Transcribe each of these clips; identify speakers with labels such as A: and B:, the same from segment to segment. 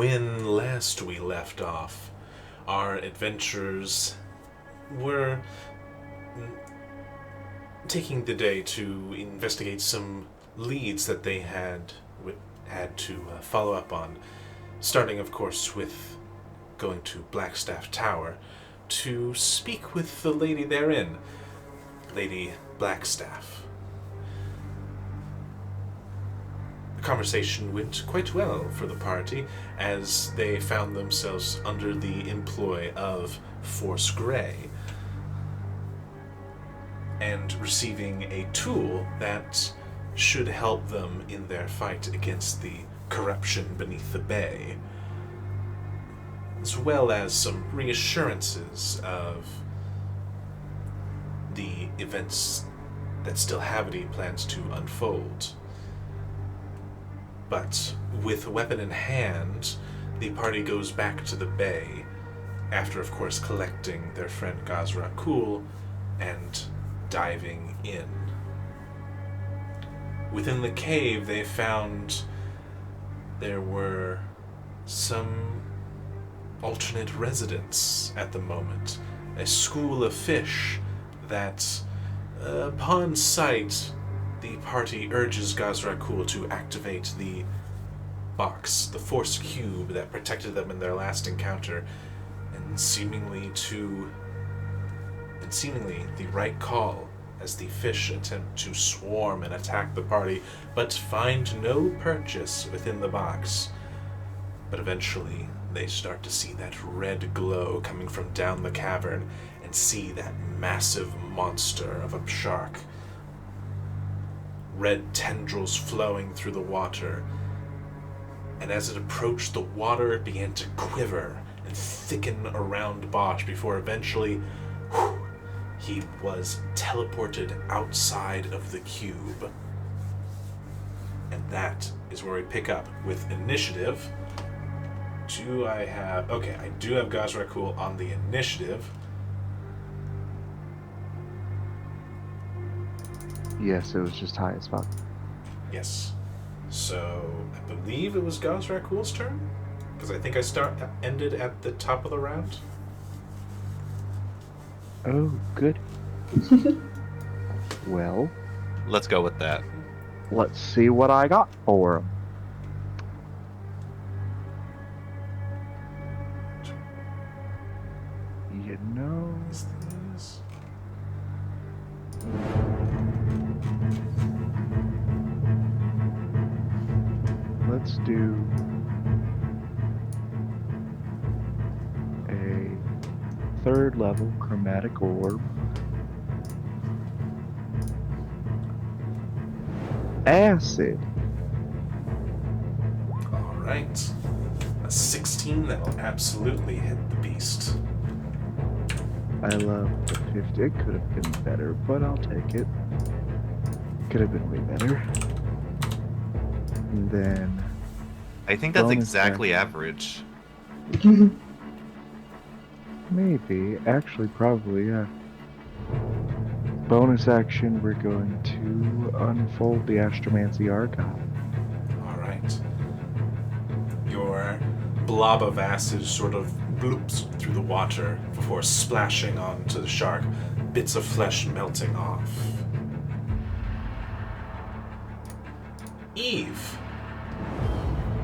A: When last we left off, our adventurers were taking the day to investigate some leads that they had to follow up on, starting, of course, with going to Blackstaff Tower to speak with the lady therein, Lady Blackstaff. The conversation went quite well for the party, as they found themselves under the employ of Force Grey, and receiving a tool that should help them in their fight against the corruption beneath the bay, as well as some reassurances of the events that Stillhavity plans to unfold. But with weapon in hand, the party goes back to the bay, after of course collecting their friend Gazrakul and diving in. Within the cave, they found there were some alternate residents at the moment. A school of fish that, upon sight, the party urges Gazrakul to activate the box, the force cube that protected them in their last encounter, and seemingly the right call, as the fish attempt to swarm and attack the party, but find no purchase within the box. But eventually, they start to see that red glow coming from down the cavern, and see that massive monster of a shark. Red tendrils flowing through the water, and as it approached the water, it began to quiver and thicken around Bosch before eventually, he was teleported outside of the cube. And that is where we pick up with initiative. I do have Gazrakul on the initiative.
B: Yes, it was just high as fuck.
A: Yes. So, I believe it was Gazrakul's turn? Because I think I ended at the top of the round.
B: Oh, good. Well,
C: let's go with that.
B: Let's see what I got for him. You know... Let's do a 3rd level chromatic orb. Acid.
A: Alright. A 16, that'll absolutely hit the beast.
B: I love the 50. It could have been better, but I'll take it. Could have been way better. And then...
C: I think that's exactly average.
B: Maybe. Actually, probably, yeah. Bonus action, we're going to unfold the Astromancy Archive.
A: Alright. Your blob of acid sort of bloops through the water before splashing onto the shark, bits of flesh melting off. Eve,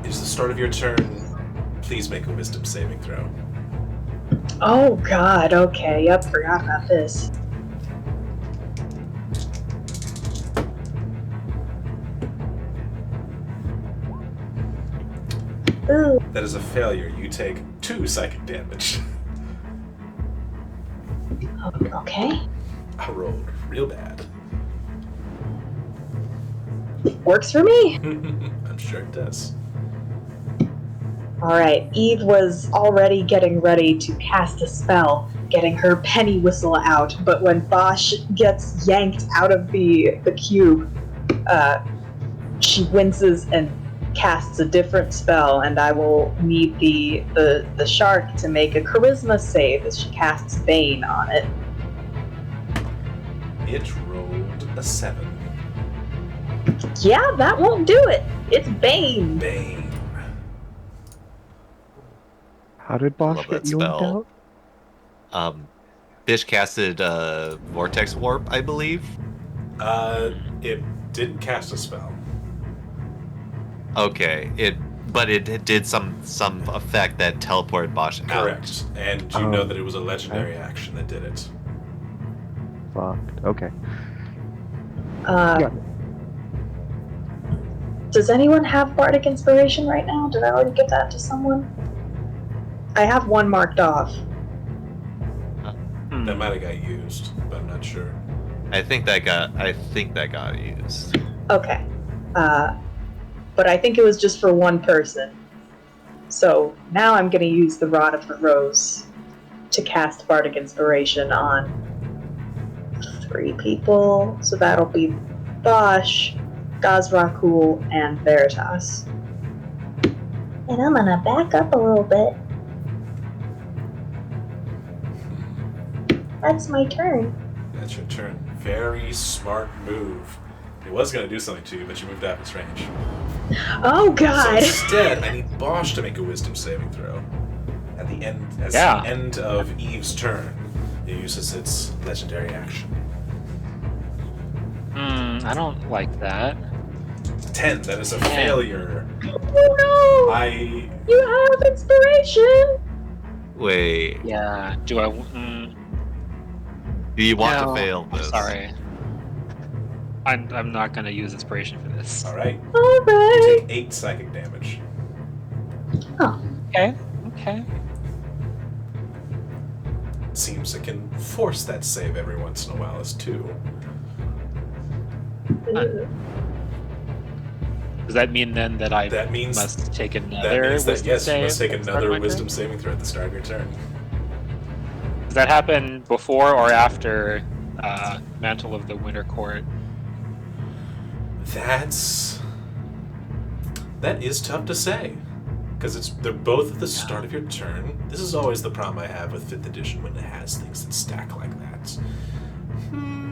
A: it is the start of your turn. Please make a wisdom saving throw.
D: Oh god, okay, yep, forgot about this. Ooh.
A: That is a failure. You take 2 psychic damage.
D: Okay.
A: I rolled real bad.
D: Works for me.
A: I'm sure it does.
D: Alright, Eve was already getting ready to cast a spell, getting her penny whistle out, but when Bosch gets yanked out of the cube, she winces and casts a different spell, and I will need the shark to make a charisma save as she casts Bane on it.
A: It rolled a 7.
D: Yeah, that won't do it. It's Bane.
A: Bane.
B: How did
C: I
B: Bosch
C: love
B: get
C: that
B: yoinked
C: spell.
B: out?
C: Fish casted Vortex Warp, I believe.
A: It didn't cast a spell.
C: Okay, but it did some effect that teleported Bosch out.
A: Correct. And you know that it was a legendary action that did it.
B: Fucked. Okay.
D: Uh, Does anyone have Bardic Inspiration right now? Did I already give that to someone? I have one marked off.
A: That might have got used, but I'm not sure.
C: I think that got used.
D: Okay. But I think it was just for one person. So now I'm going to use the Rod of the Rose to cast Bardic Inspiration on 3 people. So that'll be Bosch, Gazrakul, and Veritas. And I'm gonna back up a little bit. That's my turn.
A: That's your turn. Very smart move. It was going to do something to you, but you moved out of its range.
D: Oh
A: So
D: god!
A: instead, I need Bosch to make a wisdom saving throw. At the end, the end of Eve's turn, it uses its legendary action.
E: I don't like that.
A: 10. That is a failure.
D: Oh no! You have inspiration!
C: Wait.
E: Yeah. Do I?
C: Do you want
E: No,
C: to fail this?
E: Sorry. I'm not gonna use inspiration for this.
A: Alright.
D: Alright!
A: You take 8 psychic damage.
D: Oh.
E: Okay.
A: Seems it can force that save every once in a while as 2.
E: Does that mean then that I
A: That means
E: must take
A: that
E: another
A: means that
E: wisdom
A: yes,
E: save
A: you must take
E: at the start of
A: another
E: my
A: wisdom
E: turn?
A: saving throw at the start of your turn.
E: Does that happen before or after Mantle of the Winter Court?
A: That is tough to say, because they're both at the start of your turn. This is always the problem I have with 5th edition when it has things that stack like that.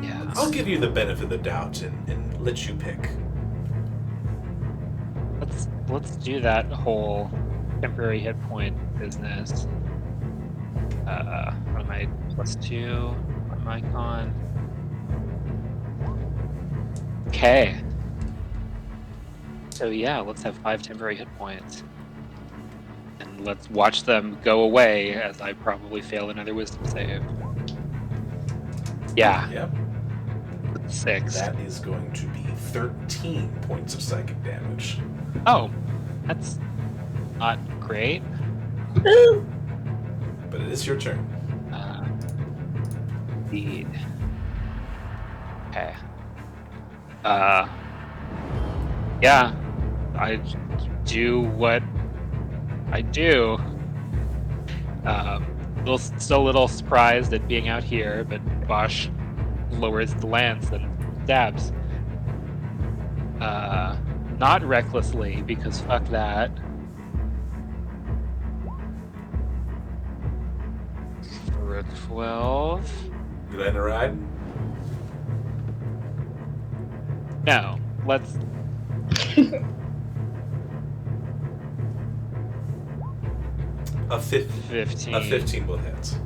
E: Yeah.
A: I'll give you the benefit of the doubt and let you pick.
E: Let's do that whole temporary hit point business. What am I? +2 on my con. Okay. So yeah, let's have 5 temporary hit points. And let's watch them go away as I probably fail another wisdom save. Yeah,
A: Yep.
E: 6.
A: That is going to be 13 points of psychic damage.
E: Oh, that's not great.
A: But it is your turn.
E: Indeed. Okay. Yeah, I do what I do. Still a little surprised at being out here, but Bosch lowers the lance and stabs. Not recklessly, because fuck that. For a 12.
A: Glen ride.
E: No, let's.
A: A
E: 15.
A: A 15 will hit.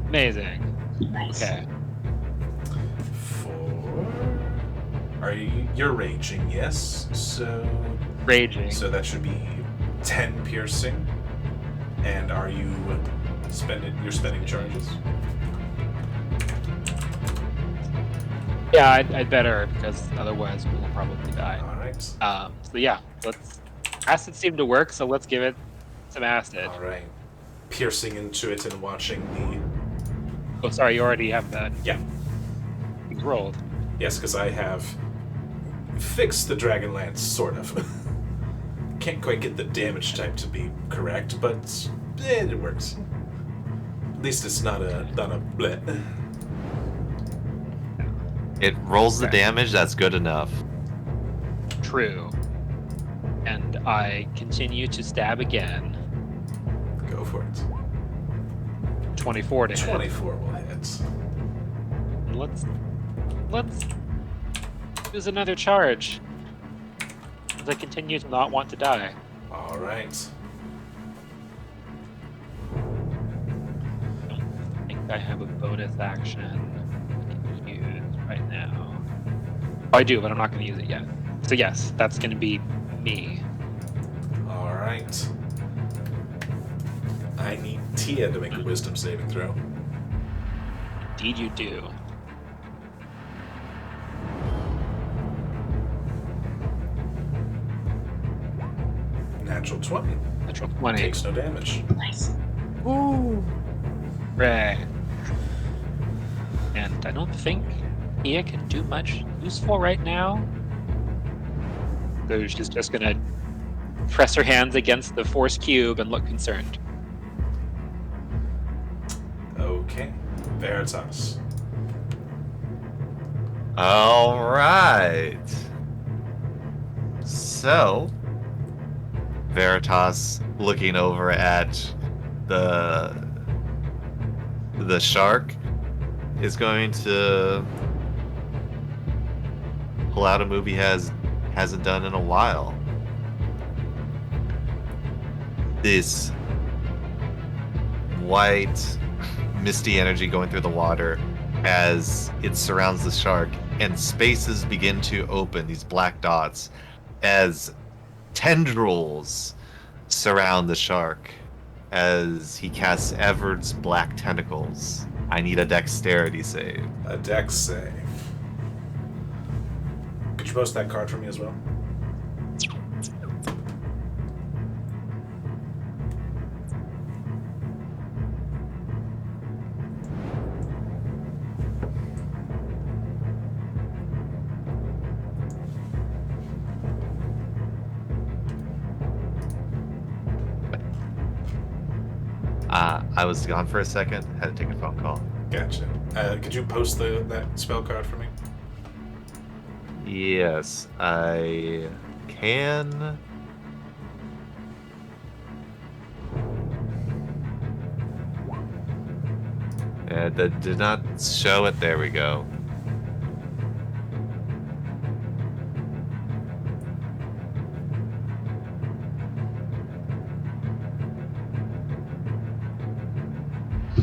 E: Amazing.
D: Nice.
E: Okay.
A: You're raging, yes? So
E: Raging.
A: So that should be 10 piercing. And are you you're spending charges?
E: Yeah, I'd better, because otherwise we will probably die.
A: Alright.
E: So yeah, acid seemed to work, so let's give it some acid.
A: Alright. Piercing into it and watching
E: Oh, sorry, you already have that.
A: Yeah.
E: Things rolled.
A: Yes, because I have fixed the Dragon Lance, sort of. Can't quite get the damage type to be correct, but it works. At least it's not a bleh.
C: It rolls the damage, that's good enough.
E: True. And I continue to stab again.
A: Go for it.
E: 24 to hit.
A: 24 will hit.
E: And let's use another charge. As I continue to not want to die.
A: Alright.
E: I have a bonus action I can use right now. Oh, I do, but I'm not going to use it yet. So yes, that's going to be me.
A: All right. I need Tia to make a wisdom saving throw.
E: Indeed, you do.
A: Natural 20.
E: Natural 20.
A: Takes no damage.
D: Nice.
E: Right. And I don't think Tia can do much useful right now. So she's just gonna press her hands against the force cube and look concerned.
A: Okay. Veritas.
C: All right. So, Veritas looking over at the shark is going to pull out a move he hasn't done in a while. This white misty energy going through the water as it surrounds the shark, and spaces begin to open, these black dots, as tendrils surround the shark as he casts Evert's black tentacles. I need a dexterity save.
A: A dex save. Could you post that card for me as well?
C: I was gone for a second, had to take a phone call.
A: Gotcha. Could you post that spell card for me?
C: Yes, I can. That did not show it. There we go.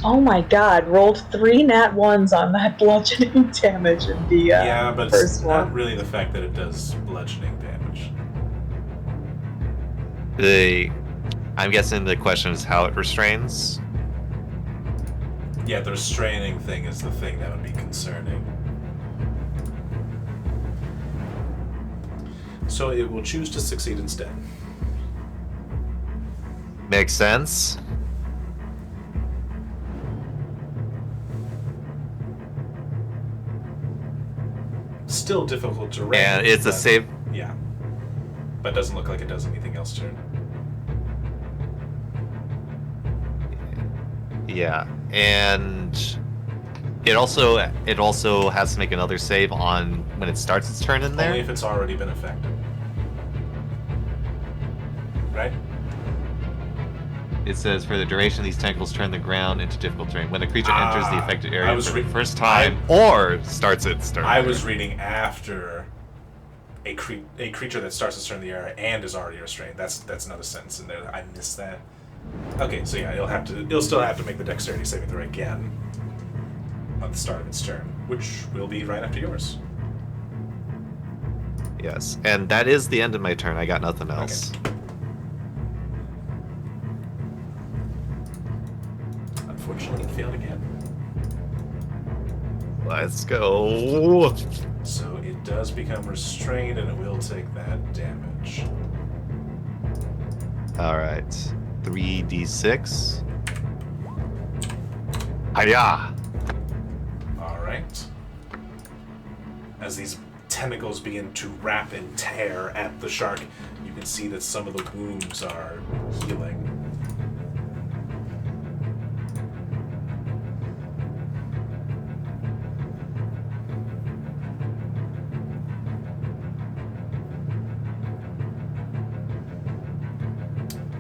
D: Oh my god, rolled 3 nat 1s on that bludgeoning damage in the
A: Yeah, but it's
D: first
A: not
D: one.
A: really the fact that it does bludgeoning damage.
C: I'm guessing the question is how it restrains.
A: Yeah, the restraining thing is the thing that would be concerning. So it will choose to succeed instead.
C: Makes sense.
A: Still difficult to range.
C: And it's a
A: but-
C: save.
A: Yeah. But doesn't look like it does anything else turn.
C: Yeah, and it also has to make another save on when it starts its turn in there.
A: Only if it's already been affected. Right?
C: It says for the duration these tentacles turn the ground into difficult terrain. When the creature enters the affected
A: I
C: area
A: was
C: for the
A: re-
C: first time or starts its turn.
A: I
C: there.
A: was reading after a creature that starts to turn the area and is already restrained. That's another sentence in there. I missed that. Okay, so yeah, you'll still have to make the dexterity saving throw again at the start of its turn, which will be right after yours.
C: Yes, and that is the end of my turn. I got nothing else.
A: Unfortunately, it failed again.
C: Let's go.
A: So it does become restrained, and it will take that damage.
C: All right, 3d6. Hiya!
A: All right. As these tentacles begin to wrap and tear at the shark, you can see that some of the wounds are healing.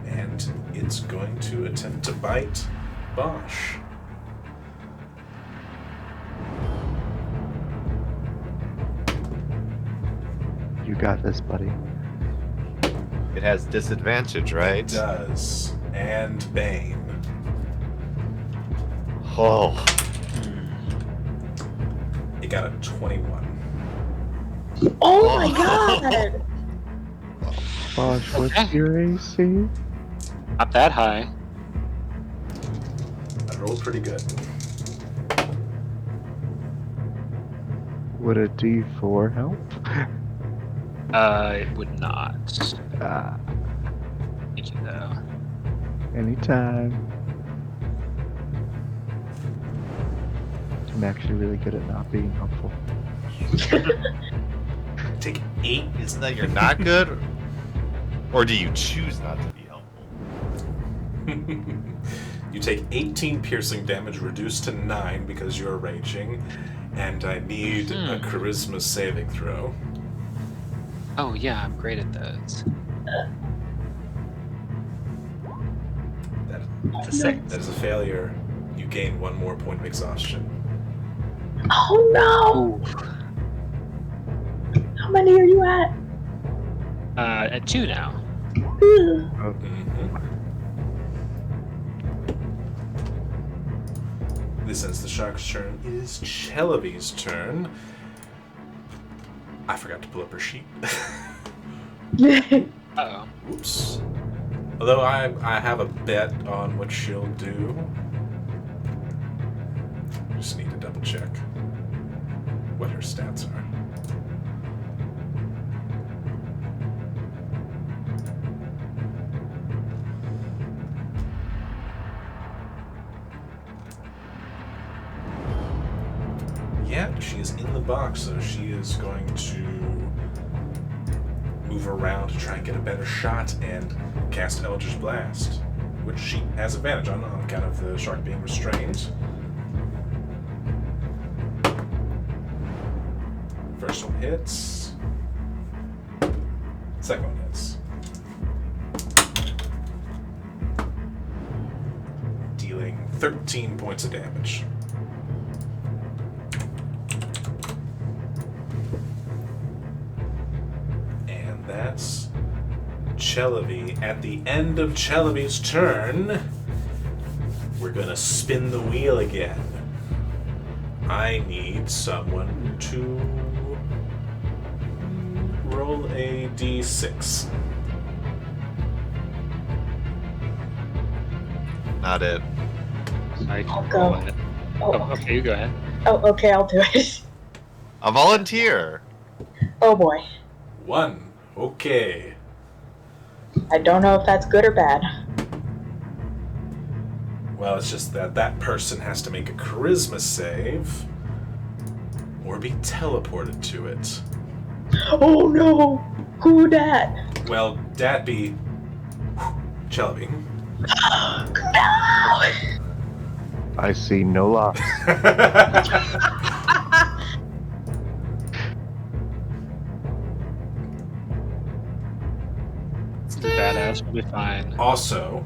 A: And it's going to attempt to bite Bosch.
B: You got this, buddy.
C: It has disadvantage, right?
A: It does. And Bane.
C: Oh.
A: You got a 21.
D: Oh my god!
B: Bosh, what's
E: Okay.
B: your AC?
E: Not that high.
A: I rolled pretty good.
B: Would a D4 help?
E: It would not.
B: Ah,
E: Thank you, though.
B: anytime. I'm actually really good at not being helpful.
A: Take 8.
C: Isn't that you're not good? Or do you choose not to be helpful?
A: You take 18 piercing damage, reduced to 9 because you're raging, and I need a charisma saving throw.
E: Oh, yeah, I'm great at those. It's a 6.
A: That is a failure. You gain 1 more point of exhaustion.
D: Oh no!
E: Ooh.
D: How many are you at?
E: At 2 now.
D: Ugh.
A: Mm-hmm. This ends the shark's turn. It is Chelavi's turn. I forgot to pull up her sheet.
E: Uh-oh.
A: Oops. Although I have a bet on what she'll do. Just need to double check what her stats are. Yeah, she is in the box, so she is going to move around to try and get a better shot and cast Eldritch Blast, which she has advantage on account of the shark being restrained. First one hits. Second one hits. Dealing 13 points of damage. And that's Chelavi. At the end of Chelavi's turn, we're gonna spin the wheel again. I need someone to roll a d6.
C: Not it.
E: I
D: I'll
E: can
D: go.
E: roll it.
D: Oh,
E: Oh, okay, you go ahead.
D: oh, okay, I'll do it.
C: A volunteer.
D: Oh boy.
A: 1. Okay.
D: I don't know if that's good or bad.
A: Well, it's just that that person has to make a charisma save or be teleported to it.
D: Oh no! Who dat?
A: Well, that'd be Chelavi.
D: No!
B: I see no loss.
E: It's badass. We'll be fine.
A: Also,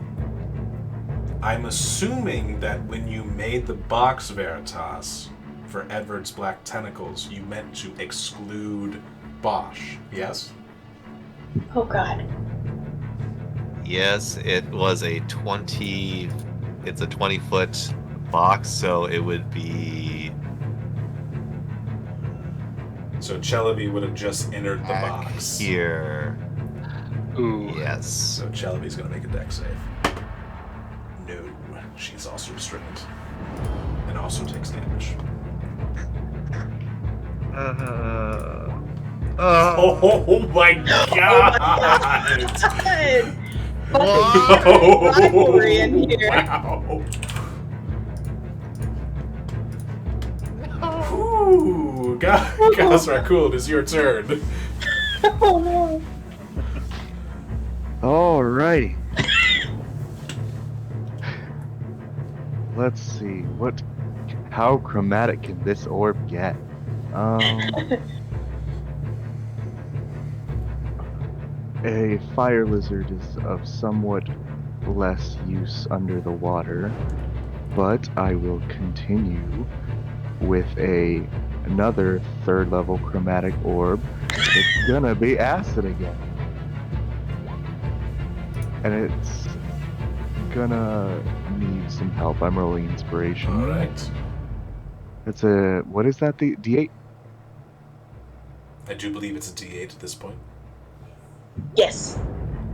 A: I'm assuming that when you made the box Veritas for Edward's Black Tentacles, you meant to exclude Bosch, yes?
D: Oh god.
C: Yes, it was a 20. It's a 20-foot box, so it would be
A: So Chelavi would have just entered the
C: back
A: box.
C: here.
E: Ooh.
C: Yes.
A: So Chelavi's gonna make a dex save. No, she's also restrained. And also takes damage. Oh my god!
D: God!
A: Oh,
D: Rivalry in here.
A: wow. Ooh, Gauss Rakul, it is your turn.
D: Oh no.
B: Alrighty. Let's see, how chromatic can this orb get? A fire lizard is of somewhat less use under the water, but I will continue with another third level chromatic orb. It's gonna be acid again. And it's gonna need some help. I'm rolling inspiration.
A: All right.
B: It's a what is that? The D8.
A: I do believe it's a D8 at this point.
D: Yes.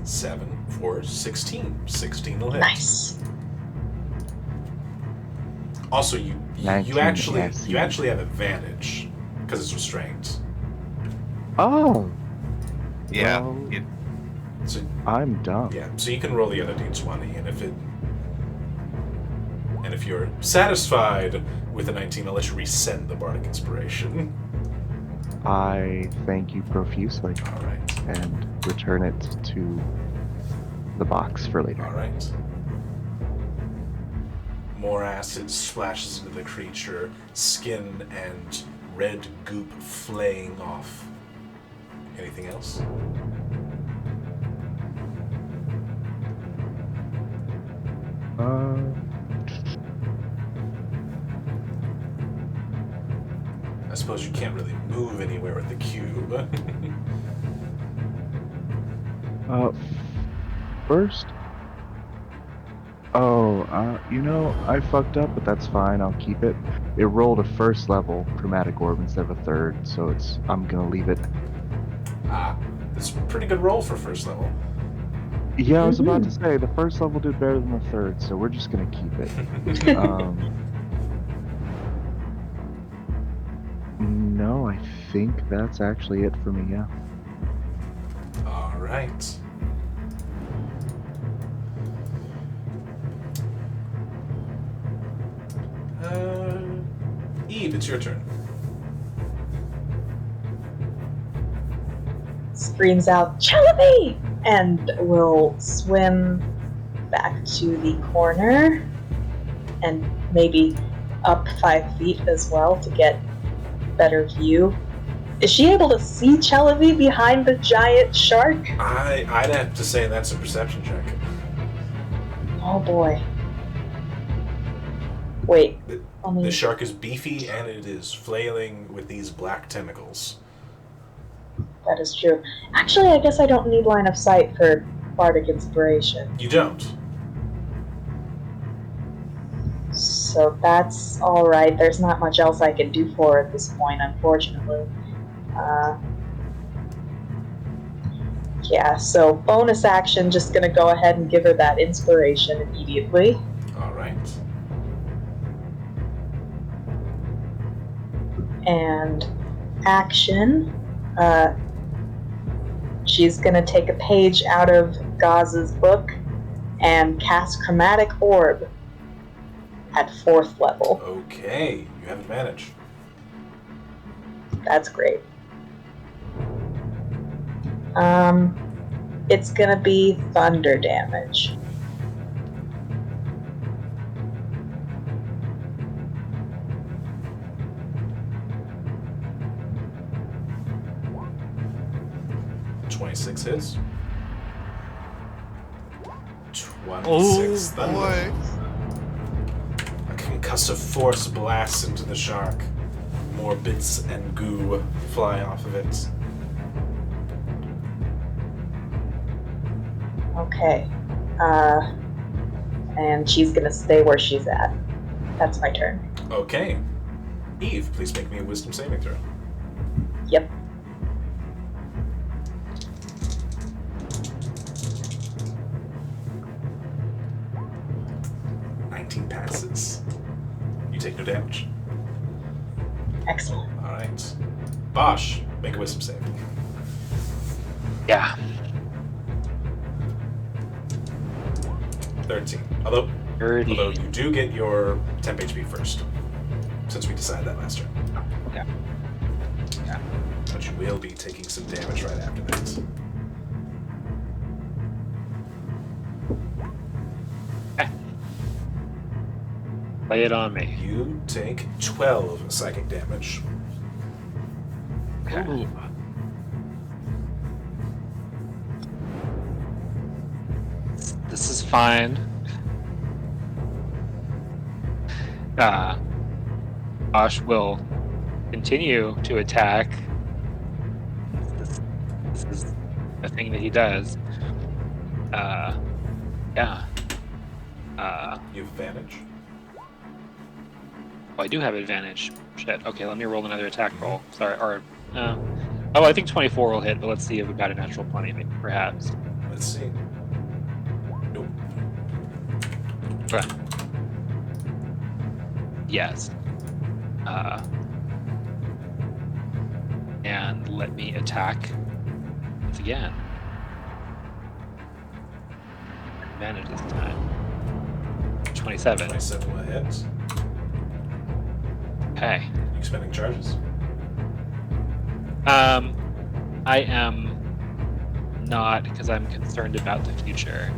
A: 7 for 16. 16 will hit.
D: Nice.
A: Also, you
B: 19
A: actually have advantage because it's restrained.
B: Oh.
C: Yeah.
B: Well,
A: So
B: I'm dumb.
A: yeah, so you can roll the other d20, and if you're satisfied with a 19, I'll let you resend the bardic inspiration.
B: I thank you profusely
A: All right.
B: and return it to the box for later.
A: All right. More acid splashes into the creature, skin and red goop flaying off. Anything else? I suppose you can't really move anywhere with the cube.
B: First. Oh, I fucked up, but that's fine. I'll keep it. It rolled a first level chromatic orb instead of a third, so I'm gonna leave it.
A: It's a pretty good roll for first level.
B: Yeah, I was about to say the first level did better than the third, so we're just gonna keep it. No, I think that's actually it for me. Yeah.
A: All right. Eve, it's your turn.
D: Screams out, Chalabi! And will swim back to the corner and maybe up 5 feet as well to get better view. Is she able to see Chalabi behind the giant shark?
A: I'd have to say that's a perception check.
D: Oh boy. Wait.
A: The shark is beefy and it is flailing with these black tentacles.
D: That is true. Actually, I guess I don't need line of sight for bardic inspiration.
A: You don't.
D: So that's alright. There's not much else I can do for her at this point, unfortunately. Yeah, so bonus action, just gonna go ahead and give her that inspiration immediately.
A: Alright.
D: And action, she's gonna take a page out of Gaz's book and cast Chromatic Orb at 4th level.
A: Okay, you have advantage.
D: That's great. It's gonna be thunder damage.
A: .26 hits. 26
C: Oh
A: thunder.
C: boy!
A: A concussive force blasts into the shark. More bits and goo fly off of it.
D: Okay. And she's gonna stay where she's at. That's my turn.
A: Okay. Eve, please make me a wisdom saving throw.
D: Yep.
A: Passes. You take no damage.
D: Excellent.
A: Alright. Bosch, make a wisdom save.
E: Yeah.
A: 13. Although
E: 30.
A: you do get your temp HP first. Since we decided that last turn.
E: Yeah. Yeah.
A: But you will be taking some damage right after that.
E: Lay it on me.
A: You take 12 psychic damage.
E: Okay. This is fine. Ash will continue to attack. This is the thing that he does. Yeah.
A: You have advantage.
E: Oh, I do have advantage. Shit. Okay, let me roll another attack roll. Sorry, oh, I think 24 will hit, but let's see if we got a natural 20, maybe, perhaps.
A: Let's see. Nope.
E: Okay. Yes. And let me attack once again. Advantage this time. 27.
A: 27 will hit.
E: Okay.
A: You expending charges?
E: I am not, because I'm concerned about the future.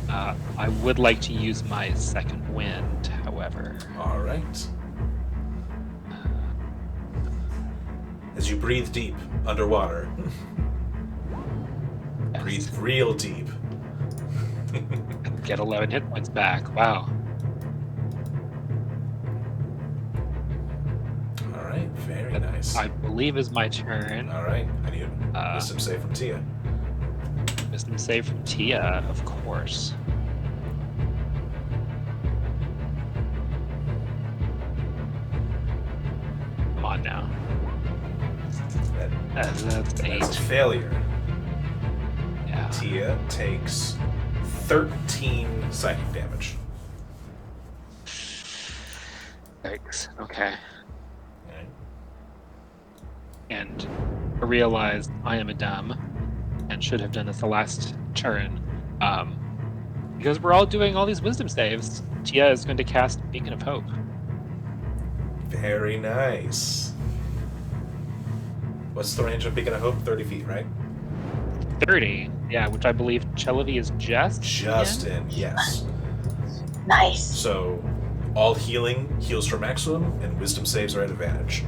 E: I would like to use my second wind, however.
A: All right. As you breathe deep underwater, breathe real deep.
E: Get 11 hit points back. Wow.
A: All right, very nice.
E: I believe is my turn.
A: All right, I need a wisdom save from Tia.
E: Wisdom save from Tia, of course. Come on now. That's 8.
A: That's a failure.
E: Yeah.
A: Tia takes 13 psychic damage.
E: Thanks. Okay.
A: Alright.
E: And I realized I am a dumb and should have done this the last turn. Because we're all doing all these wisdom saves, Tia is going to cast Beacon of Hope.
A: Very nice. What's the range of Beacon of Hope? 30 feet, right?
E: 30, yeah, which I believe Chelavi is just
A: Justin, yes.
D: Nice.
A: So, all healing heals for maximum, and wisdom saves are at advantage.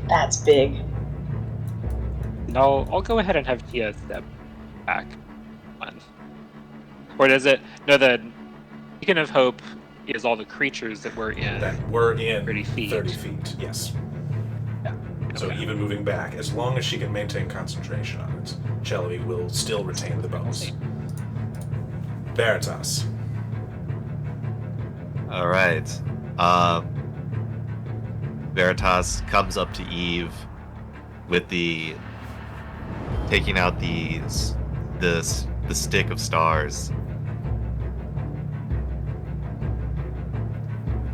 D: That's big.
E: And I'll go ahead and have Tia step back one. Or does it? No, the Beacon of Hope is all the creatures that were in.
A: That we're in
E: 30 feet.
A: 30 feet, yes.
E: Yeah.
A: So
E: Okay.
A: even moving back, as long as she can maintain concentration on it, Chelavi will still retain the bonus. Veritas.
C: All right. Veritas comes up to Eve with the taking out the stick of stars.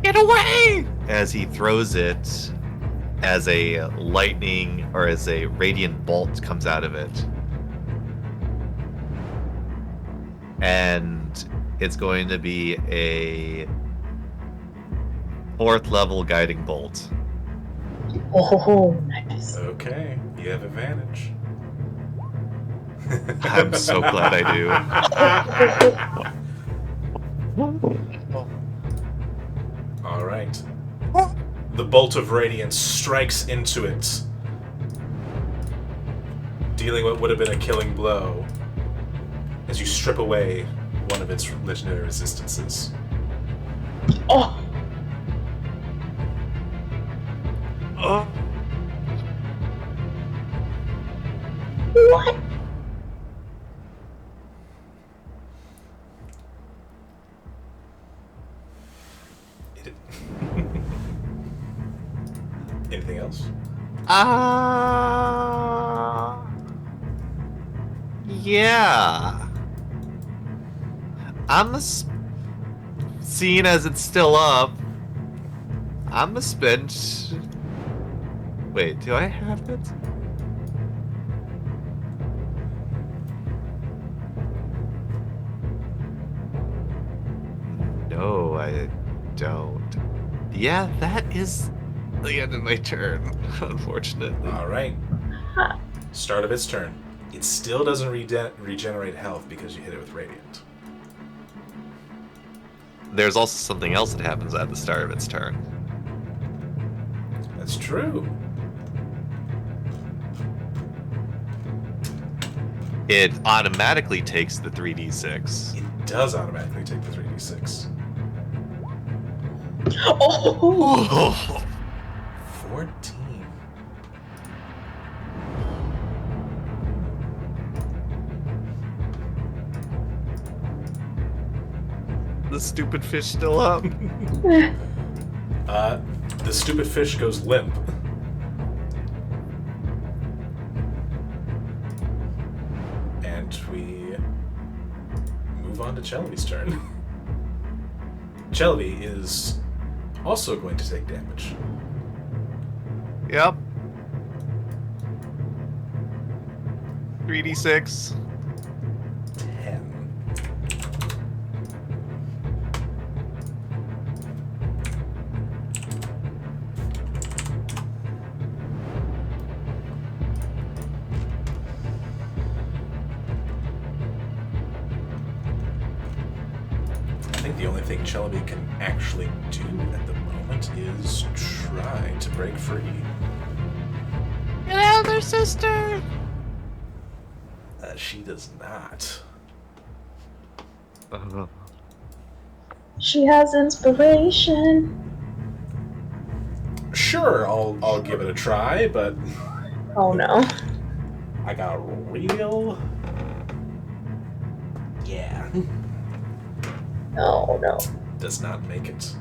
C: Get away! As he throws it, as a lightning or as a radiant bolt comes out of it. And it's going to be a 4th level guiding bolt.
D: Oh, nice.
A: Okay, you have advantage.
C: I'm so glad I do.
A: All right. The bolt of radiance strikes into it, dealing what would have been a killing blow as you strip away one of its legendary resistances.
D: Oh,
C: Oh.
D: what?
A: It... Anything else?
C: Yeah. Seeing as it's still up, I'm gonna spend. Wait, do I have it? No, I don't. Yeah, that is the end of my turn, unfortunately.
A: All right. Start of its turn. It still doesn't regenerate health because you hit it with radiant.
C: There's also something else that happens at the start of its turn.
A: That's true.
C: It automatically takes the 3d6.
A: It does automatically take the 3d6.
D: Oh,
A: 14.
C: the stupid fish still up?
A: The stupid fish goes limp. And we move on to Chelvy's turn. Chelvy is also going to take damage.
C: Yep. 3d6.
A: 10. I think the only thing Chelby can actually do at the moment is try to break free.
C: Get out there, sister!
A: She does not.
D: She has inspiration.
A: Sure, I'll give it a try, but
D: Oh no.
A: I got a real. Yeah.
D: Oh no.
A: Does not make it.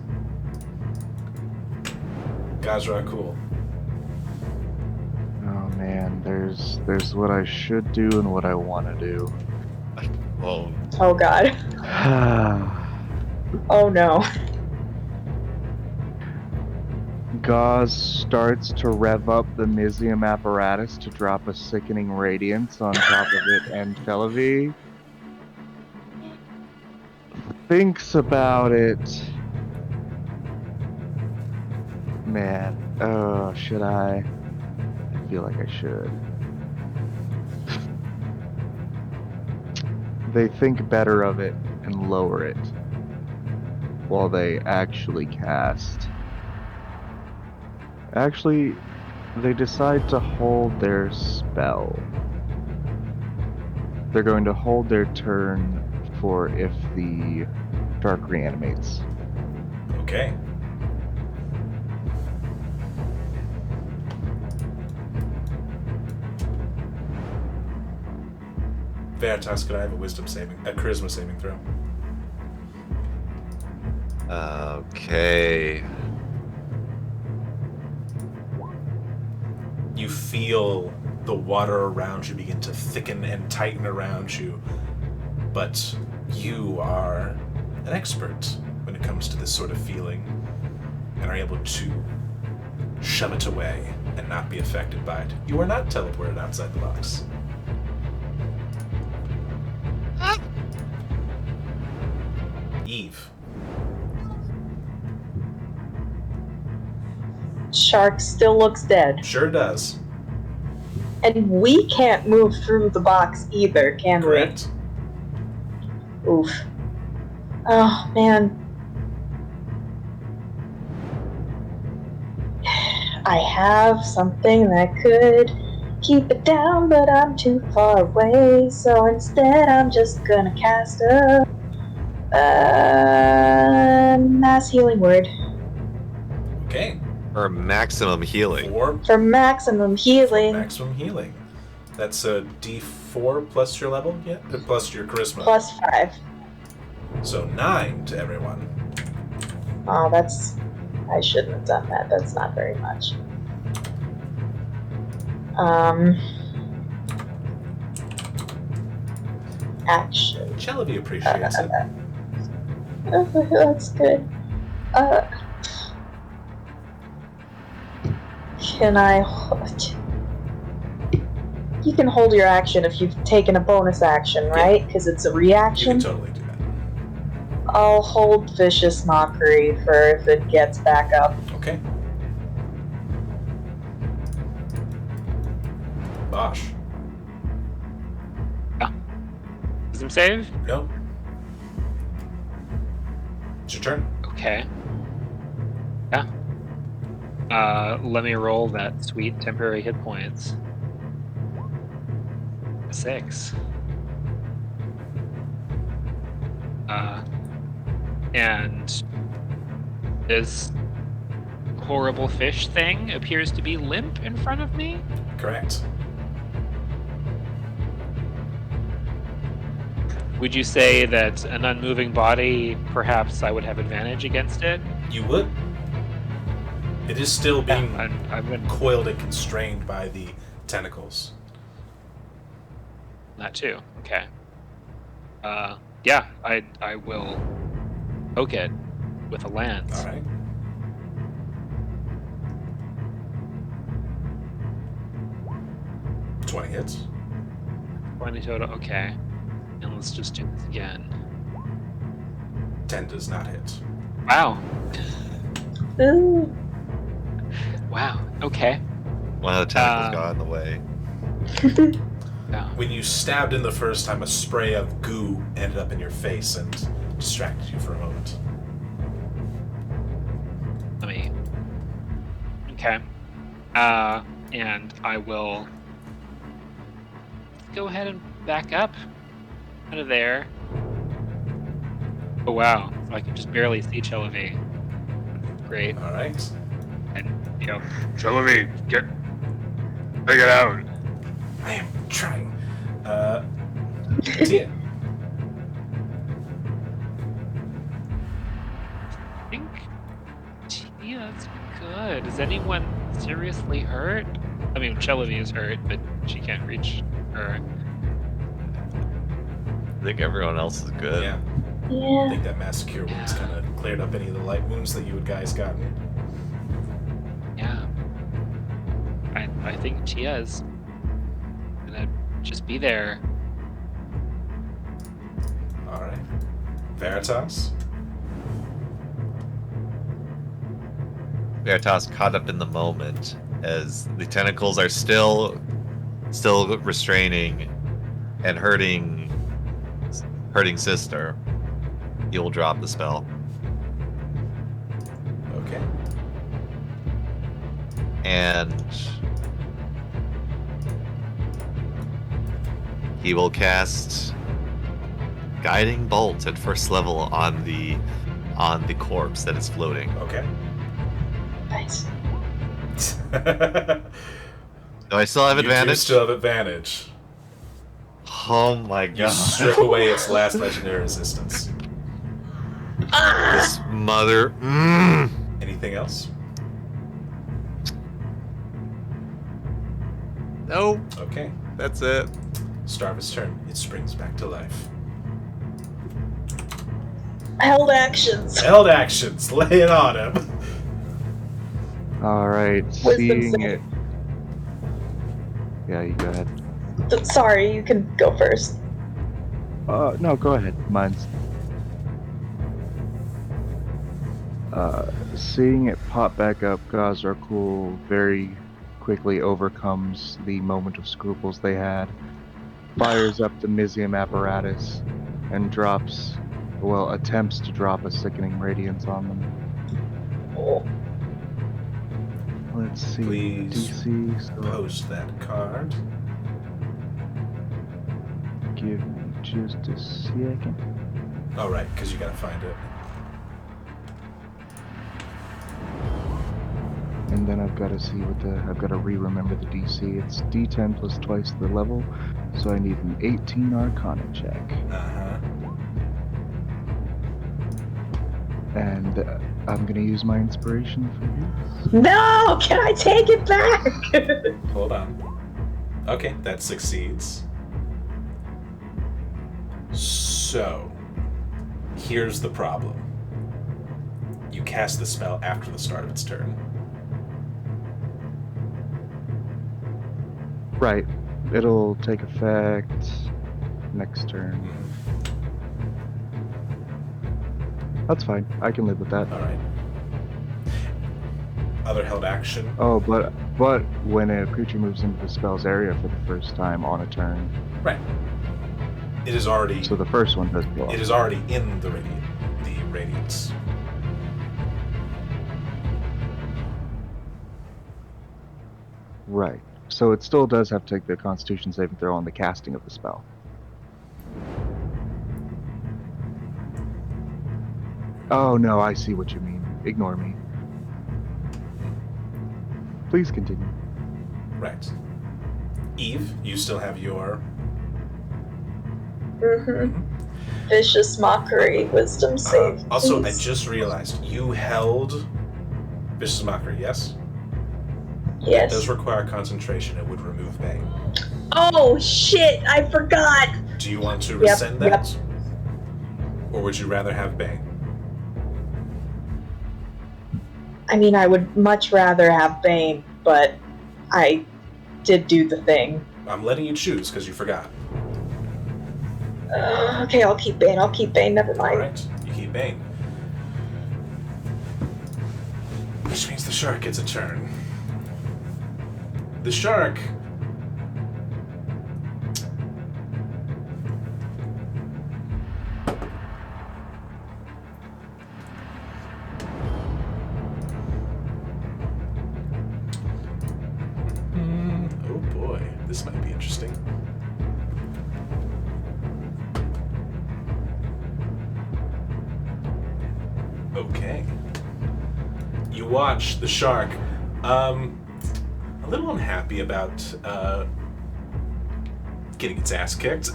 A: Gazra, cool.
B: Oh man, there's what I should do and what I want to do.
C: Oh,
D: Oh god. Oh no.
B: Gauze starts to rev up the Mizium apparatus to drop a sickening radiance on top of it, and Chelvy thinks about it. Man, should I? I feel like I should. They think better of it and lower it while they actually cast. Actually, they decide to hold their spell. They're going to hold their turn for if the shark reanimates.
A: Okay. Veritas, could I have a charisma saving throw?
C: okay.
A: You feel the water around you begin to thicken and tighten around you, but you are an expert when it comes to this sort of feeling and are able to shove it away and not be affected by it. You are not teleported outside the box. Eve.
D: Shark still looks dead.
A: Sure does.
D: And we can't move through the box either, can
A: Correct.
D: we? Oof. Oh, man. I have something that could keep it down, but I'm too far away, so instead I'm just gonna cast a mass healing word.
A: Okay.
C: For maximum healing.
D: For maximum healing.
A: Maximum healing. That's a D4 plus your level, yeah? Plus your charisma.
D: Plus 5.
A: So 9 to everyone.
D: Oh, that's... I shouldn't have done that. That's not very much. Action.
A: Chelby appreciates it.
D: That's good. Can I... You can hold your action if you've taken a bonus action, right? Because it's a
A: You
D: reaction.
A: can totally do that.
D: I'll hold Vicious Mockery for if it gets back up.
A: Okay. Bosh.
E: Wisdom save?
A: No. It's your turn.
E: Okay. Yeah. Let me roll that sweet temporary hit points. 6. And this horrible fish thing appears to be limp in front of me.
A: Correct.
E: would you say that an unmoving body, perhaps I would have advantage against it?
A: You would. It is still being
E: Yeah, I'm gonna
A: coiled and constrained by the tentacles.
E: that too. Okay. Yeah, I will poke it with a lance.
A: All right. $20 hits.
E: 20 total. Okay. And let's just do this again.
A: 10 does not hit.
E: Wow.
D: Ooh.
E: Wow. Okay.
C: One of the tentacles got in the way.
E: Yeah.
A: When you stabbed in the first time, a spray of goo ended up in your face and distracted you for a moment.
E: Let me. Okay. And I will go ahead and back up out of there. Oh wow! I can just barely see Chelavy. Great.
A: All right.
E: And
F: Chelavy, take it out.
A: I am trying. Tia.
E: I think Tia's good. Is anyone seriously hurt? I mean, Chelavy is hurt, but she can't reach her.
C: I think everyone else is good.
A: Yeah. I
D: Yeah.
A: think that mass cure wounds kind of cleared up any of the light wounds that you guys gotten.
E: Yeah. I think Tia's gonna just be there.
A: All right. Veritas.
C: Veritas caught up in the moment as the tentacles are still restraining and hurting Sister. He will drop the spell.
A: Okay.
C: And he will cast Guiding Bolt at first level on the corpse that is floating.
A: Okay.
D: Nice.
C: Do I still have
A: You do
C: advantage?
A: still have advantage.
C: Oh my
A: You
C: god.
A: strip away its last legendary resistance.
C: This mother.
A: Anything else?
C: No,
A: Okay.
C: that's it.
A: Starvis' turn. It springs back to life.
D: Held actions.
A: Held actions. Lay it on him.
B: All right,
D: Wisdom
B: seeing
D: save.
B: it. Yeah, you go ahead.
D: Sorry, you can go first.
B: No, go ahead. Mine's. Seeing it pop back up, Gazrakul very quickly overcomes the moment of scruples they had, fires up the Mizium apparatus, and attempts to drop a sickening radiance on them.
D: Oh.
B: Let's see.
A: Please
B: DC. So
A: Post that card.
B: give me just a second.
A: Oh, right, because you gotta find it.
B: And then I've got to see I've got to re-remember the DC. It's D10 plus twice the level, so I need an 18 Arcana check.
A: Uh-huh.
B: And I'm gonna use my inspiration for this.
D: No! Can I take it back?
A: Hold on. Okay, that succeeds. So, here's the problem. You cast the spell after the start of its turn.
B: Right. It'll take effect next turn. That's fine. I can live with that.
A: Alright. Other held action.
B: Oh, but when a creature moves into the spell's area for the first time on a turn,
A: Right. It is already
B: so the first one does go off.
A: it is already in the radiance.
B: Right. So it still does have to take the Constitution saving throw on the casting of the spell. Oh no, I see what you mean. Ignore me. Please continue.
A: Right. Eve, you still have your...
D: Mm-hmm. Vicious mockery. Wisdom save.
A: Also, I
D: please.
A: just realized you held Vicious Mockery, yes? That does
D: Yes.
A: require concentration. It would remove Bane.
D: Oh shit! I forgot.
A: Do you want to
D: Yep,
A: rescind
D: yep.
A: that? Or would you rather have Bane?
D: I mean, I would much rather have Bane, but I did do the thing.
A: I'm letting you choose because you forgot.
D: Okay, I'll keep Bane. I'll keep Bane. Never mind.
A: Alright, you keep Bane. Which means the shark gets a turn. The shark... Oh boy, this might be interesting. Okay. You watch the shark, a little unhappy about, getting its ass kicked.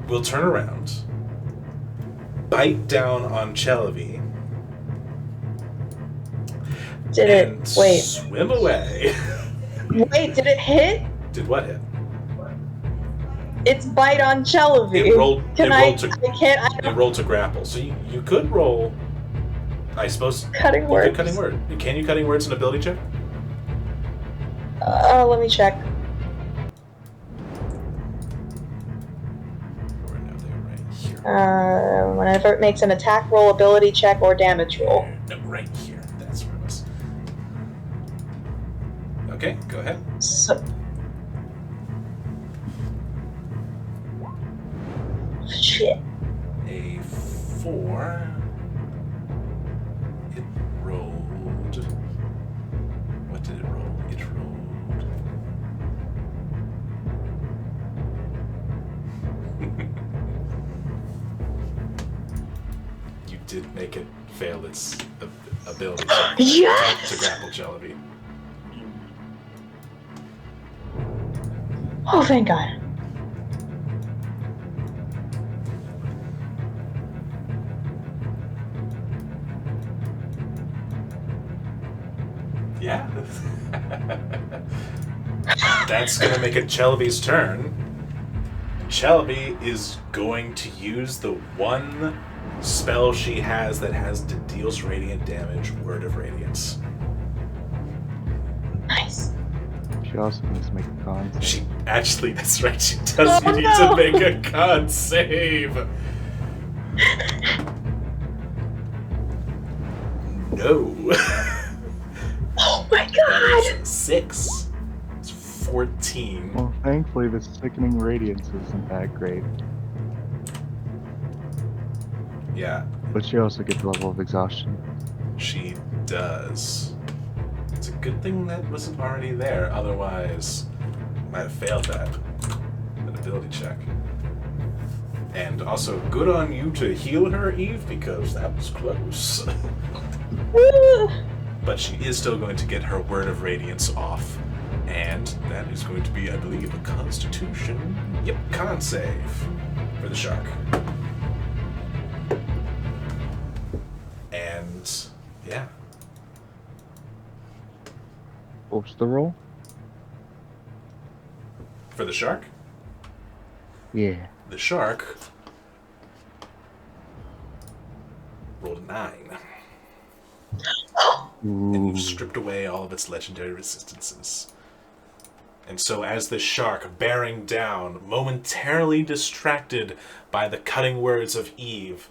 A: Will turn around, bite down on Chelavi,
D: Did
A: and
D: it? Wait.
A: swim away.
D: Wait, did it hit?
A: Did what hit?
D: It's bite on Chelavi.
A: It rolled.
D: Can
A: it
D: I?
A: rolled to.
D: I can't. I
A: It
D: don't.
A: rolled to grapple. So you could roll. I suppose.
D: Cutting
A: You
D: words.
A: could cutting word. Can you cutting words an ability check?
D: Let me check.
A: Or no, they're right here.
D: Whenever it makes an attack roll, ability check, or damage roll.
A: No, right here. That's where it was. Okay, go ahead.
D: So, shit.
A: A 4. It rolled. What did it roll? It rolled. You did make it fail its ability
D: Yes!
A: to grapple Chelavi.
D: Oh, thank God.
A: Yeah. That's gonna make it Chelavi's turn. Chelavi is going to use the one spell she has that deals radiant damage, Word of Radiance.
D: Nice.
B: She also needs to make a con save.
A: She actually, that's right, she does
D: Oh,
A: need
D: no.
A: to make a con save. No.
D: Oh my
A: That
D: God.
A: is 6. It's 14.
B: Well, thankfully, the sickening radiance isn't that great.
A: Yeah,
B: But she also gets a level of exhaustion.
A: she does. It's a good thing that wasn't already there, otherwise might have failed that ability check. And also, good on you to heal her, Eve, because that was close. But she is still going to get her Word of Radiance off. And that is going to be, I believe, a Constitution. Yep, con save for the shark. And, yeah.
B: What's the roll?
A: For the shark?
B: Yeah.
A: The shark rolled a 9. And
B: Ooh.
A: you've stripped away all of its legendary resistances. And so as the shark, bearing down, momentarily distracted by the cutting words of Eve,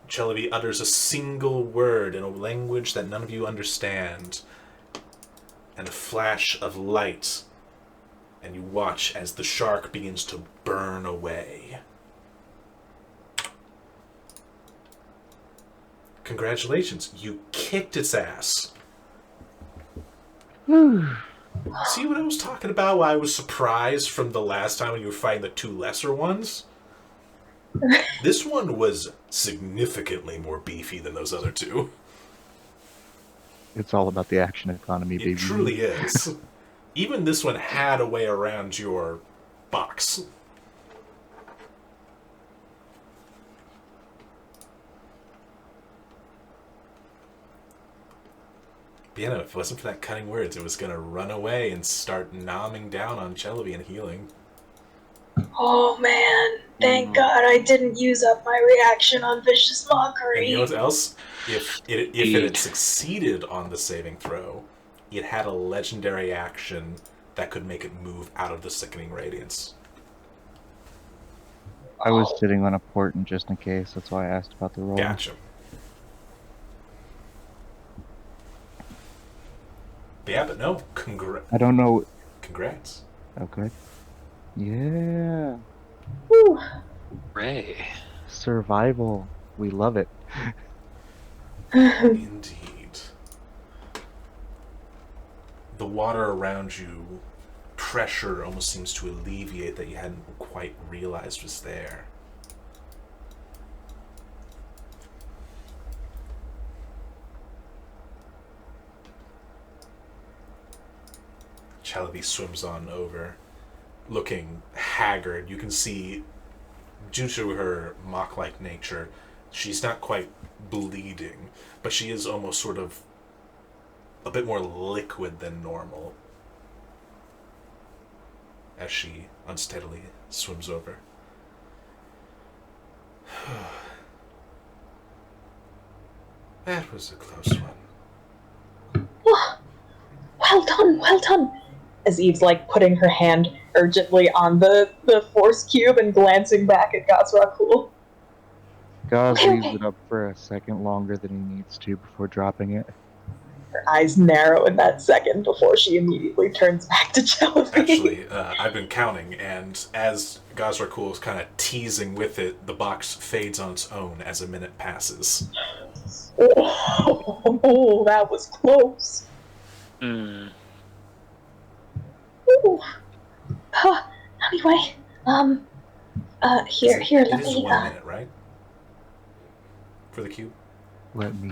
A: Chelavi utters a single word in a language that none of you understand, and a flash of light, and you watch as the shark begins to burn away. Congratulations, you kicked its ass. See what I was talking about? Why I was surprised from the last time when you were fighting the 2 lesser ones? This one was significantly more beefy than those other 2.
B: It's all about the action economy, baby.
A: It truly is. Even this one had a way around your box. But you know, if it wasn't for that cutting words, it was gonna run away and start nomming down on Celebi and healing.
D: Oh man, thank God I didn't use up my reaction on Vicious Mockery.
A: And you know what else? If it had
E: Indeed.
A: succeeded on the saving throw, it had a legendary action that could make it move out of the sickening radiance.
B: I was sitting on a portent just in case. That's why I asked about the roll.
A: Gotcha. But yeah, but no,
B: I don't know.
A: congrats.
B: Okay. Yeah.
D: Whew.
E: Ray.
B: Survival. We love it.
A: Indeed. The water around you, pressure almost seems to alleviate that you hadn't quite realized was there. Celebi swims on over, looking haggard. You can see, due to her mock-like nature, she's not quite bleeding, but she is almost sort of a bit more liquid than normal as she unsteadily swims over. That was a close one.
D: Well done, well done. As Eve's like putting her hand urgently on the force cube and glancing back at Gazrakul.
B: Gaz
D: Okay,
B: leaves
D: okay.
B: it up for a second longer than he needs to before dropping it.
D: Her eyes narrow in that second before she immediately turns back to Celebi.
A: Actually, I've been counting, and as Gazrakul is kind of teasing with it, the box fades on its own as a minute passes.
D: Oh, that was close.
E: Hmm.
D: Ooh. Anyway, here,
A: It
D: let
A: is
D: me,
A: 1 minute, right? For the cube?
B: Let me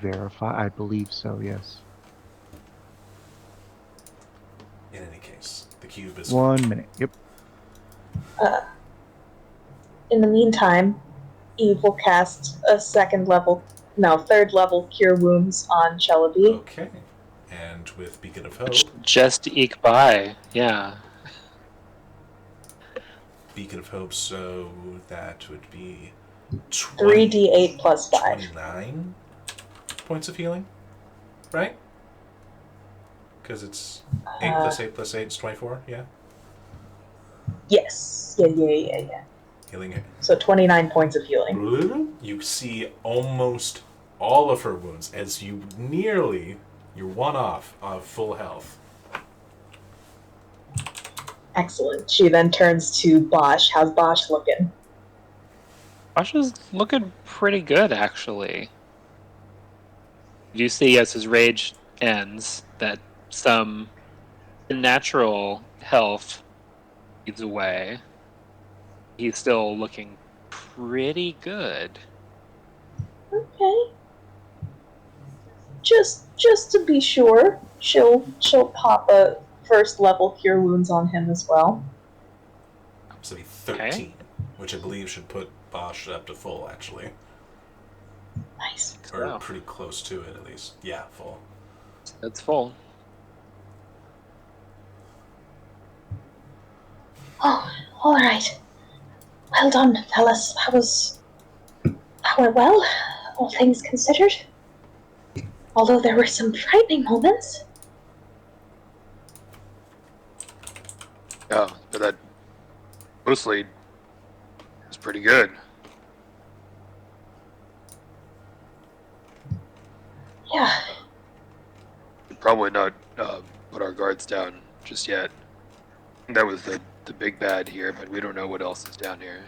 B: verify. I believe so, yes.
A: In any case, the cube is
B: 1 minute. Yep.
D: in the meantime, Eve will cast a third level Cure Wounds on Celebi.
A: okay. And with Beacon of Hope,
E: Which just eke by. Yeah.
A: Beacon of Hope, so that would be
D: 3d8 plus 5.
A: 29 points of healing, right? Because it's 8 plus 8 plus 8 is 24, yeah?
D: Yes. Yeah.
A: Healing it.
D: So 29 points of healing.
A: You see almost all of her wounds as you're one off of full health.
D: Excellent. She then turns to Bosch. How's Bosch looking?
E: Josh is looking pretty good, actually. You see, as his rage ends, that some natural health fades away. He's still looking pretty good.
D: Okay. Just to be sure, she'll pop a first level Cure Wounds on him as well.
A: So it'd be 13, which I believe should put Bosch up to full, actually.
D: Nice.
A: Or
E: Wow.
A: pretty close to it, at least. Yeah, full.
E: That's full.
D: Oh, all right. Well done, fellas. That went well, all things considered. Although there were some frightening moments.
F: Yeah, but that mostly was pretty good.
D: Yeah.
F: Should probably not put our guards down just yet. That was the big bad here, but we don't know what else is down here.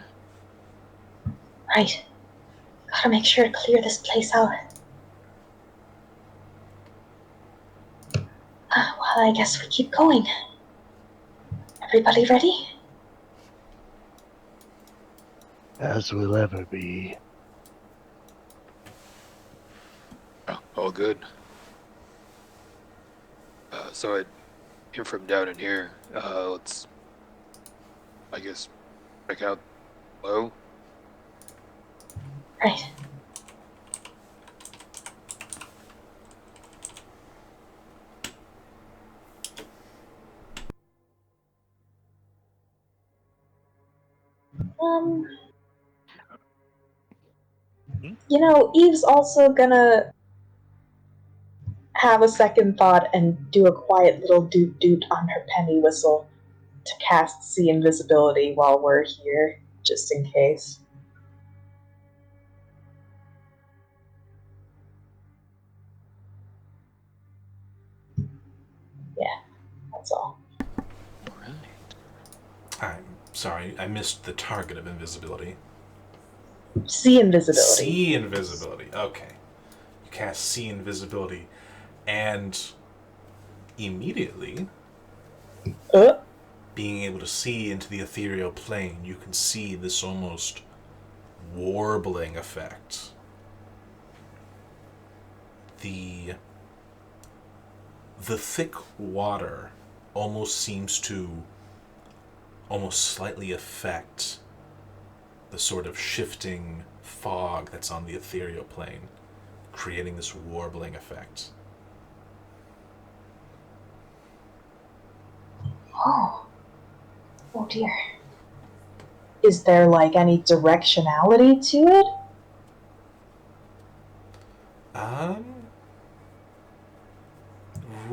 D: Right. Gotta make sure to clear this place out. Well, I guess we keep going. Everybody ready?
B: As we'll ever be.
F: Oh, all good. So I came from down in here. Let's, I guess, check out low.
D: Right. Eve's also gonna have a second thought and do a quiet little doot doot on her penny whistle to cast see invisibility while we're here, just in case. Yeah, that's all.
E: Alright.
A: I'm sorry, I missed the target of invisibility.
D: See invisibility.
A: See invisibility. Okay. You cast see invisibility, and immediately, being able to see into the ethereal plane, you can see this almost warbling effect. The thick water almost seems to almost slightly affect the sort of shifting fog that's on the ethereal plane, creating this warbling effect.
D: Oh dear. Is there like any directionality to it?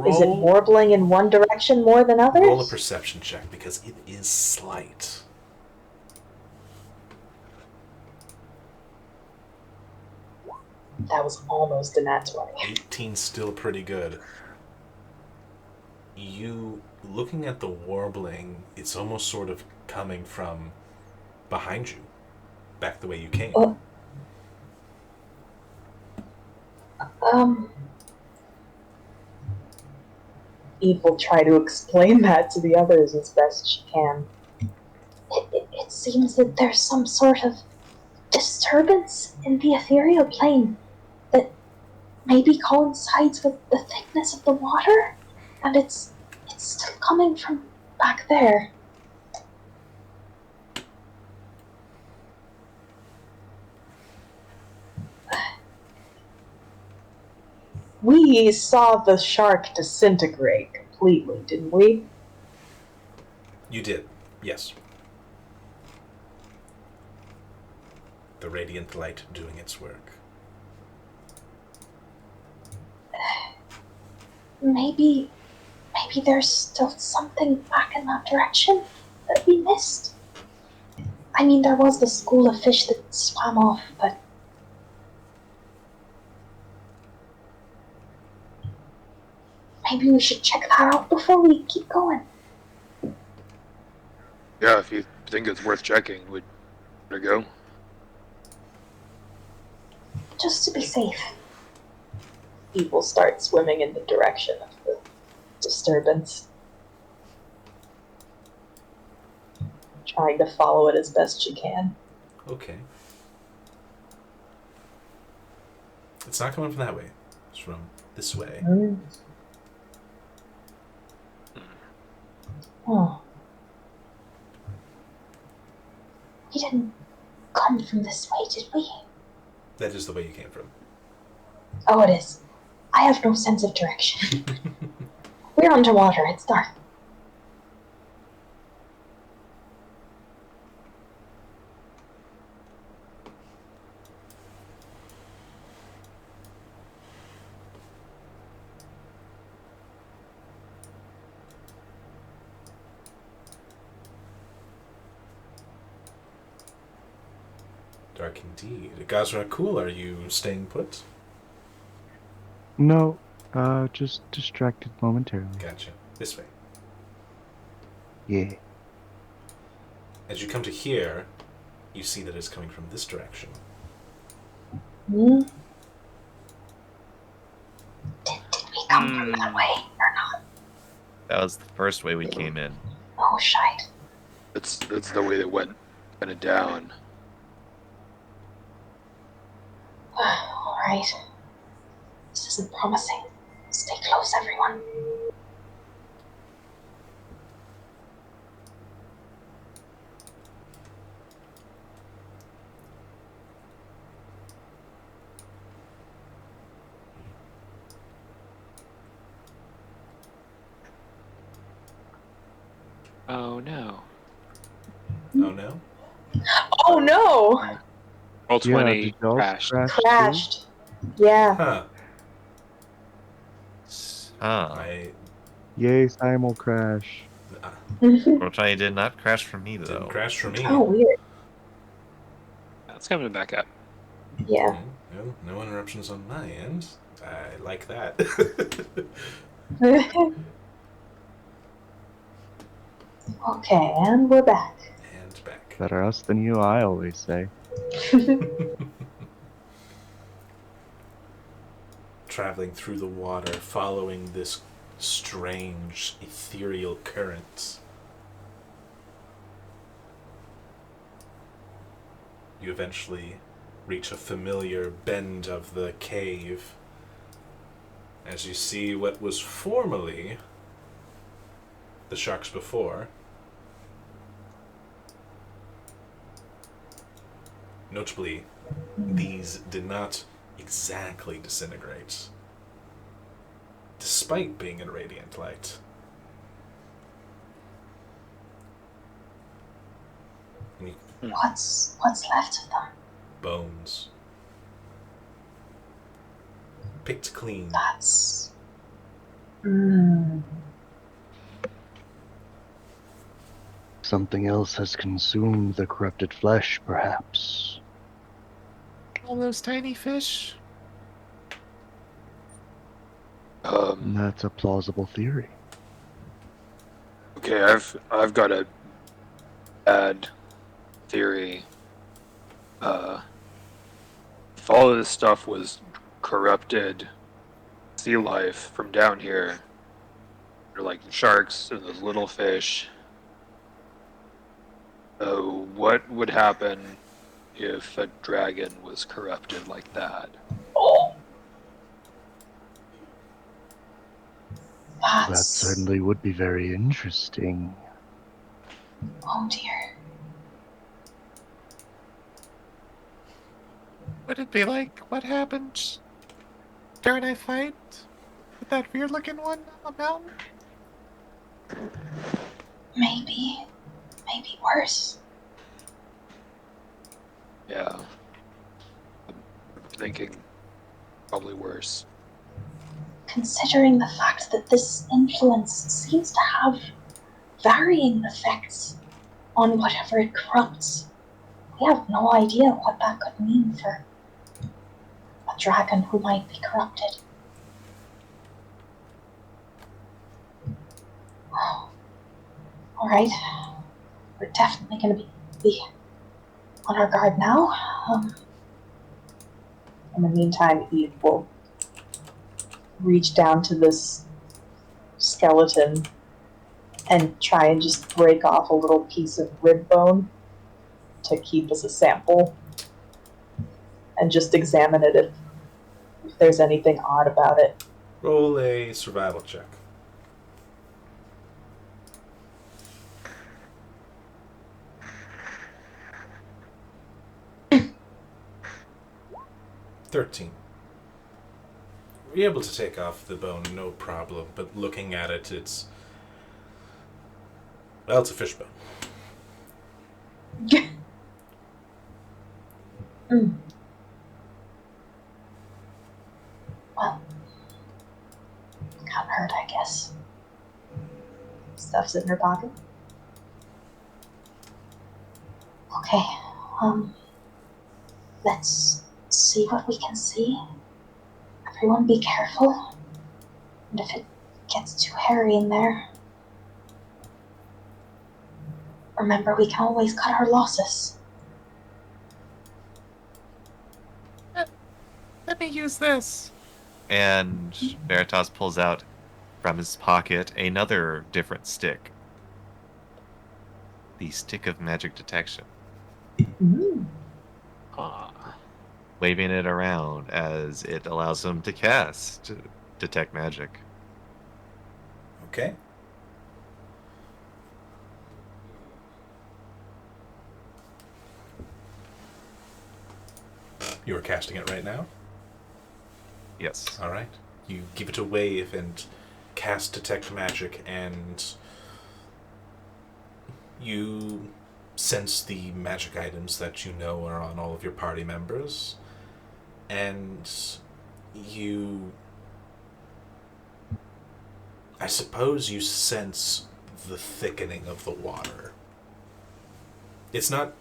D: Is it warbling in one direction more than others?
A: Roll a perception check, because it is slight.
D: That was almost a nat 20.
A: 18 still pretty good. You, looking at the warbling, it's almost sort of coming from behind you, back the way you came.
D: Eve will try to explain that to the others as best she can. It seems that there's some sort of disturbance in the ethereal plane that maybe coincides with the thickness of the water, and it's still coming from back there. We saw the shark disintegrate completely, didn't we?
A: You did, yes. The radiant light doing its work.
D: Maybe there's still something back in that direction that we missed. I mean, there was the school of fish that swam off, but maybe we should check that out before we keep going.
F: Yeah, if you think it's worth checking, would you go?
D: Just to be safe. Eve will start swimming in the direction of the disturbance, trying to follow it as best she can.
A: Okay. It's not coming from that way. It's from this way.
D: Oh. We didn't come from this way, did we?
A: That is the way you came from.
D: Oh, it is. I have no sense of direction. We're underwater. It's dark.
A: Dark indeed. Gazra, cool. Are you staying put?
B: No, just distracted momentarily.
A: Gotcha. This way.
B: Yeah.
A: As you come to here, you see that it's coming from this direction.
D: Did we come from that way or not?
C: That was the first way we came in.
D: Oh, shite.
F: That's the way that went kind of down.
D: Alright. This isn't promising. Stay close, everyone.
E: Oh no.
A: Oh no?
D: Oh no!
E: Roll
B: Yeah,
E: 20
B: did you also
E: crashed.
B: crash too?
D: Crashed. Yeah.
A: Huh.
C: Huh.
A: I
B: Yay, simul crash.
C: Roll 20 did not crash for me, though.
A: didn't crash for me.
D: Oh, weird.
E: It's coming back up.
D: Yeah.
A: No interruptions on my end. I like that.
D: Okay, and we're back.
A: And back.
B: Better us than you, I always say.
A: Traveling through the water, following this strange ethereal current. You eventually reach a familiar bend of the cave as you see what was formerly the sharks before. Notably, these did not exactly disintegrate, despite being in radiant light. And you-
D: What's left of them?
A: bones. Picked clean.
D: That's. Mm.
B: Something else has consumed the corrupted flesh, perhaps.
C: All those tiny fish.
B: That's a plausible theory.
F: Okay, I've got a bad theory. If all of this stuff was corrupted sea life from down here, or like the sharks and those little fish, what would happen if a dragon was corrupted like that?
D: Oh.
B: That
D: That's.
B: certainly would be very interesting.
D: Oh dear.
C: Would it be like what happened during a fight with that weird looking one on the mountain?
D: Maybe worse.
F: Yeah. I'm thinking probably worse.
D: Considering the fact that this influence seems to have varying effects on whatever it corrupts, we have no idea what that could mean for a dragon who might be corrupted. Alright, we're definitely going to be on our guard now. In the meantime, Eve will reach down to this skeleton and try and just break off a little piece of rib bone to keep as a sample and just examine it if there's anything odd about it.
A: Roll a survival check. $13. You're able to take off the bone, no problem, but looking at it, it's a fish bone.
D: Well, can't hurt, I guess. Stuff's in her pocket. Okay, let's see what we can see. Everyone be careful. And if it gets too hairy in there, remember we can always cut our losses.
C: Let me use this. And Veritas pulls out from his pocket another different stick. The stick of magic detection. Waving it around as it allows him to cast detect magic.
A: Okay. You are casting it right now?
C: Yes.
A: All right. You give it a wave and cast detect magic, and you sense the magic items that you know are on all of your party members, and you, I suppose you sense the thickening of the water. It's not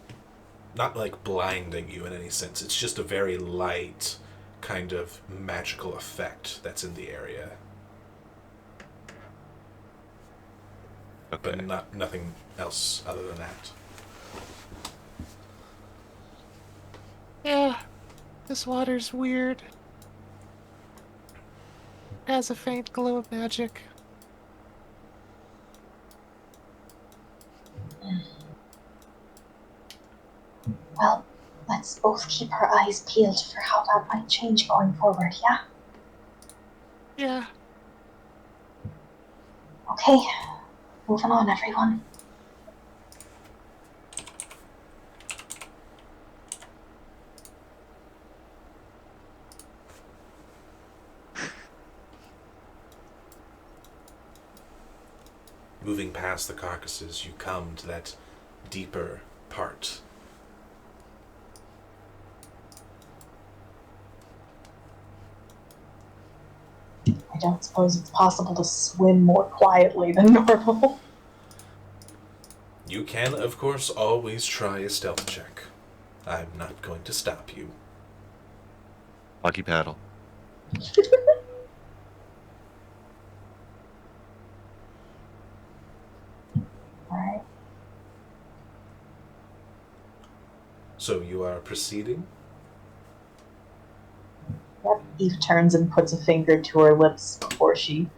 A: like blinding you in any sense. It's just a very light kind of magical effect that's in the area.
C: Okay.
A: But nothing else other than that.
G: Yeah, this water's weird. It has a faint glow of magic.
D: Well, let's both keep our eyes peeled for how that might change going forward, yeah?
G: Yeah.
D: Okay, moving on, everyone.
A: Moving past the carcasses, you come to that deeper part.
D: I don't suppose it's possible to swim more quietly than normal.
A: You can, of course, always try a stealth check. I'm not going to stop you.
C: Lucky paddle.
D: Alright.
A: So you are proceeding?
D: Yep. Eve turns and puts a finger to her lips before she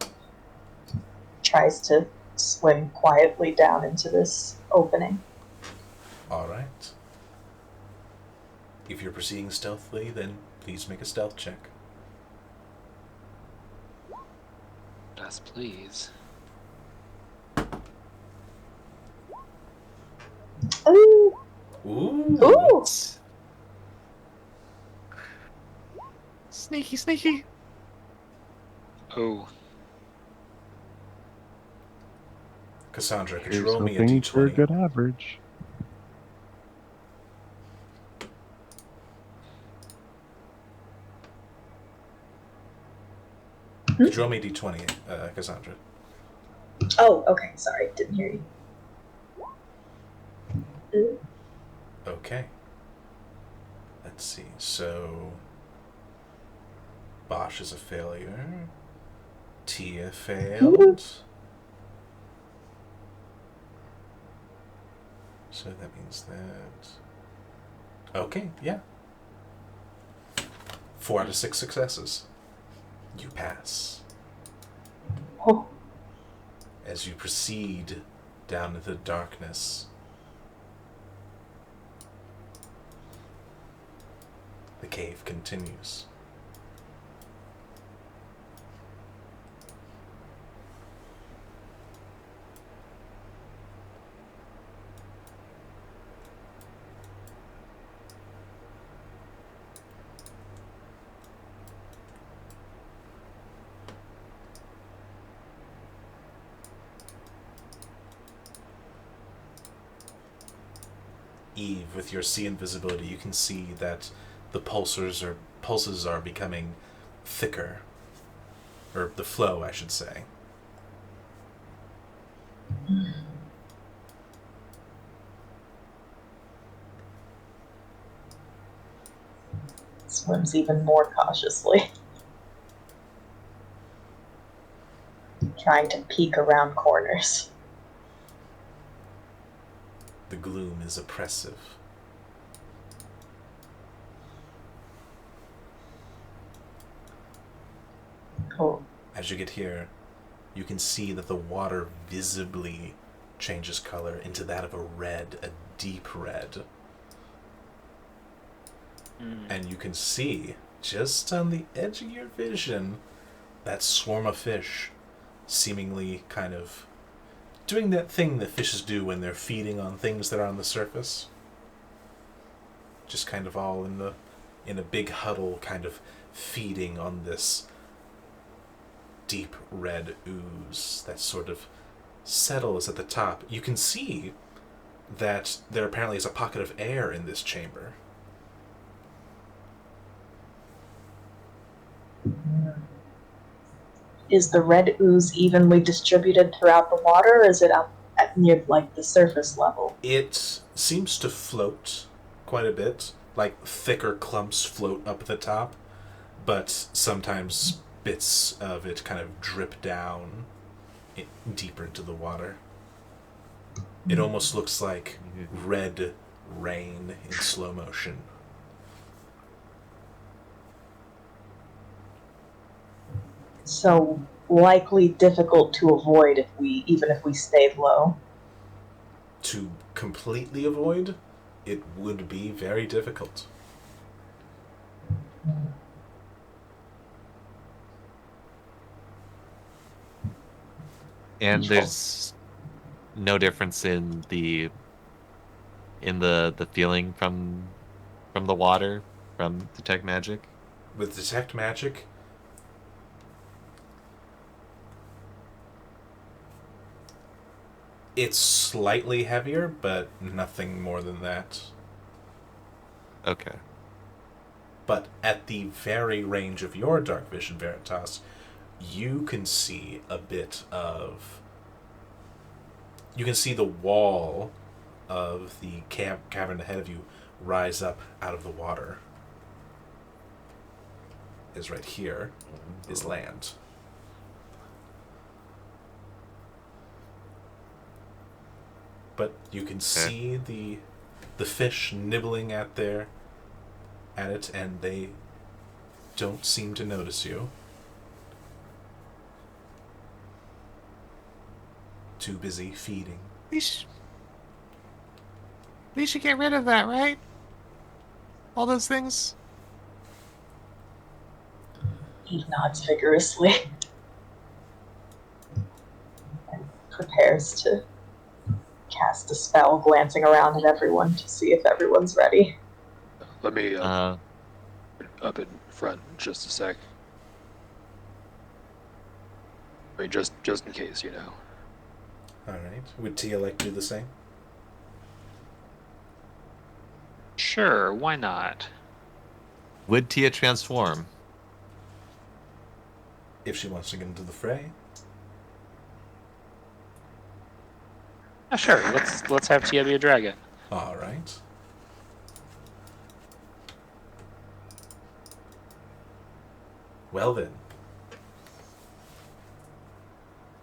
D: tries to swim quietly down into this opening.
A: Alright. If you're proceeding stealthily, then please make a stealth check.
E: Yes, please.
D: Ooh!
A: Ooh!
D: Ooh!
G: Sneaky, sneaky.
E: Oh,
A: Cassandra, could you
B: Here's
A: roll me a
B: hoping for a
A: d20?
B: good average.
A: Could you roll me a d20, Cassandra?
D: Oh, okay, sorry, didn't hear you. Ooh.
A: Okay. Let's see. So Bosch is a failure. Tia failed. So that means that... Okay, yeah. 4 out of 6 successes. You pass.
D: Oh,
A: As you proceed down into the darkness, the cave continues. Eve, with your see invisibility, you can see that the pulses are becoming thicker, or the flow, I should say.
D: swims even more cautiously. Trying to peek around corners.
A: The gloom is oppressive.
D: Oh,
A: As you get here, you can see that the water visibly changes color into that of a red, a deep red. And you can see, just on the edge of your vision, that swarm of fish seemingly kind of doing that thing that fishes do when they're feeding on things that are on the surface. Just kind of all in a big huddle, kind of feeding on this deep red ooze that sort of settles at the top. You can see that there apparently is a pocket of air in this chamber.
D: Is the red ooze evenly distributed throughout the water, or is it up at near like the surface level?
A: It seems to float quite a bit, like thicker clumps float up the top, but sometimes bits of it kind of drip down deeper into the water. It almost looks like red rain in slow motion.
D: So likely difficult to avoid even if we stayed low.
A: To completely avoid, it would be very difficult.
C: And there's no difference in the feeling from the water from detect magic.
A: With detect magic, it's slightly heavier, but nothing more than that.
C: Okay.
A: But at the very range of your dark vision, Veritas, you can see a bit of... You can see the wall of the cavern ahead of you rise up out of the water. Is right here is land. But you can see the fish nibbling at it, and they don't seem to notice you. Too busy feeding.
G: We should get rid of that, right? All those things.
D: He nods vigorously and prepares to cast a spell, glancing around at everyone to see if everyone's ready.
F: Let me up in front just a sec. I mean, just in case, you know.
A: Alright. Would Tia like to do the same?
E: Sure, why not?
C: Would Tia transform?
A: If she wants to get into the fray.
E: Sure, let's have Tia be a dragon.
A: Alright. Well then.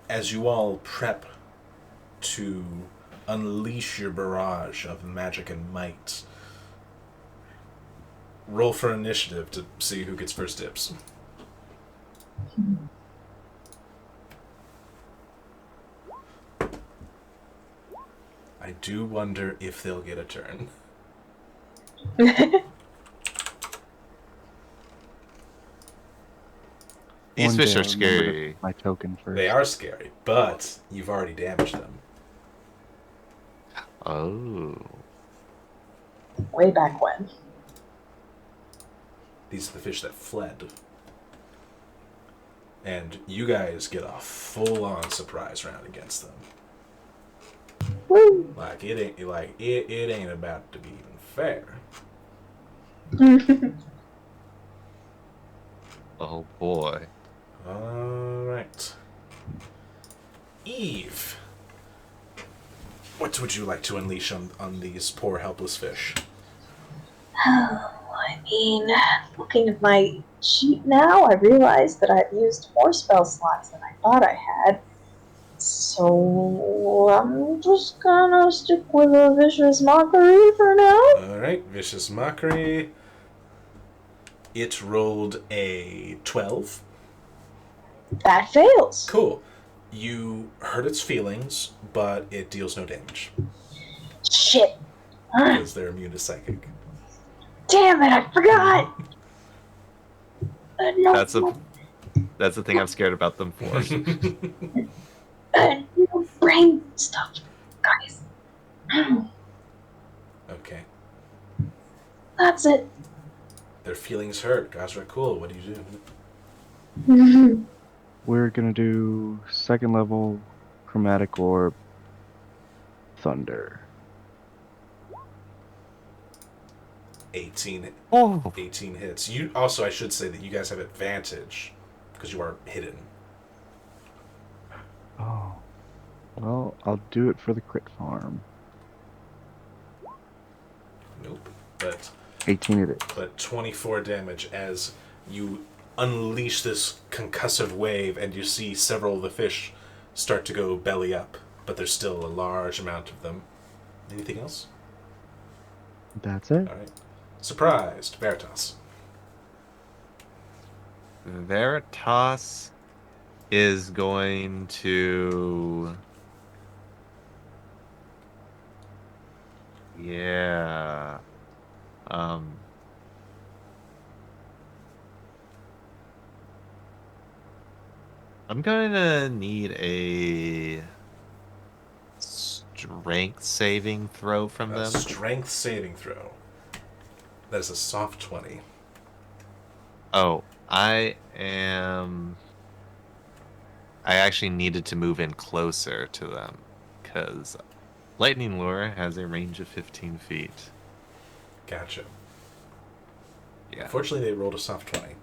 A: As you all prep to unleash your barrage of magic and might, roll for initiative to see who gets first dibs. I do wonder if they'll get a turn.
C: These
B: One
C: fish
B: day
C: are
B: I'll remember to
C: scary.
B: put my token first.
A: They are scary, but you've already damaged them.
C: Oh.
D: Way back when.
A: These are the fish that fled. And you guys get a full-on surprise round against them.
D: Woo!
A: Like it ain't about to be even fair.
C: Oh boy.
A: Alright. Eve. What would you like to unleash on these poor helpless fish?
D: I mean, looking at my sheet now, I realize that I've used more spell slots than I thought I had. So I'm just gonna stick with a vicious mockery for now.
A: Alright, vicious mockery. It rolled a 12.
D: That fails.
A: Cool. You hurt its feelings, but it deals no damage.
D: Shit.
A: Because they're immune to psychic.
D: Damn it, I forgot. No,
C: That's the thing I'm scared about them for.
D: no brain stuff, guys.
A: Okay.
D: That's it.
A: Their feelings hurt. Gazra, cool. What do you do?
B: We're gonna do second level chromatic orb thunder.
A: 18,
C: Oh.
A: 18 hits. You also, I should say that you guys have advantage because you are hidden.
B: Oh. Well, I'll do it for the crit farm.
A: Nope. But
B: 18 it is.
A: but 24 damage as you unleash this concussive wave, and you see several of the fish start to go belly up, but there's still a large amount of them. Anything else?
B: That's it.
A: All right. Surprised, Veritas.
C: Veritas is going to. Yeah. I'm going to need a strength saving throw from
A: A
C: them.
A: strength saving throw. That is a soft 20.
C: Oh, I actually needed to move in closer to them because Lightning Lure has a range of 15 feet.
A: Gotcha.
C: Yeah.
A: Unfortunately, they rolled a soft 20.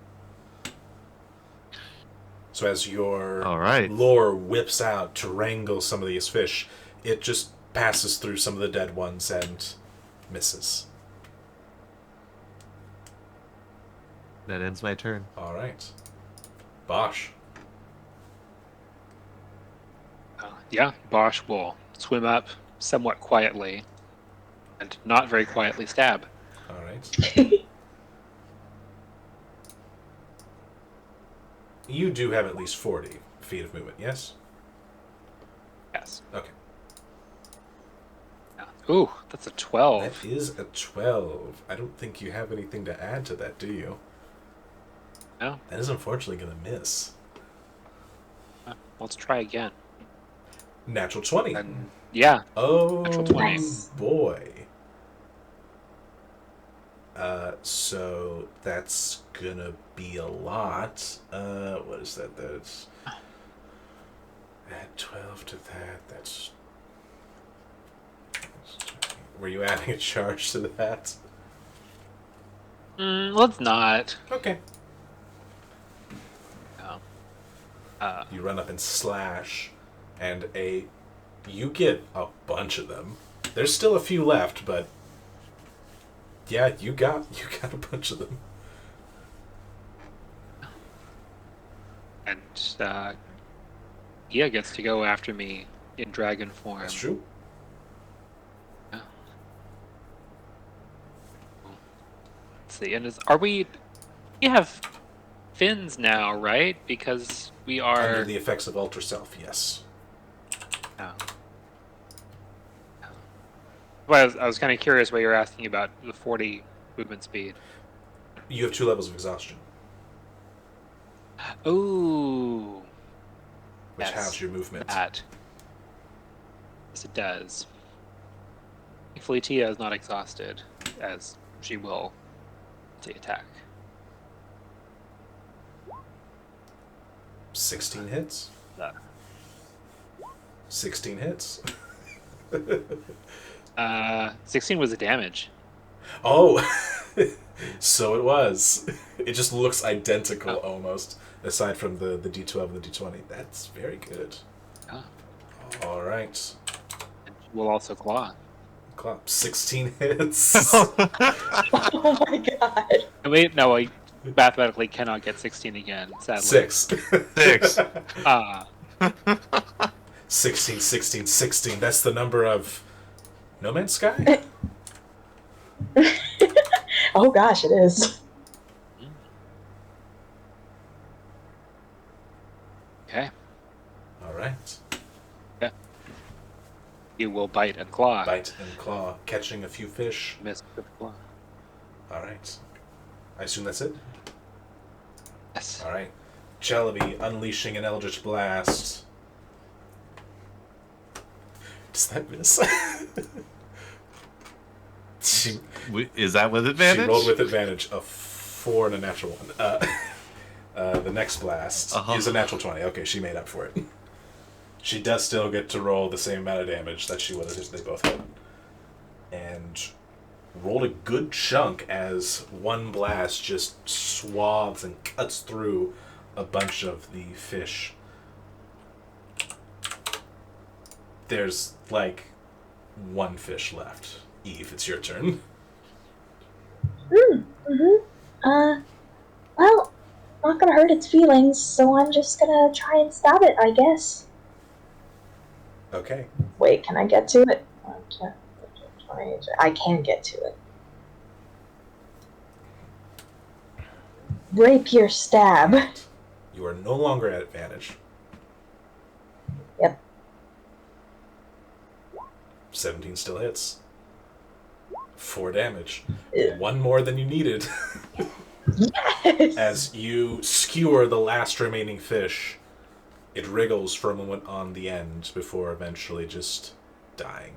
A: So as your
C: All right.
A: lure whips out to wrangle some of these fish, it just passes through some of the dead ones and misses.
C: That ends my turn.
A: All right. Bosch.
E: Yeah, Bosch will swim up somewhat quietly and not very quietly stab.
A: All right. You do have at least 40 feet of movement, yes?
E: Yes.
A: Okay.
E: Yeah. Ooh, that's a 12.
A: That is a 12. I don't think you have anything to add to that, do you?
E: No.
A: That is unfortunately going to miss.
E: Let's try again.
A: Natural 20.
E: And yeah,
A: Oh,
E: natural 20.
A: boy. So that's gonna be a lot. What is that? That's add 12 to that. That's. Were you adding a charge to that?
E: Let's not.
A: Okay.
E: No.
A: You run up and slash, and you get a bunch of them. There's still a few left, but yeah, you got a bunch of them.
E: And Gia gets to go after me in dragon form.
A: That's true.
E: Yeah. Let's see. And we have fins now, right? Because we are
A: Under the effects of Ultra Self, yes.
E: Oh. Well, I was kind of curious what you're asking about the 40 movement speed.
A: You have 2 levels of exhaustion,
E: Ooh.
A: which
E: Yes,
A: halves your movement.
E: That. Yes, it does. Thankfully, Tia is not exhausted, as she will to attack.
A: 16 hits. 16 hits.
E: 16 was the damage.
A: Oh, so it was. It just looks identical almost, aside from the D12 and the D20. That's very good.
E: Oh.
A: All right.
E: And we'll also claw.
A: Clap. 16 hits.
D: Oh my god.
E: Wait, no, I mathematically cannot get 16 again, sadly.
A: 6.
C: 6.
A: 16, 16, 16. That's the number of No Man's Sky?
D: Oh gosh, it is.
E: Okay.
A: All right.
E: You will bite and claw.
A: Bite and claw, catching a few fish.
E: Miss with claw.
A: All right. I assume that's it?
E: Yes.
A: All right. Celebi unleashing an Eldritch Blast. Does that miss? she,
C: Is that with advantage?
A: She rolled with advantage, a 4 and a natural 1. The next blast is a natural 20. Okay, she made up for it. She does still get to roll the same amount of damage that she would have if they both hit. And rolled a good chunk as one blast just swathes and cuts through a bunch of the fish. There's like one fish left. Eve, it's your turn.
D: Well, not gonna hurt its feelings, so I'm just gonna try and stab it, I guess.
A: Okay.
D: Wait, can I get to it? I can get to it. Rapier stab.
A: You are no longer at advantage.
D: Yep.
A: 17 still hits. 4 damage.
D: Ew.
A: One more than you needed.
D: Yes!
A: As you skewer the last remaining fish, it wriggles for a moment on the end before eventually just dying.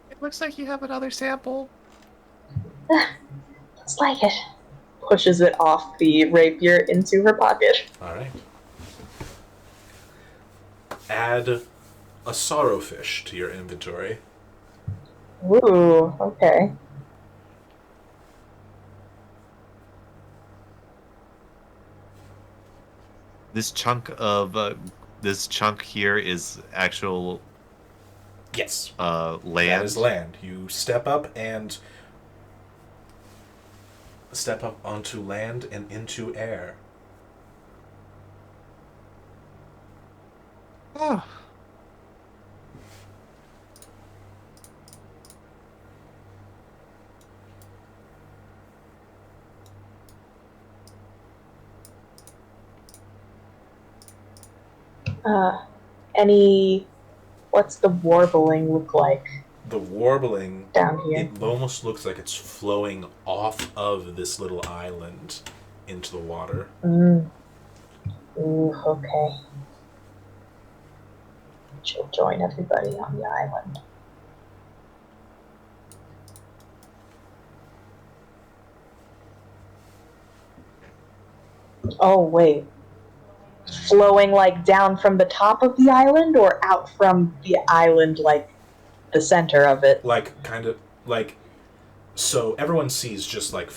C: It looks like you have another sample.
D: Looks like it. Pushes it off the rapier into her pocket.
A: Alright. Add a sorrowfish to your inventory.
D: Ooh, okay.
C: This chunk here is actual
A: Yes.
C: land.
A: That is land. You step up onto land and into air.
C: Oh.
D: What's the warbling look like
A: The warbling,
D: down here?
A: it almost looks like it's flowing off of this little island into the water.
D: Ooh, okay. She'll join everybody on the island. Oh, wait. Flowing, like, down from the top of the island, or out from the island, like, the center of it?
A: Like, kind of, like, so everyone sees just like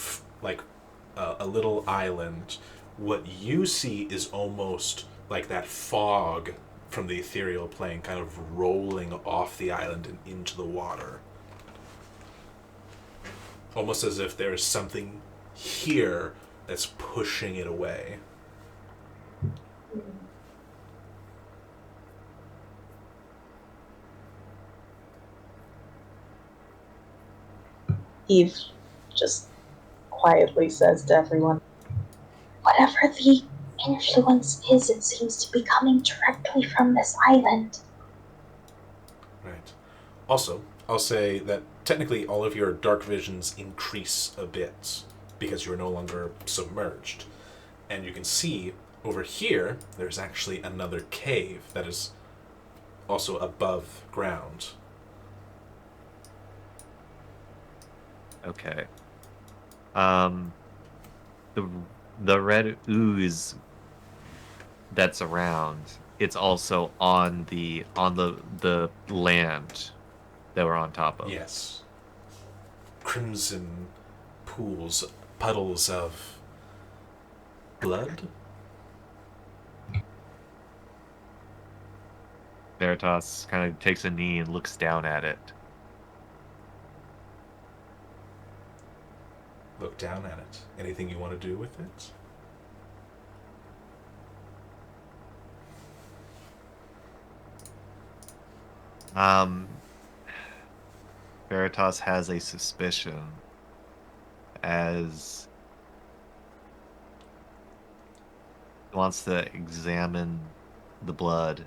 A: a little island. What you see is almost like that fog from the ethereal plane kind of rolling off the island and into the water. Almost as if there's something here that's pushing it away.
D: Eve just quietly says to everyone, whatever the influence is, it seems to be coming directly from this island.
A: Right. Also, I'll say that technically all of your dark visions increase a bit because you're no longer submerged. And you can see over here, there's actually another cave that is also above ground.
C: Okay. The red ooze that's around, it's also on the land that we're on top of.
A: Yes. Crimson pools, puddles of blood?
C: Veritas kind of takes a knee and looks down at it.
A: Look down at it. Anything you want to do with it?
C: Veritas has a suspicion as he wants to examine the blood.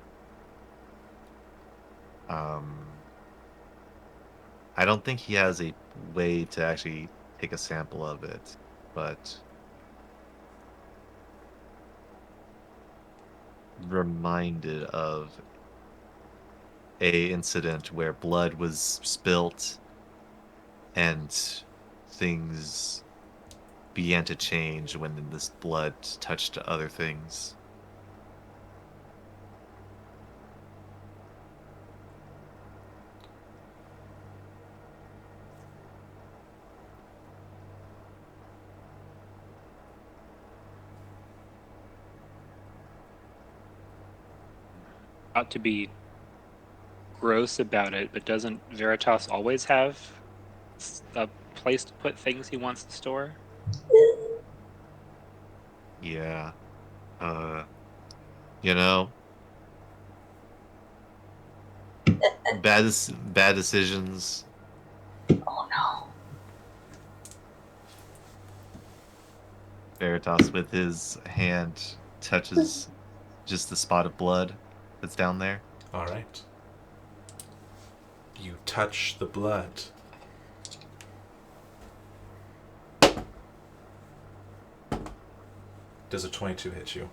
C: I don't think he has a way to actually take a sample of it, but reminded of a incident where blood was spilt and things began to change when this blood touched other things.
E: not to be gross about it, but doesn't Veritas always have a place to put things he wants to store?
C: Yeah. You know, bad decisions.
D: Oh no.
C: Veritas with his hand touches just the spot of blood that's down there.
A: All right. You touch the blood. Does a 22 hit you?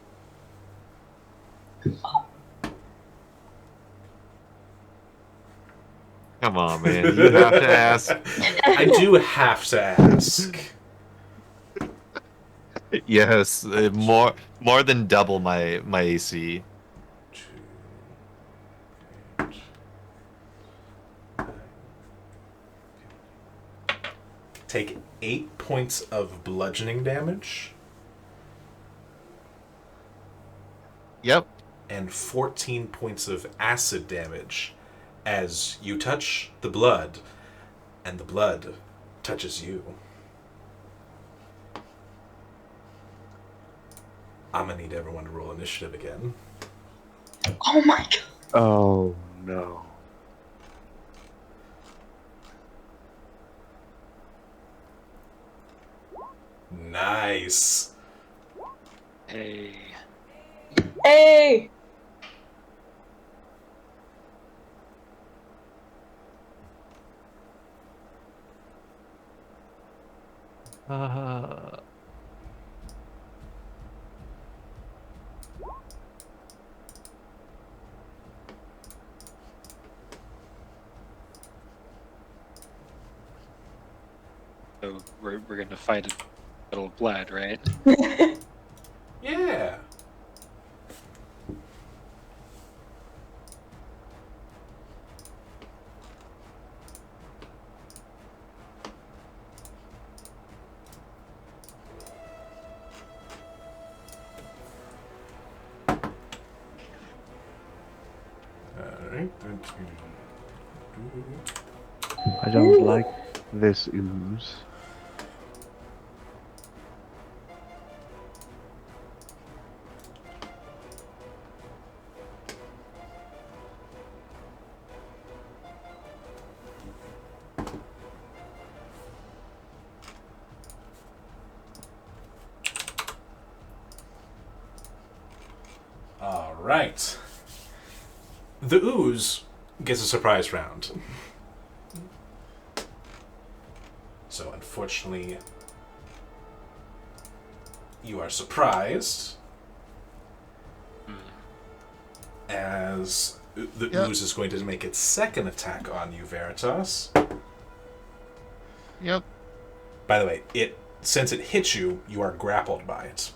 C: Come on, man. You have to ask.
A: I do have to ask.
C: Yes, more than double my AC.
A: 2, 8, 9. Take 8 points of bludgeoning damage
C: Yep.
A: and 14 points of acid damage as you touch the blood and the blood touches you. I'm gonna need everyone to roll initiative again.
D: Oh my god.
B: Oh no.
A: Nice.
E: Hey.
D: Hey!
E: So we're gonna fight a battle of blood, right?
A: Yeah. Alright.
B: I don't like this ooze.
A: Alright. The ooze gets a surprise round. So unfortunately, you are surprised as the
G: Yep.
A: ooze is going to make its second attack on you, Veritas.
G: Yep.
A: By the way, since it hits you, you are grappled by it.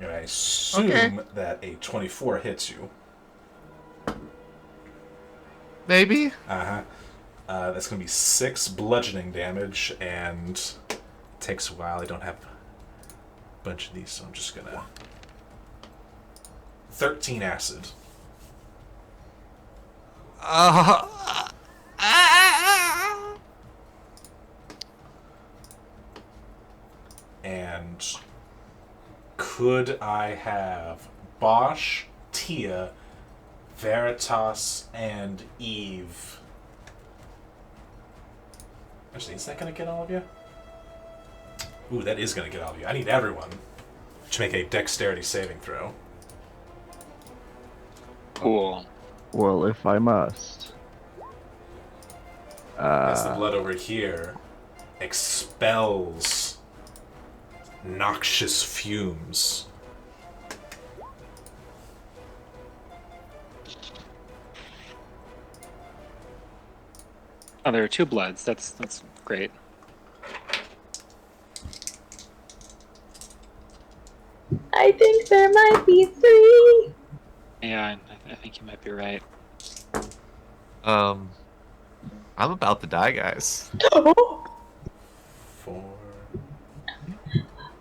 A: And I assume
G: Okay.
A: that a 24 hits you.
G: Maybe.
A: Uh-huh. That's going to be 6 bludgeoning damage, and it takes a while. I don't have a bunch of these, so I'm just going to... 13 acid. And could I have Bosch, Tia, Veritas, and Eve? Actually, is that going to get all of you? Ooh, that is going to get all of you. I need everyone to make a dexterity saving throw.
E: Cool.
B: Well, if I must.
A: As the blood over here expels noxious fumes.
E: Oh, there are 2 bloods. That's great.
D: I think there might be 3.
E: Yeah, I think you might be right.
C: I'm about to die, guys.
D: Oh,
A: 4.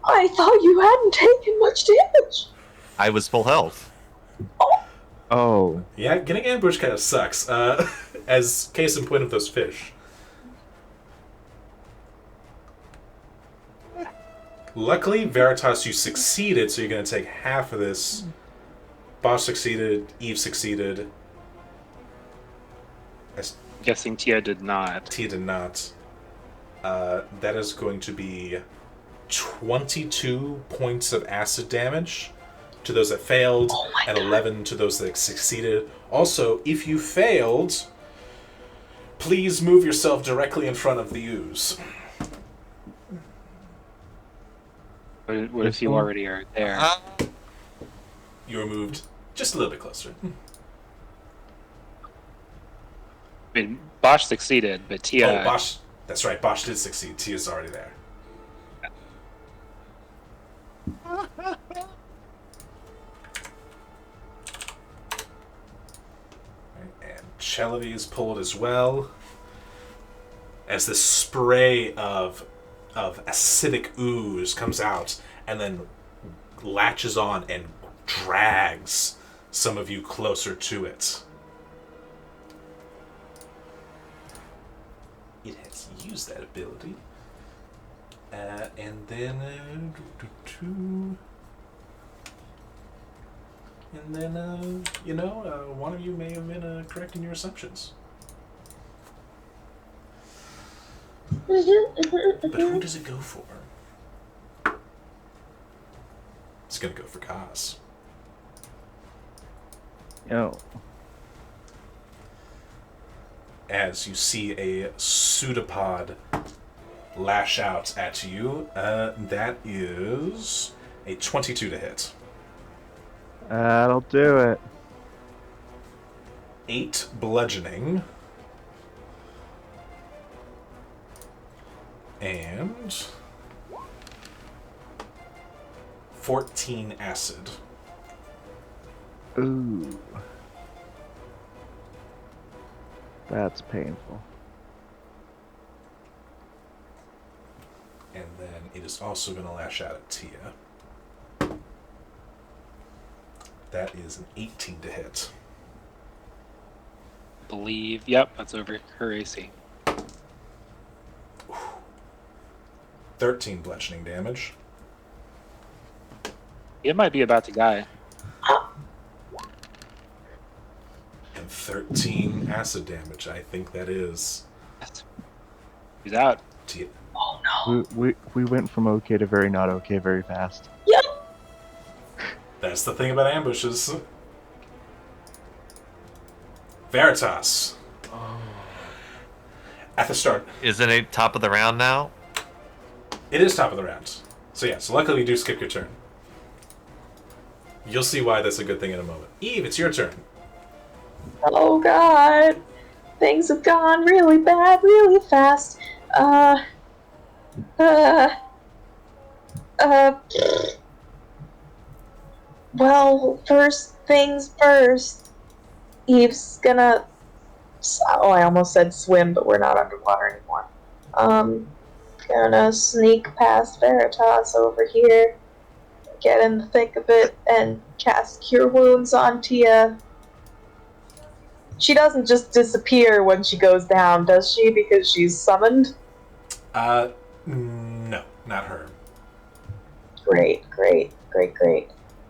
D: I thought you hadn't taken much damage.
C: I was full health.
D: Oh
B: Oh,
A: Yeah, getting ambushed kind of sucks. As case in point of those fish. Luckily, Veritas, you succeeded, so you're going to take half of this. Bosch succeeded, Eve succeeded.
E: Guessing Tia did not.
A: Tia did not. That is going to be 22 points of acid damage to those that failed, and 11 to those that succeeded. Also, if you failed, please move yourself directly in front of the ooze.
E: What if you already are there?
A: You were moved just a little bit closer.
E: I mean, Bosch succeeded, but Tia...
A: Oh, Bosch. That's right, Bosch did succeed. Tia's already there. And Chelavi is pulled as well. As this spray of acidic ooze comes out and then latches on and drags some of you closer to it. It has used that ability. And then... And then, one of you may have been correct in your assumptions. But who does it go for? It's gonna go for Kaz.
B: oh.
A: As you see a pseudopod lash out at you, that is a 22 to hit.
B: That'll do it.
A: 8 bludgeoning. And 14 acid.
B: Ooh. That's painful.
A: And then it is also going to lash out at Tia. That is an 18 to hit.
E: Believe... Yep, that's over her AC.
A: 13 bludgeoning damage.
E: It might be about to die.
A: And 13 acid damage. I think that is...
E: He's out.
A: Tia.
D: Oh no.
B: We went from okay to very not okay very fast.
D: Yep.
A: That's the thing about ambushes. Veritas. At the start.
C: Isn't it top of the round now?
A: It is top of the round. So yeah, so luckily you do skip your turn. You'll see why that's a good thing in a moment. Eve, it's your turn.
D: Oh god. Things have gone really bad really fast. Well, first things first. Eve's gonna... Oh, I almost said swim, but we're not underwater anymore. Gonna sneak past Veritas over here, get in the thick of it, and cast Cure Wounds on Tia. She doesn't just disappear when she goes down, does she? Because she's summoned?
A: No, not her.
D: Great.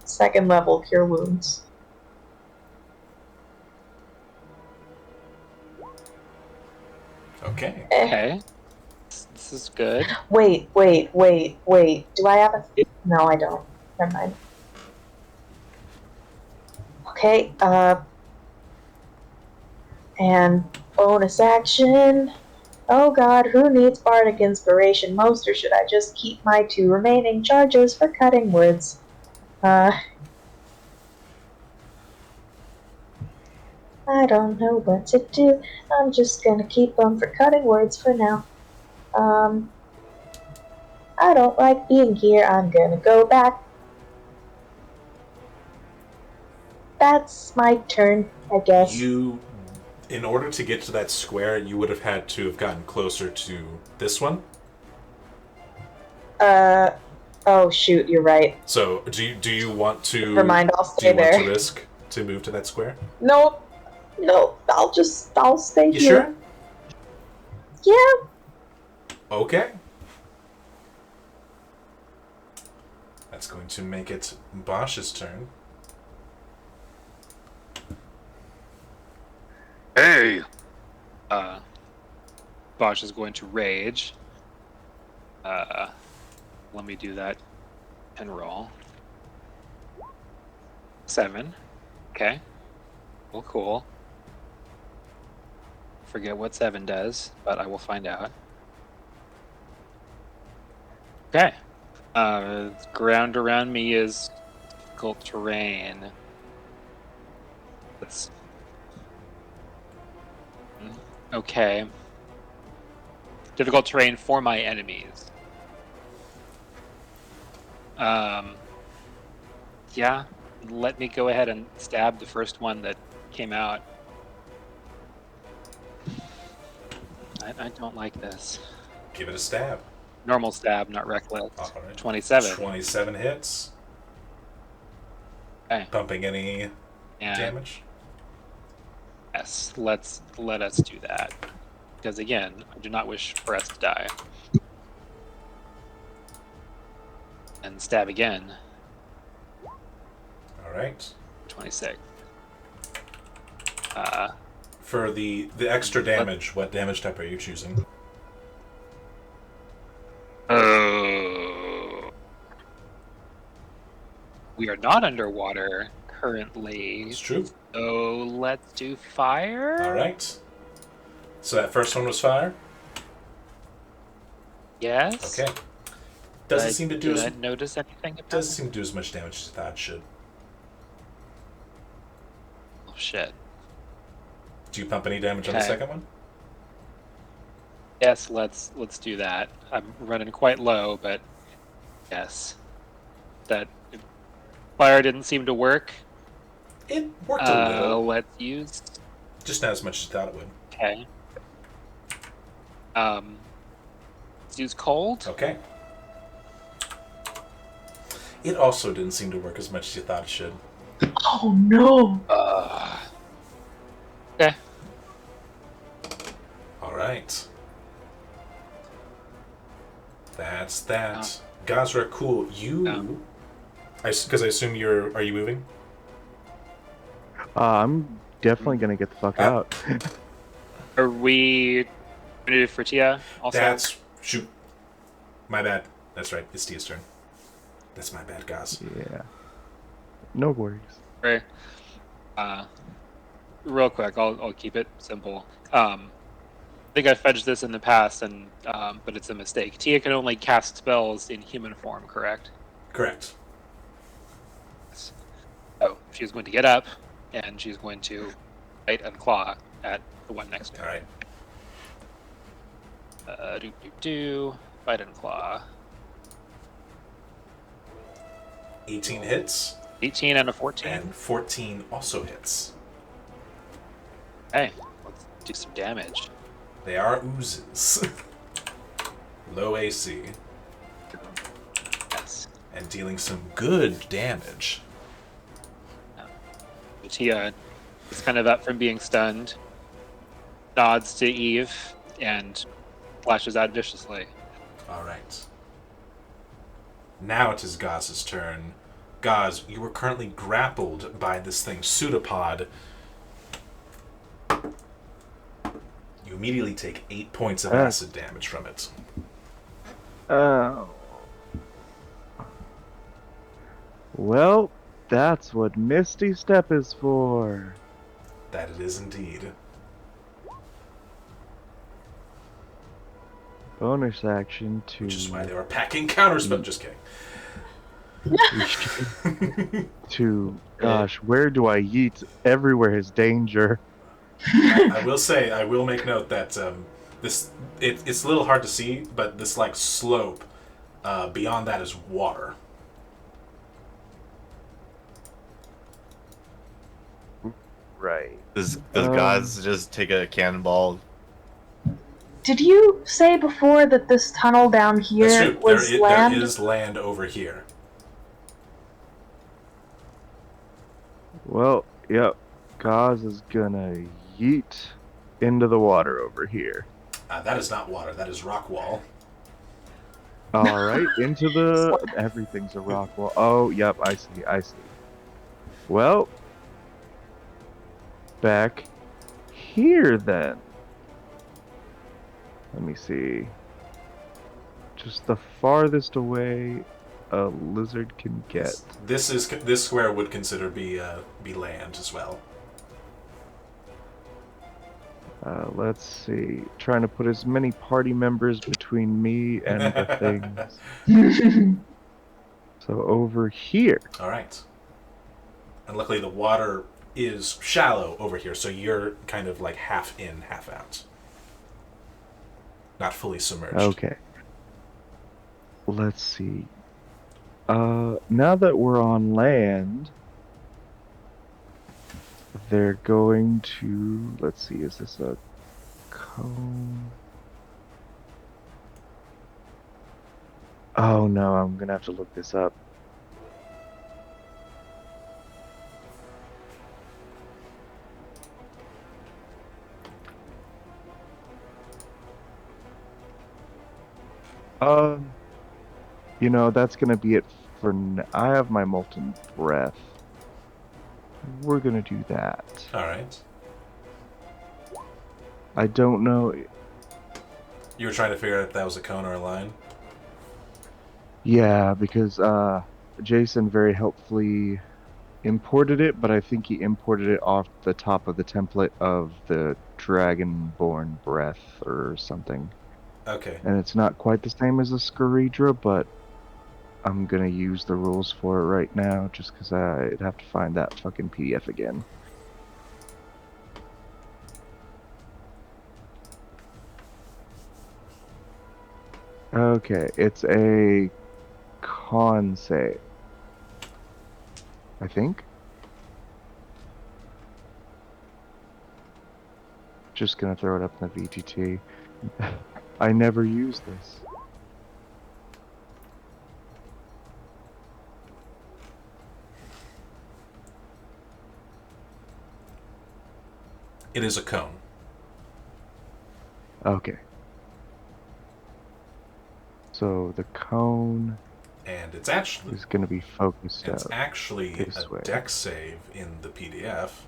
D: Second level Cure Wounds.
A: Okay.
E: Okay. This is good.
D: Wait. Do I have a... No, I don't. Never mind. Okay, and bonus action. Oh god, who needs bardic inspiration most, or should I just keep my 2 remaining charges for cutting woods? I don't know what to do. I'm just gonna keep them for cutting words for now. I don't like being here. I'm gonna go back. That's my turn, I guess.
A: In order to get to that square, you would have had to have gotten closer to this one.
D: Oh shoot, you're right.
A: So, do you want to...
D: Never mind, I'll
A: Do
D: stay
A: you want
D: there.
A: to risk to move to that square?
D: Nope. I'll stay
A: You
D: here.
A: sure?
D: Yeah.
A: Okay. That's going to make it Bosch's turn.
F: Hey!
E: Bosch is going to rage. Let me do that and roll. 7. Okay. Cool. Forget what 7 does, but I will find out. Okay. Ground around me is difficult terrain. That's okay. Difficult terrain for my enemies. Yeah, let me go ahead and stab the first one that came out. I don't like this.
A: Give it a stab.
E: Normal stab, not reckless.
A: All right.
E: 27.
A: 27 hits.
E: Okay.
A: Pumping any
E: And
A: damage?
E: yes, let us do that. Because again, I do not wish for us to die. And stab again.
A: All right.
E: 26.
A: For the extra damage, what damage type are you choosing?
E: We are not underwater currently.
A: It's true.
E: So let's do fire.
A: All right. So that first one was fire?
E: Yes.
A: Okay. Doesn't
E: But
A: seem to do
E: did I
A: as
E: notice anything about
A: doesn't
E: it?
A: seem to do as much damage as that should.
E: Oh shit.
A: Do you pump any damage on the
E: Okay.
A: second one?
E: Yes, let's do that. I'm running quite low, but yes. That fire didn't seem to work.
A: It worked a little.
E: Let's use.
A: Just not as much as you thought it would.
E: Okay. Let's use cold.
A: Okay. It also didn't seem to work as much as you thought it should.
D: Oh no.
E: Okay.
A: All right. That's that. Gazra, cool. You... Because I assume you're... Are you moving?
B: I'm definitely gonna get the fuck out.
E: Are we gonna do for Tia also?
A: That's... Shoot. My bad. That's right. It's Tia's turn. That's my bad, Gaz.
B: Yeah. No worries.
E: Right. Real quick, I'll keep it simple. I think I fudged this in the past, and but it's a mistake. Tia can only cast spells in human form, correct?
A: Correct.
E: So she's going to get up, and she's going to bite and claw at the one next to
A: All
E: her.
A: right.
E: Bite and claw.
A: 18 hits.
E: 18 and a 14.
A: And 14 also hits.
E: Hey, let's do some damage.
A: They are oozes. Low AC.
E: Yes.
A: And dealing some good damage.
E: Tia is kind of up from being stunned, nods to Eve, and flashes out viciously.
A: All right. Now it is Gaz's turn. Gaz, you are currently grappled by this thing, pseudopod. You immediately take 8 points of acid damage from it.
B: Oh. Well, that's what Misty Step is for.
A: That it is indeed.
B: Bonus action to...
A: Which is why they were packing counterspell. Just kidding.
B: Gosh, where do I yeet? Everywhere is danger.
A: I will say, I will make note that it's a little hard to see, but this like slope beyond that is water.
B: Right.
C: Does Gaz just take a cannonball?
D: Did you say before that this tunnel down
A: That's
D: here
A: true.
D: was land?
A: There is land over here.
B: Well, Yep. Gauze is gonna yeet into the water over here.
A: That is not water. That is rock wall.
B: All right, into the. Everything's a rock wall. Oh, yep, I see, I see. Well, back here then. Let me see. Just the farthest away a lizard can get.
A: This square would consider be land as well.
B: Let's see. Trying to put as many party members between me and the things. So over here.
A: All right. And luckily the water is shallow over here, so you're kind of like half in, half out. Not fully submerged.
B: Okay. Let's see. Now that we're on land, they're going to. Let's see, is this a cone? Oh no, I'm gonna have to look this up. Um, that's gonna be it for I have my molten breath. We're gonna do that.
A: All right.
B: I don't know.
A: You were trying to figure out if that was a cone or a line?
B: Yeah, because Jason very helpfully imported it, but I think he imported it off the top of the template of the Dragonborn breath or something.
A: Okay.
B: And it's not quite the same as a Scaridra, but I'm gonna use the rules for it right now just because I'd have to find that fucking PDF again. Okay, it's a con save, I think. Just gonna throw it up in the VTT. I never use this.
A: It is a cone.
B: Okay. So the cone
A: And it's actually
B: is gonna be focused
A: it's
B: out
A: actually
B: this
A: a
B: way.
A: dex save in the PDF.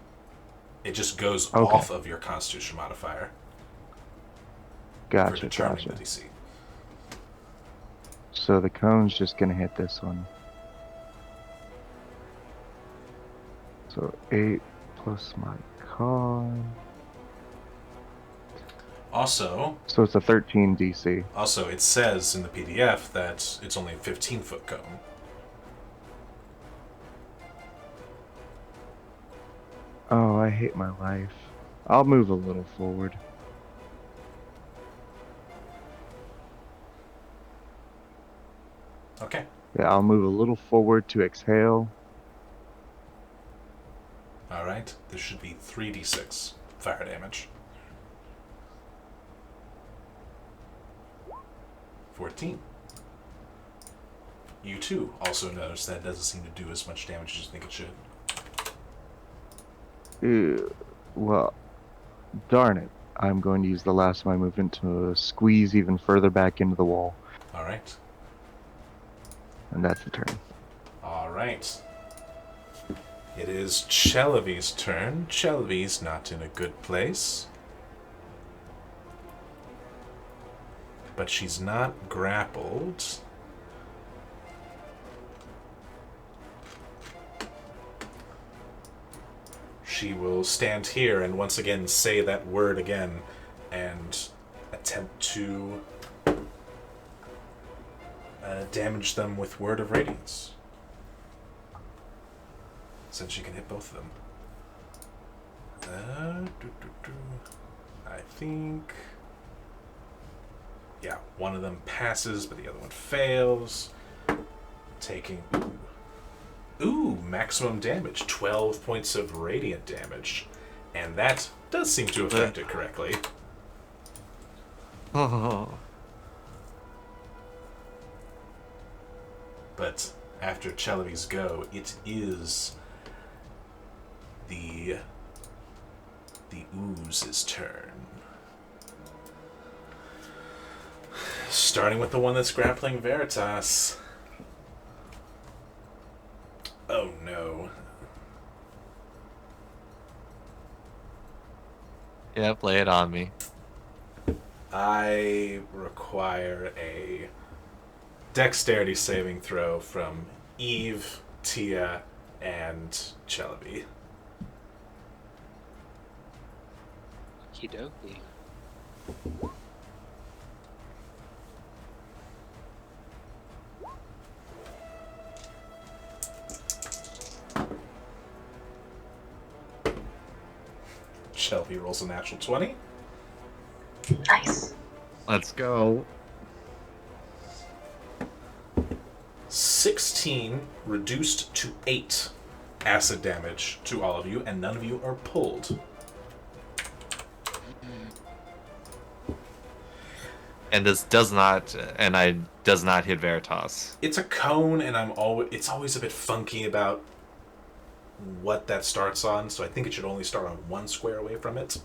A: It just goes
B: Okay.
A: off of your Constitution modifier for
B: Gotcha,
A: determining
B: gotcha.
A: the DC.
B: So the cone's just gonna hit this one. So 8 plus my con.
A: Also,
B: So it's a 13 DC.
A: Also, it says in the PDF that it's only a 15-foot cone.
B: Oh, I hate my life. I'll move a little forward.
A: Okay.
B: Yeah, I'll move a little forward to exhale.
A: Alright. This should be 3d6 fire damage. 14. You too also notice that doesn't seem to do as much damage as you think it should.
B: Well, darn it. I'm going to use the last of my movement to squeeze even further back into the wall.
A: Alright.
B: And that's the turn.
A: Alright. It is Chelavi's turn. Chelavi's not in a good place. But she's not grappled. She will stand here and once again say that word again and attempt to damage them with Word of Radiance. Since she can hit both of them. I think... Yeah, one of them passes, but the other one fails. Taking... Ooh, maximum damage. 12 points of radiant damage. And that does seem to affect it correctly.
C: Oh.
A: But after Chelavi's go, it is the ooze's turn. Starting with the one that's grappling Veritas. Oh no.
C: Yep, lay it on me.
A: I require a dexterity saving throw from Eve, Tia, and Celebi.
E: Okie dokie.
A: Celebi rolls a natural 20.
D: Nice.
C: Let's go.
A: 16 reduced to 8 acid damage to all of you, and none of you are pulled.
C: And this does not hit Veritas.
A: It's a cone, and it's always a bit funky about what that starts on, so I think it should only start on one square away from it.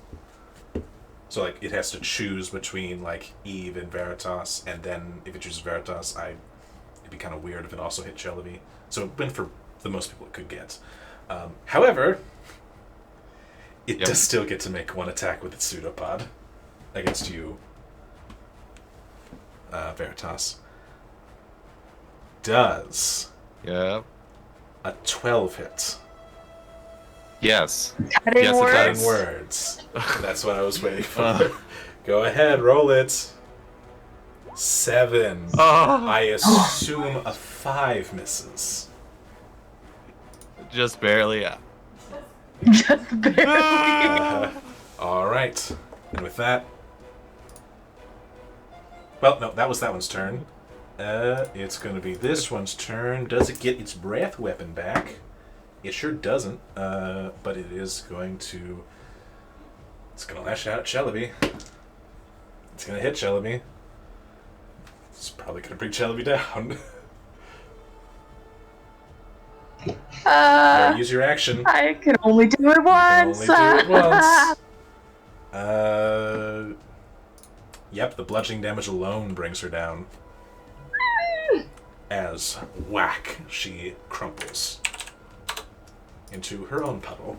A: So like it has to choose between like Eve and Veritas, and then if it chooses Veritas, it'd be kind of weird if it also hit Celebi. So it went for the most people it could get. However, it does still get to make one attack with its pseudopod against you, Veritas. Does
C: Yep.
A: a 12 hit?
C: Yes.
D: Cutting
C: Yes, it
D: words.
A: Cutting words. That's what I was waiting for. Go ahead, roll it. 7.
C: Oh,
A: I assume a 5 misses.
C: just barely.
D: Just barely.
A: All right. And with that... Well, no, that was that one's turn. It's going to be this one's turn. Does it get its breath weapon back? It sure doesn't, but it is going to... It's going to lash out at Celebi. It's going to hit Celebi. It's probably going to bring Celebi down. Use your action.
D: I can only do it once.
A: You can only do it once. Yep, the bludgeoning damage alone brings her down. As whack, she crumples into her own puddle.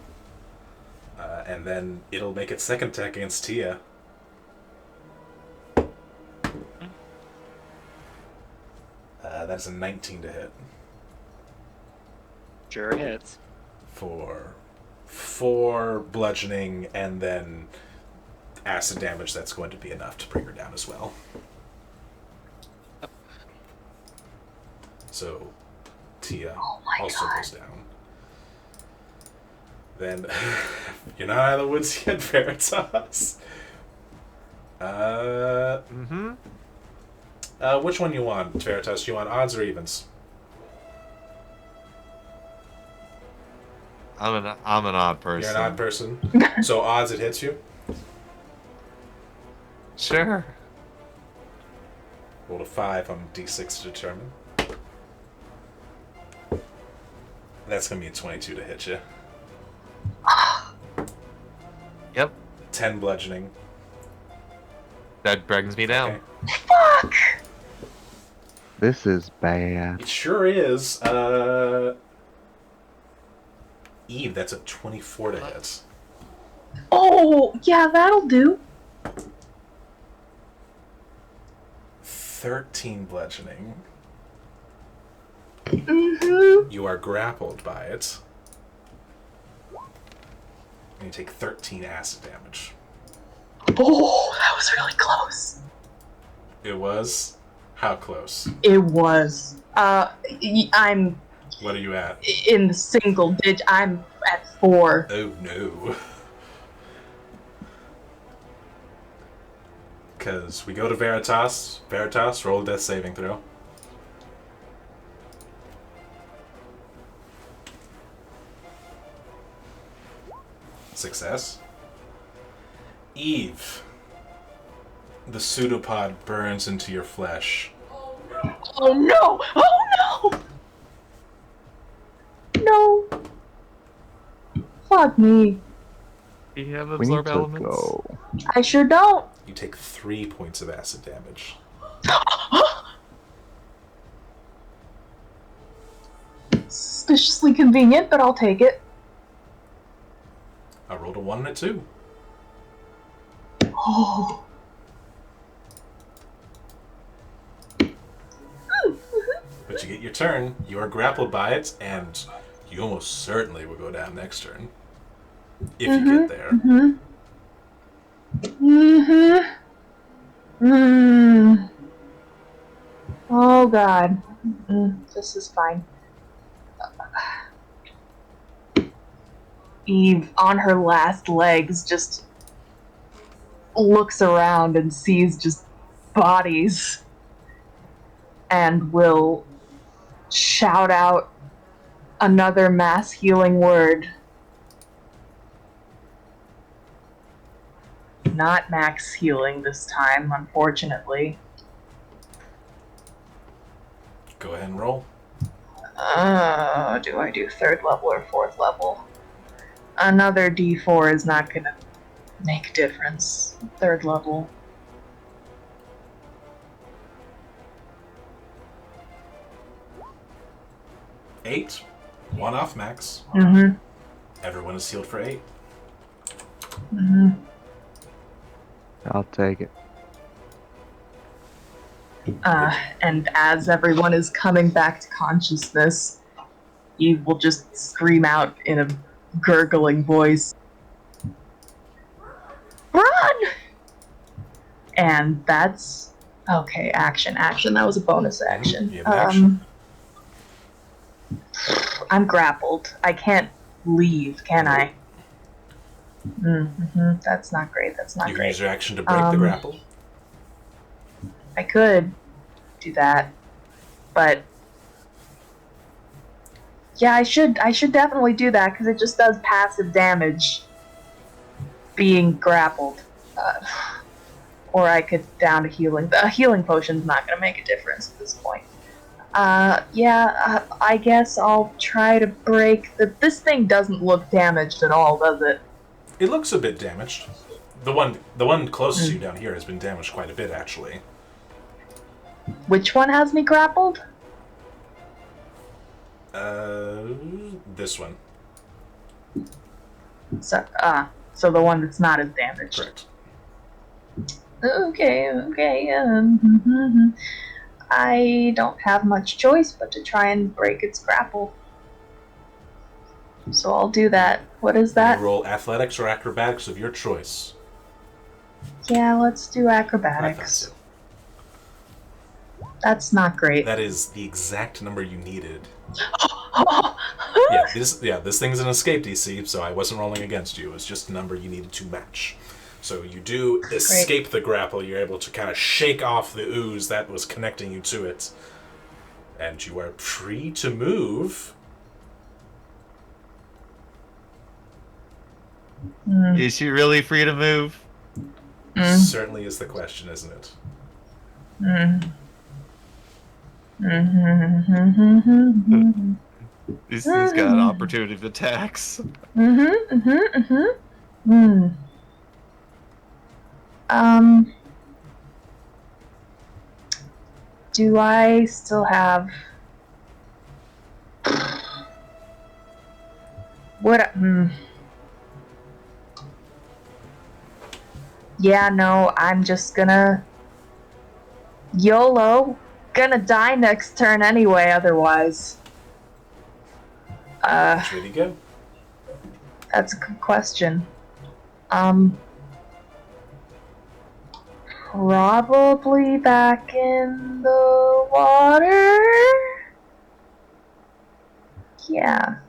A: And then it'll make its second attack against Tia. That's a 19 to hit.
E: Sure hits.
A: For 4 bludgeoning, and then acid damage, that's going to be enough to bring her down as well. So Tia also goes down. Then you're not out of the woods yet, Veritas. Which one you want, Veritas? Do you want odds or evens?
C: I'm an odd person.
A: You're an odd person. So odds it hits you.
C: Sure.
A: Roll a 5 on D6 to determine. That's gonna be a 22 to hit you.
C: Yep.
A: 10 bludgeoning.
C: That brings me down.
A: Okay.
D: Fuck.
B: This is bad.
A: It sure is. Eve, that's a 24 to hit.
D: Oh, yeah, that'll do.
A: 13 bludgeoning.
D: Mm-hmm.
A: You are grappled by it. And you take 13 acid damage.
D: Oh, that was really close.
A: It was? How close?
D: It was. I'm
A: What are you at?
D: in the single digit. I'm at 4.
A: Oh no. Because we go to Veritas. Veritas, roll a death saving throw. Success. Eve. The pseudopod burns into your flesh.
D: Oh no! Oh no! No! Fuck me.
C: Do you have
B: We need
C: absorb
B: to
C: elements?
B: go.
D: I sure don't.
A: You take 3 points of acid damage.
D: Suspiciously convenient, but I'll take it.
A: I rolled a 1 and a 2.
D: Oh.
A: But you get your turn, you are grappled by it, and you almost certainly will go down next turn. If you get there.
D: Oh god. This is fine. Eve, on her last legs, just looks around and sees just bodies and will shout out another mass healing word. Not max healing this time, unfortunately.
A: Go ahead and roll.
D: Do I do 3rd level or 4th level? Another D4 is not gonna make a difference. 3rd level.
A: Eight. 1 off max.
D: Mm-hmm.
A: Everyone is healed for 8.
D: Mm-hmm.
B: I'll take it.
D: And as everyone is coming back to consciousness, Eve will just scream out in a gurgling voice, "Run!" And that's okay. Action. That was a bonus action.
A: You have action.
D: I'm grappled. I can't leave, can I? That's not great. That's not
A: You can
D: great.
A: use your action to break the grapple.
D: I could do that, but yeah, I should definitely do that because it just does passive damage being grappled. Or I could down to healing. The healing potion's not going to make a difference at this point. I guess I'll try to break the. This thing doesn't look damaged at all, does it?
A: It looks a bit damaged. The one closest to you down here has been damaged quite a bit, actually.
D: Which one has me grappled?
A: This one.
D: So the one that's not as damaged.
A: Correct.
D: Okay. I don't have much choice but to try and break its grapple. So I'll do that. What is that?
A: You roll athletics or acrobatics of your choice.
D: Yeah, let's do
A: I
D: acrobatics.
A: thought so.
D: That's not great.
A: That is the exact number you needed. This thing's an escape DC, so I wasn't rolling against you. It was just a number you needed to match. So you do escape the grapple. You're able to kind of shake off the ooze that was connecting you to it. And you are free to move.
C: Is she really free to move?
A: Certainly is the question, isn't it?
C: This thing's got opportunity of attacks.
D: Do I still have what? Yeah, no, I'm just gonna YOLO. Gonna die next turn anyway, otherwise.
A: Which way do you go?
D: That's a good question. Probably back in the water? Yeah.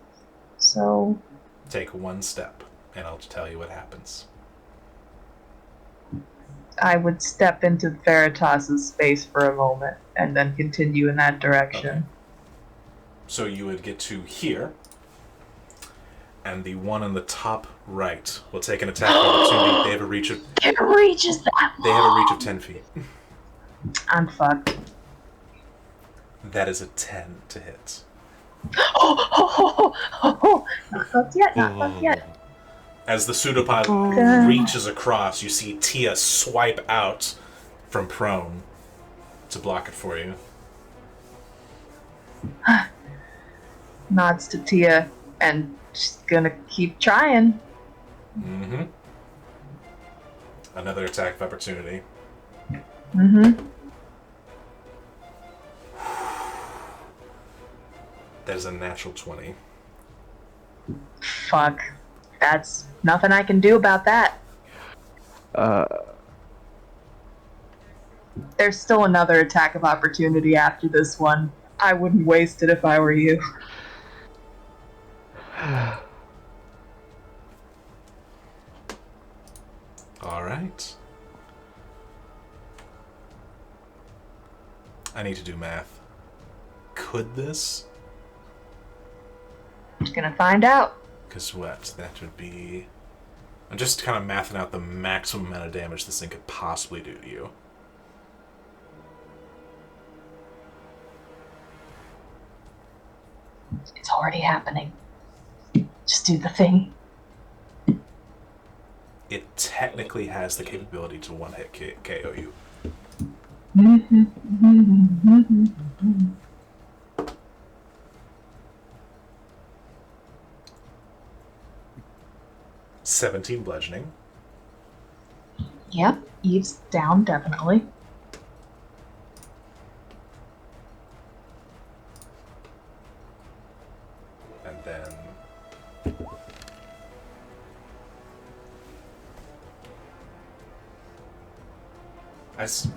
D: So...
A: Take one step, and I'll tell you what happens.
D: I would step into Veritas's space for a moment, and then continue in that direction.
A: Okay. So you would get to here, and the one on the top right will take an attack opportunity. They have a reach of...
D: It reaches that
A: They have a reach of 10 feet.
D: I'm fucked.
A: That is a 10 to hit.
D: Not fucked yet, not fucked yet.
A: As the pseudopod
D: Okay.
A: reaches across, you see Tia swipe out from prone to block it for you.
D: Nods to Tia, and she's gonna keep trying.
A: Mm-hmm. Another attack of opportunity.
D: Mm-hmm.
A: That is a natural 20.
D: Fuck. That's nothing I can do about that. There's still another attack of opportunity after this one. I wouldn't waste it if I were you.
A: All right. I need to do math. Could this?
D: Gonna find out.
A: Because what? That would be... I'm just kind of mathing out the maximum amount of damage this thing could possibly do to you.
D: It's already happening. Just do the thing.
A: It technically has the capability to one-hit KO you.
D: Mm-hmm.
A: 17 bludgeoning.
D: Yep, Eve's down, definitely.
A: And then...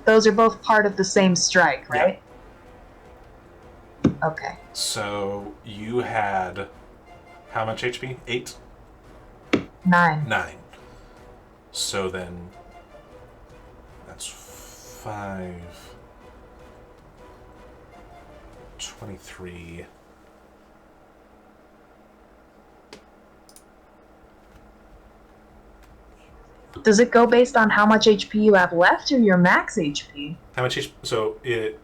D: Those are both part of the same strike, right? Yeah. Okay.
A: So, you had... How much HP? 8?
D: 9.
A: 9. So then... That's 5... 23...
D: Does it go based on how much HP you have left or your max HP?
A: How much HP? So it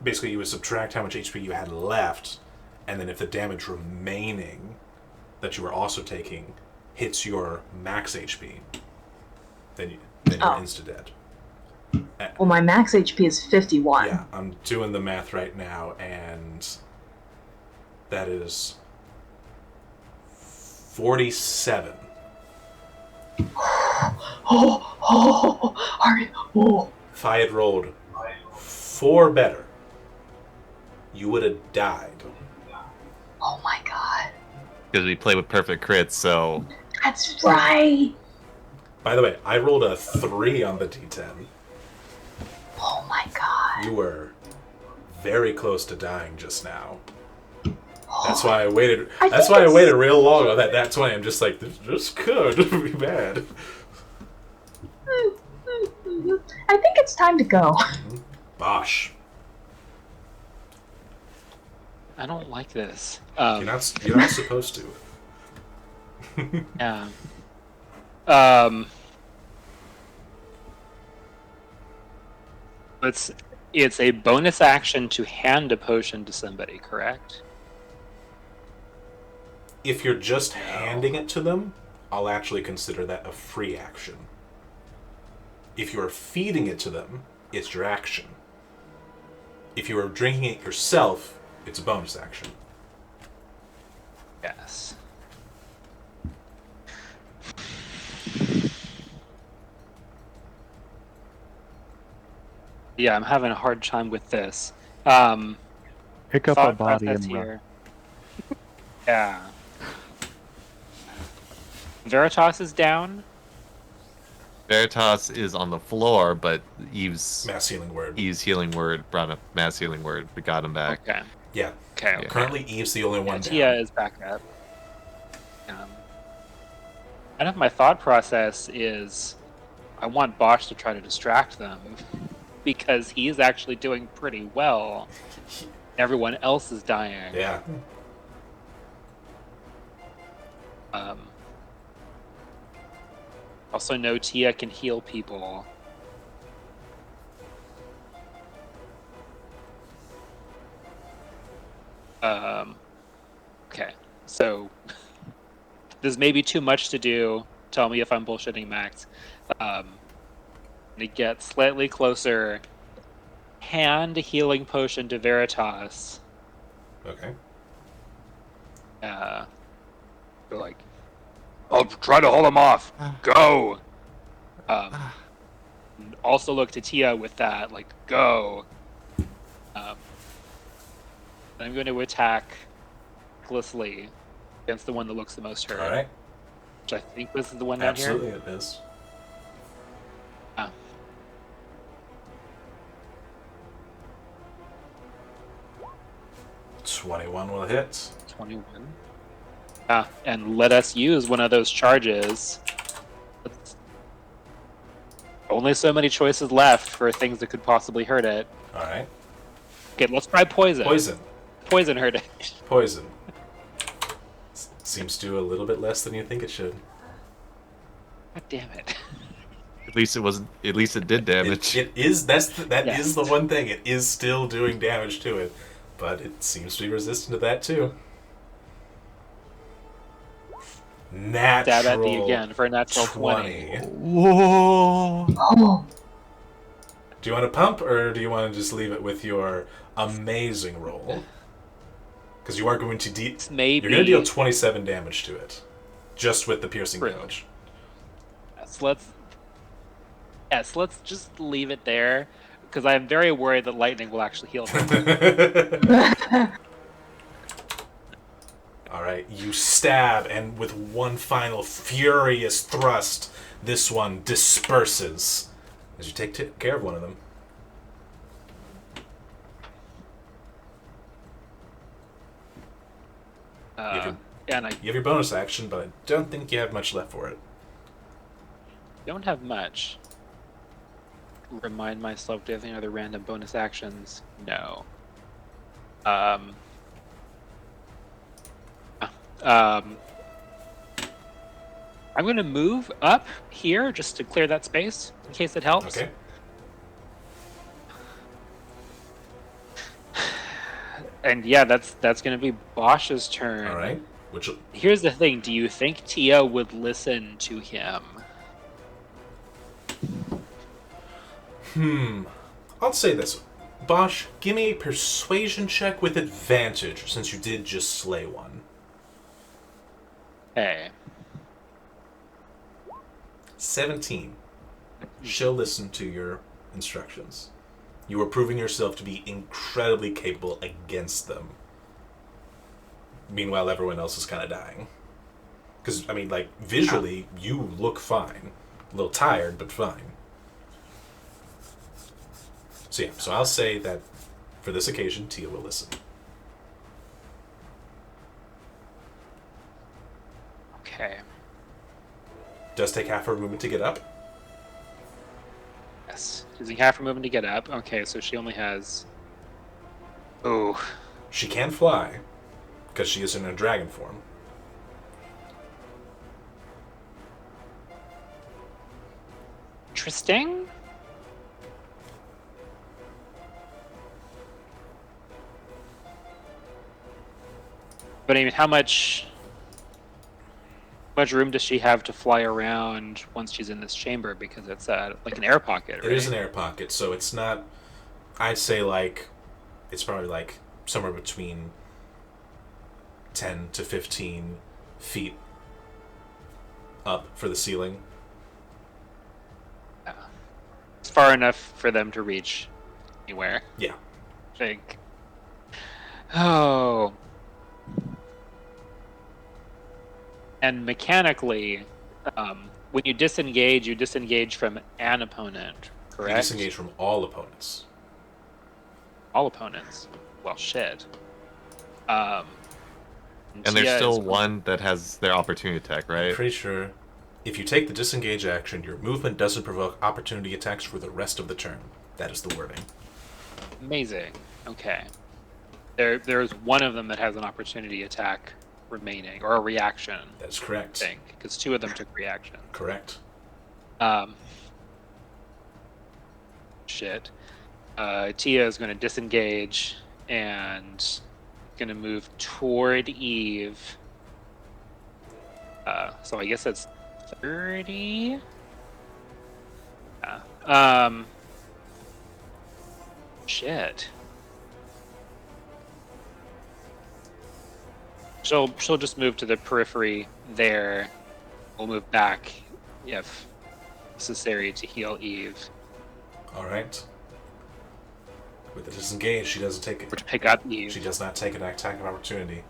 A: basically you would subtract how much HP you had left, and then if the damage remaining that you were also taking hits your max HP, then you're insta dead.
D: Well, my max HP is 51.
A: Yeah, I'm doing the math right now, and that is 47. If I had rolled 4 better, you would have died.
D: Oh my god.
C: Because we play with perfect crits, so...
D: That's right!
A: By the way, I rolled a 3 on the D10.
D: Oh my god.
A: You were very close to dying just now. That's why I waited. That's why I waited real long on that. That's why I'm just like, this could be bad.
D: I think it's time to go.
A: Bosh.
E: I don't like this.
A: You're not supposed to.
E: Yeah. It's a bonus action to hand a potion to somebody, correct?
A: If you're just handing it to them, I'll actually consider that a free action. If you're feeding it to them, it's your action. If you are drinking it yourself, it's a bonus action.
E: Yes. Yeah, I'm having a hard time with this.
B: Pick up a
E: Thought
B: body
E: process
B: and run.
E: here. Yeah. Veritas is down.
C: Veritas is on the floor, but Eve's
A: Mass healing word.
C: healing word brought up mass healing word. We got him back.
E: Okay.
A: Yeah.
E: Okay.
A: Currently, Eve's the only one
E: Tia
A: down.
E: is back up. I know my thought process is I want Bosch to try to distract them because he's actually doing pretty well. Everyone else is dying.
A: Yeah.
E: Also know Tia can heal people. Okay, so There's maybe too much to do. Tell me if I'm bullshitting, Max. And it gets slightly closer. Hand healing potion to Veritas.
A: Okay.
E: Uh,
F: They're like, I'll try to hold him off. Go.
E: Also look to Tia with that, like, go. I'm going to attack Glisley against the one that looks the most hurt.
A: All right.
E: Which I think this is the one down
A: Absolutely,
E: here.
A: it is.
E: Ah.
A: 21 will hit.
E: 21. And let us use one of those charges. Only so many choices left for things that could possibly hurt it.
A: All right.
E: Okay, let's try poison.
A: Poison.
E: Poison hurt it.
A: Poison. Seems to do a little bit less than you think it should.
E: God damn it.
C: At least it wasn't. At least it did damage.
A: It is. That
E: Yes.
A: is the one thing. It is still doing damage to it, but it seems to be resistant to that too. Natural.
E: Stab at me again for a natural 20.
C: Whoa!
D: Oh,
A: Do you want to pump, or do you want to just leave it with your amazing roll? Because you are going to
E: Maybe.
A: you're going to deal 27 damage to it, just with the piercing
E: True.
A: damage.
E: So let's just leave it there, because I'm very worried that lightning will actually heal him.
A: All right, you stab, and with one final furious thrust, this one disperses as you take care of one of them.
E: And I
A: You have your bonus action, but I don't think you have much left for it.
E: don't have much. Remind myself, do I have any other random bonus actions? No. I'm going to move up here just to clear that space in case it helps.
A: Okay.
E: And yeah, that's going to be Bosch's turn.
A: All right. Which
E: Here's the thing: do you think Tia would listen to him?
A: I'll say this. Bosch, give me a persuasion check with advantage, since you did just slay one.
E: Hey,
A: 17. She'll listen to your instructions. You are proving yourself to be incredibly capable against them. Meanwhile, everyone else is kind of dying. Because, I mean, like, visually, you look fine. A little tired, but fine. So yeah, so I'll say that for this occasion, Tia will listen.
E: okay,
A: Does take half her movement to get up.
E: yes. Using half her movement to get up. Okay, so she only has. Oh,
A: She can fly, because she is in a dragon form.
E: interesting. But I mean, how much room does she have to fly around once she's in this chamber? Because it's like an air pocket, right?
A: It is an air pocket, so it's not. I'd say like, it's probably like somewhere between 10 to 15 feet up for the ceiling.
E: It's far enough for them to reach anywhere.
A: Yeah.
E: I think. Oh. And mechanically, when you disengage from an opponent, correct?
A: You disengage from all opponents.
E: All opponents. Well, shit. And
C: And there's
E: Tia
C: still
E: is-
C: one that has their opportunity attack,
A: I'm
C: right?
A: pretty sure if you take the disengage action, your movement doesn't provoke opportunity attacks for the rest of the turn. That is the wording.
E: Amazing. Okay. There's one of them that has an opportunity attack remaining, or a reaction,
A: That is correct.
E: I think, because two of them took reaction.
A: Correct.
E: Shit. Tia is going to disengage and going to move toward Eve. So I guess it's 30. Yeah. Shit. She'll just move to the periphery there. We'll move back if necessary to heal Eve.
A: All right. With the disengage, she doesn't take it.
E: Or to pick up Eve.
A: She does not take an attack of opportunity,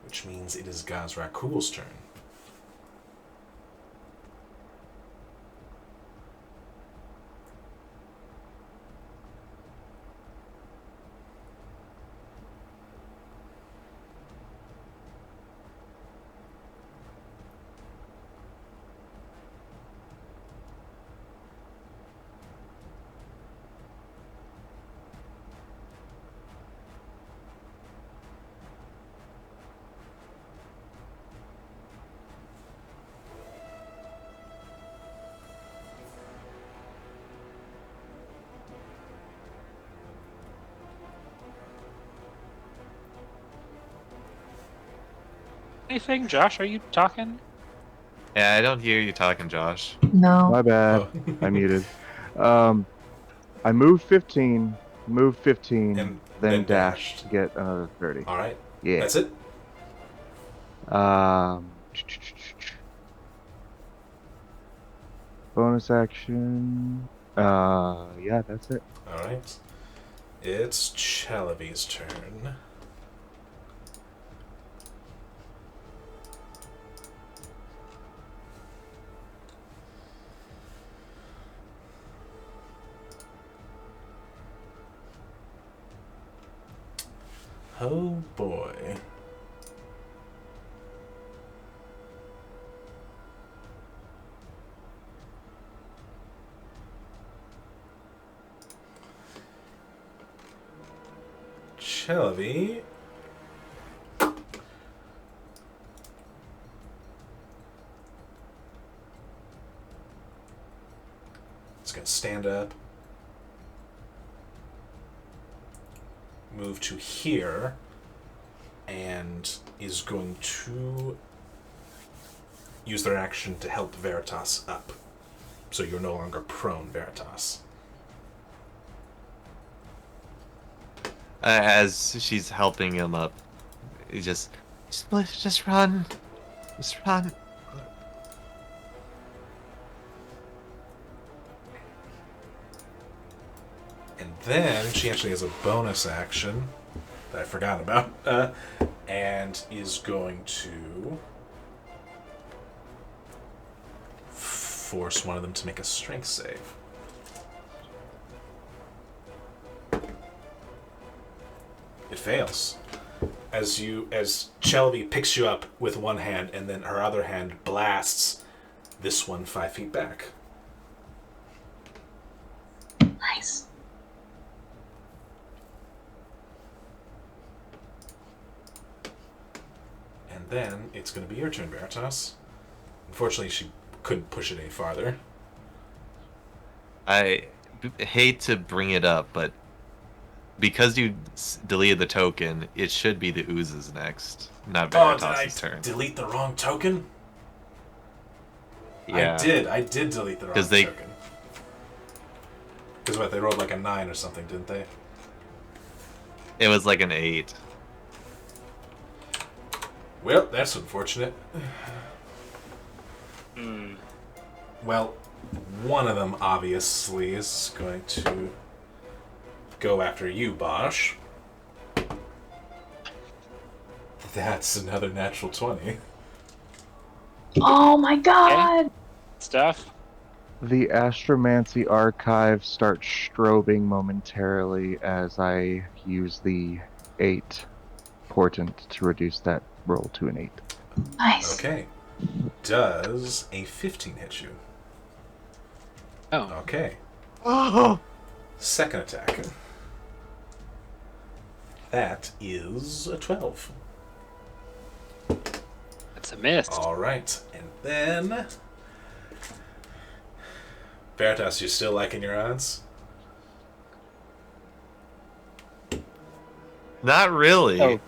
A: which means it is Gazrakul's turn.
E: Anything? Josh, are you talking?
C: Yeah, I don't hear you talking, Josh.
D: No.
B: My bad.
A: Oh.
B: I muted. I moved 15,
A: And
B: then
A: dashed.
B: dashed to get another 30.
A: All right.
B: Yeah.
A: That's it.
B: Bonus action. Yeah, that's it.
A: All right. It's Chalavi's turn. Oh boy. Chalavi. It's gonna stand up. Move to here. And is going to use their action to help Veritas up. So you're no longer prone, Veritas.
C: As she's helping him up, he just run, just run.
A: And then she actually has a bonus action that I forgot about, and is going to force one of them to make a strength save. It fails. As Chalavi picks you up with one hand, and then her other hand blasts this one 5 feet back.
D: Nice.
A: And then it's going to be your turn, Veritas. Unfortunately, she couldn't push it any farther.
C: I hate to bring it up, but because you deleted the token, it should be the oozes next, not Veritas' turn.
A: Delete the wrong token?
C: Yeah.
A: I did delete the wrong token. Because what, they rolled like a 9 or something, didn't they?
C: It was like an 8.
A: Well, that's unfortunate. Well, one of them obviously is going to go after you, Bosch. That's another natural 20.
D: Oh my god!
E: Stuff.
B: The Astromancy archive starts strobing momentarily as I use the 8 portent to reduce that roll to an 8.
D: Nice.
A: Okay. Does a 15 hit you?
E: Oh.
A: Okay.
C: Oh!
A: Second attack. That is a 12.
E: That's a miss.
A: All right. And then... Veritas, you still liking your odds?
C: Not really.
E: Oh.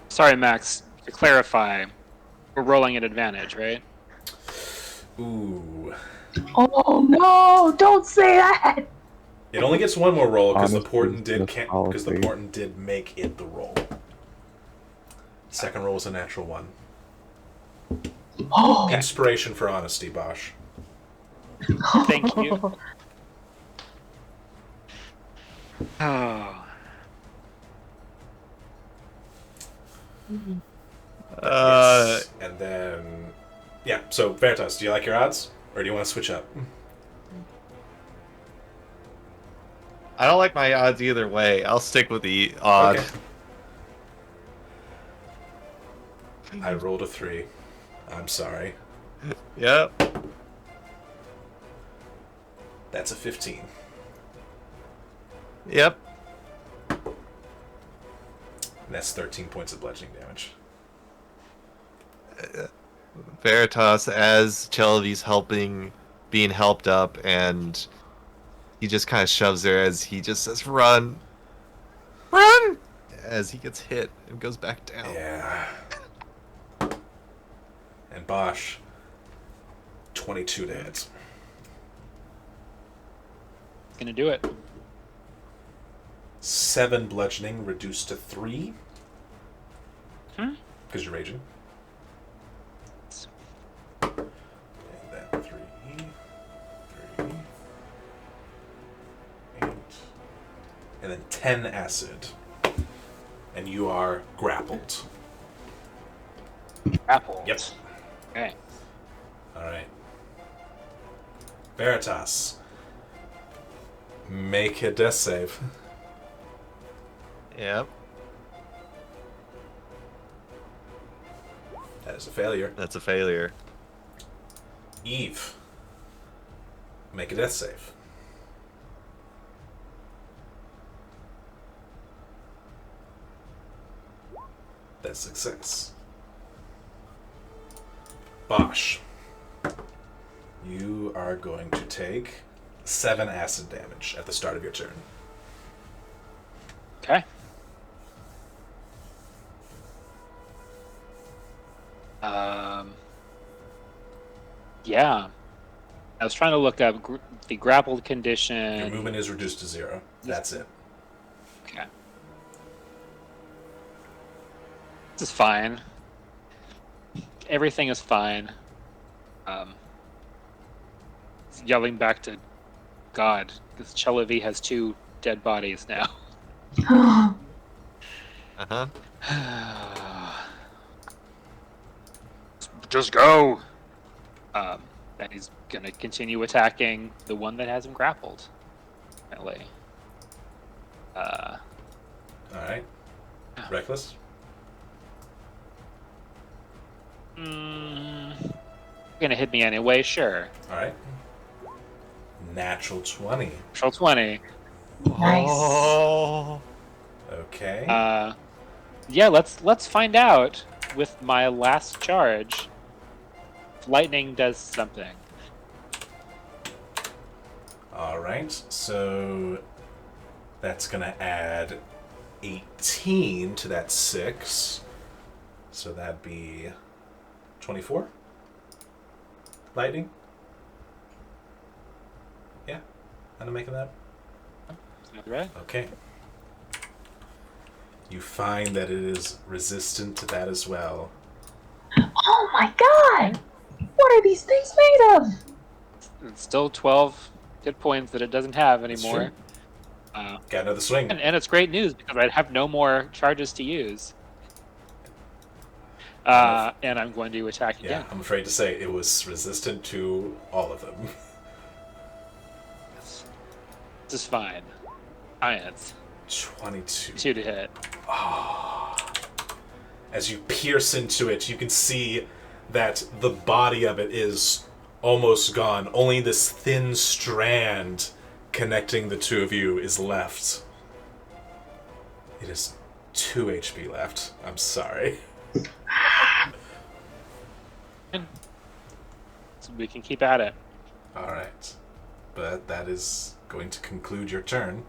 E: Sorry, Max. to clarify, we're rolling at advantage, right?
A: Ooh.
D: Oh no! Don't say that.
A: It only gets one more roll because the
B: Honesty
A: portent
B: is
A: did
B: just
A: because the
B: policy.
A: portent did make it the roll. Second roll is a natural one.
D: Oh.
A: Inspiration for honesty, Bosch.
E: Thank you. Oh.
A: Yes. And then, yeah. So Veritas, do you like your odds, or do you want to switch up?
C: I don't like my odds either way. I'll stick with the odd.
A: Okay. I rolled a 3. I'm sorry.
C: Yep.
A: That's a 15.
C: Yep.
A: And that's 13 points of bludgeoning damage.
C: Veritas, as Chelavi's being helped up, and he just kind of shoves her as he just says, "Run! Run!" as he gets hit and goes back down.
A: Yeah. And Bosch, 22 to hit.
E: Gonna do it.
A: 7 bludgeoning reduced to 3. Because you're raging. And then 3, 8. And then 10 acid. And you are grappled.
E: Grappled.
A: Yep.
E: Okay.
A: Alright. Veritas. Make a death save.
C: Yep.
A: That is a failure.
C: That's a failure.
A: Eve. Make a death save. That's success. Bosch. You are going to take 7 acid damage at the start of your turn.
E: Okay. Yeah. I was trying to look up the grappled
A: Your
E: condition.
A: movement is reduced to 0. That's it.
E: Okay. This is fine. Everything is fine. Yelling back to God, because Chelavi has 2 dead bodies now.
C: Uh-huh.
F: Just go.
E: And he's gonna continue attacking the one that has him grappled. Apparently.
A: Alright. Reckless.
E: Gonna hit me anyway, sure.
A: Alright. Natural 20.
E: Natural 20.
D: Nice.
C: Oh.
A: Okay.
E: Yeah, let's find out with my last charge if lightning does something.
A: Alright, so that's gonna add 18 to that 6. So that'd be 24? Lightning? Yeah, I'm making that.
E: Sounds right.
A: Okay. You find that it is resistant to that as well.
D: Oh my god! What are these things made of?
E: It's still 12 hit points that it doesn't have anymore.
A: Got another swing.
E: And it's great news because I have no more charges to use. And I'm going to attack
A: Yeah,
E: again.
A: I'm afraid to say it was resistant to all of them.
E: This is fine. Science.
A: 22.
E: 2 to hit.
A: As you pierce into it, you can see that the body of it is almost gone. Only this thin strand connecting the two of you is left. It is 2 HP left. I'm sorry.
E: So we can keep at it.
A: Alright. But that is going to conclude your turn.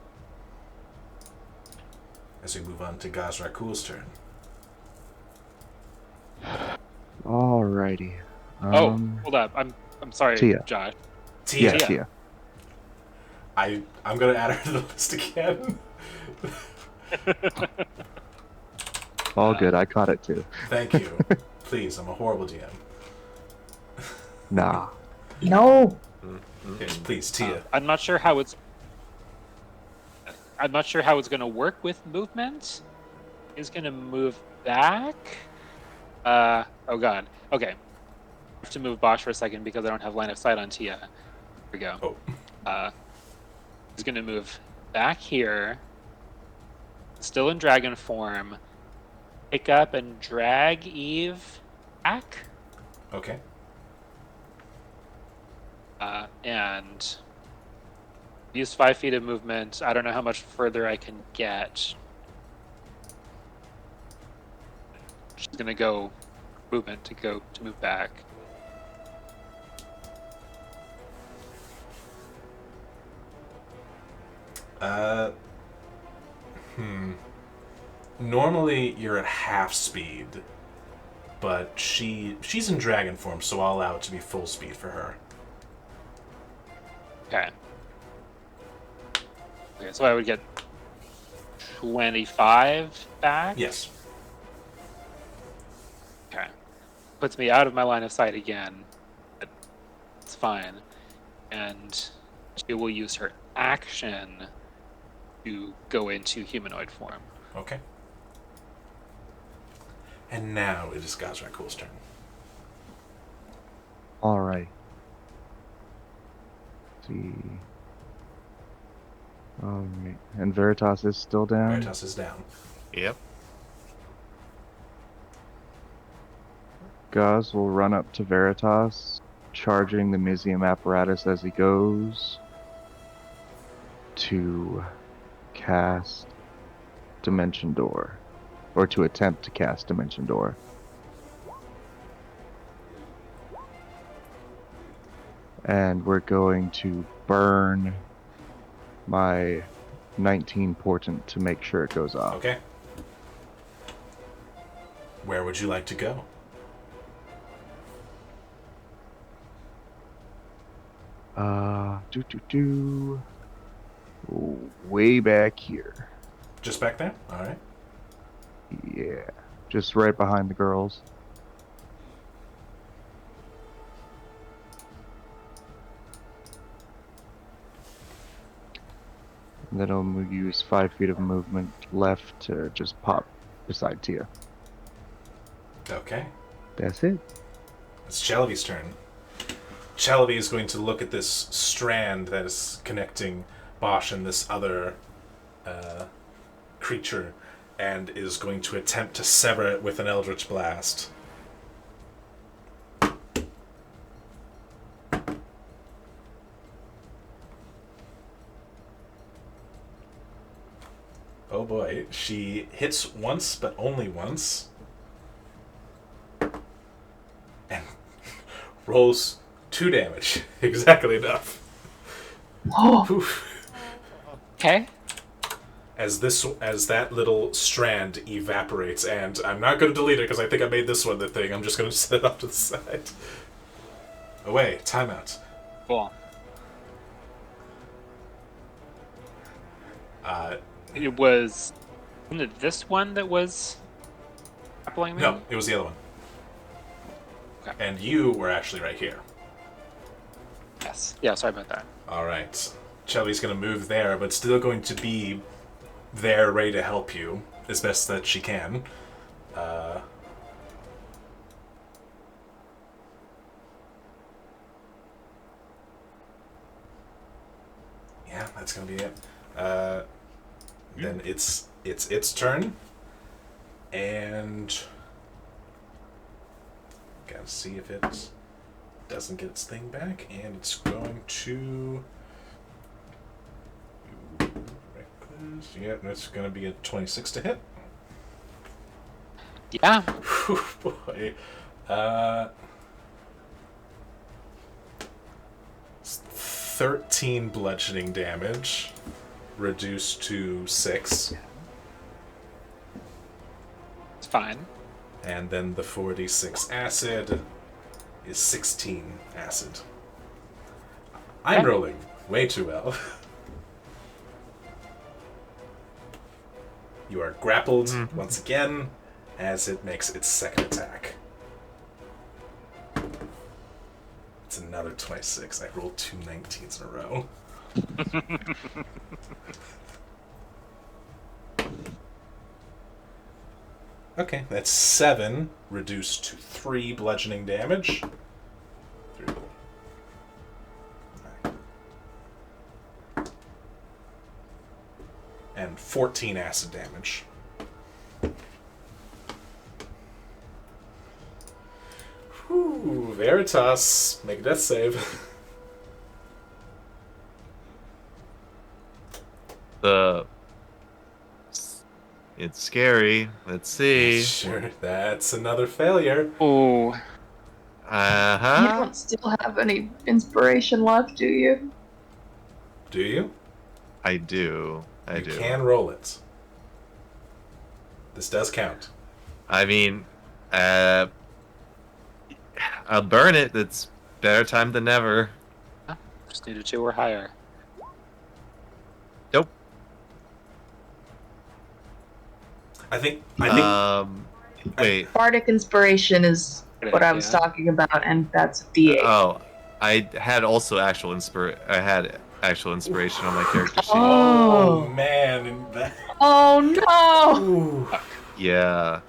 A: As we move on to Gazrakul's turn.
B: Alrighty.
E: Oh, hold up. I'm sorry,
B: Tia.
E: Josh.
A: Tia.
B: Yeah,
E: Tia.
B: Tia.
A: I'm gonna add her to the list again.
B: All good. I caught it too.
A: Thank you. Please, I'm a horrible DM.
B: Nah.
D: No.
A: Yes, please, Tia.
E: I'm not sure how it's going to work with movement. He's going to move back. Oh god. Okay. I have to move Bosch for a second because I don't have line of sight on Tia. Here we go.
A: Oh.
E: He's going to move back here. Still in dragon form. Pick up and drag Eve back.
A: Okay.
E: And use 5 feet of movement. I don't know how much further I can get. She's gonna go movement to move back.
A: Normally you're at half speed, but she's in dragon form, so I'll allow it to be full speed for her.
E: Okay. Okay, so I would get 25 back?
A: Yes.
E: Okay. Puts me out of my line of sight again. But it's fine. And she will use her action to go into humanoid form.
A: Okay. And now it is Gazrakul's turn.
B: Alright. See. Alright. And Veritas is still down?
A: Veritas is down.
C: Yep.
B: Gaz will run up to Veritas, charging the Mizium apparatus as he goes to cast Dimension Door. Or to attempt to cast Dimension Door. And we're going to burn my 19 portent to make sure it goes off.
A: Okay. Where would you like to go?
B: Way back here.
A: Just back there? Alright.
B: Yeah. Just right behind the girls. And then I'll use 5 feet of movement left to just pop beside Tia.
A: Okay.
B: That's it.
A: It's Chalavi's turn. Chalavi is going to look at this strand that is connecting Bosch and this other creature, and is going to attempt to sever it with an Eldritch Blast. Oh boy, she hits once, but only once. And rolls 2 damage. Exactly enough. Oof.
E: Okay.
A: As that little strand evaporates, and I'm not going to delete it because I think I made this one the thing. I'm just going to set it off to the side. Away. Timeout.
E: Cool. It was... Wasn't it this one that was grappling me?
A: No, it was the other one.
E: Okay.
A: And you were actually right here.
E: Yes. Yeah, sorry about that.
A: Alright. Chelly's going to move there, but still going to be there ready to help you as best that she can. Yeah, that's going to be it. Then it's its turn. And gotta see if it doesn't get its thing back, and it's going to... Reckless. Yeah, that's going to be a 26 to hit.
E: Yeah.
A: Whew, boy. It's 13 bludgeoning damage, reduced to 6.
E: It's fine.
A: And then the 4d6 acid is 16 acid. I'm
E: Okay.
A: rolling way too well. You are grappled once again as it makes its second attack. It's another 26. I rolled 2 19s in a row. Okay, that's 7 reduced to 3 bludgeoning damage. 3. 9. And 14 acid damage. Whew, Veritas, make a death save.
C: It's scary. Let's see.
A: Sure, that's another failure.
E: Oh,
H: You
C: Uh-huh.
H: don't still have any inspiration left, do you?
A: Do you?
C: I do. I
A: You
C: do.
A: can roll it. This does count.
C: I mean, I'll burn it. It's better time than never.
E: just need a 2 or higher.
C: Nope.
A: I think
C: Wait.
H: Bardic inspiration is what I was
E: Yeah.
H: talking about, and that's a D8.
C: Oh, I had also actual inspiration on my character sheet.
A: Oh man, and that.
H: Oh no!
A: Ooh.
C: Yeah.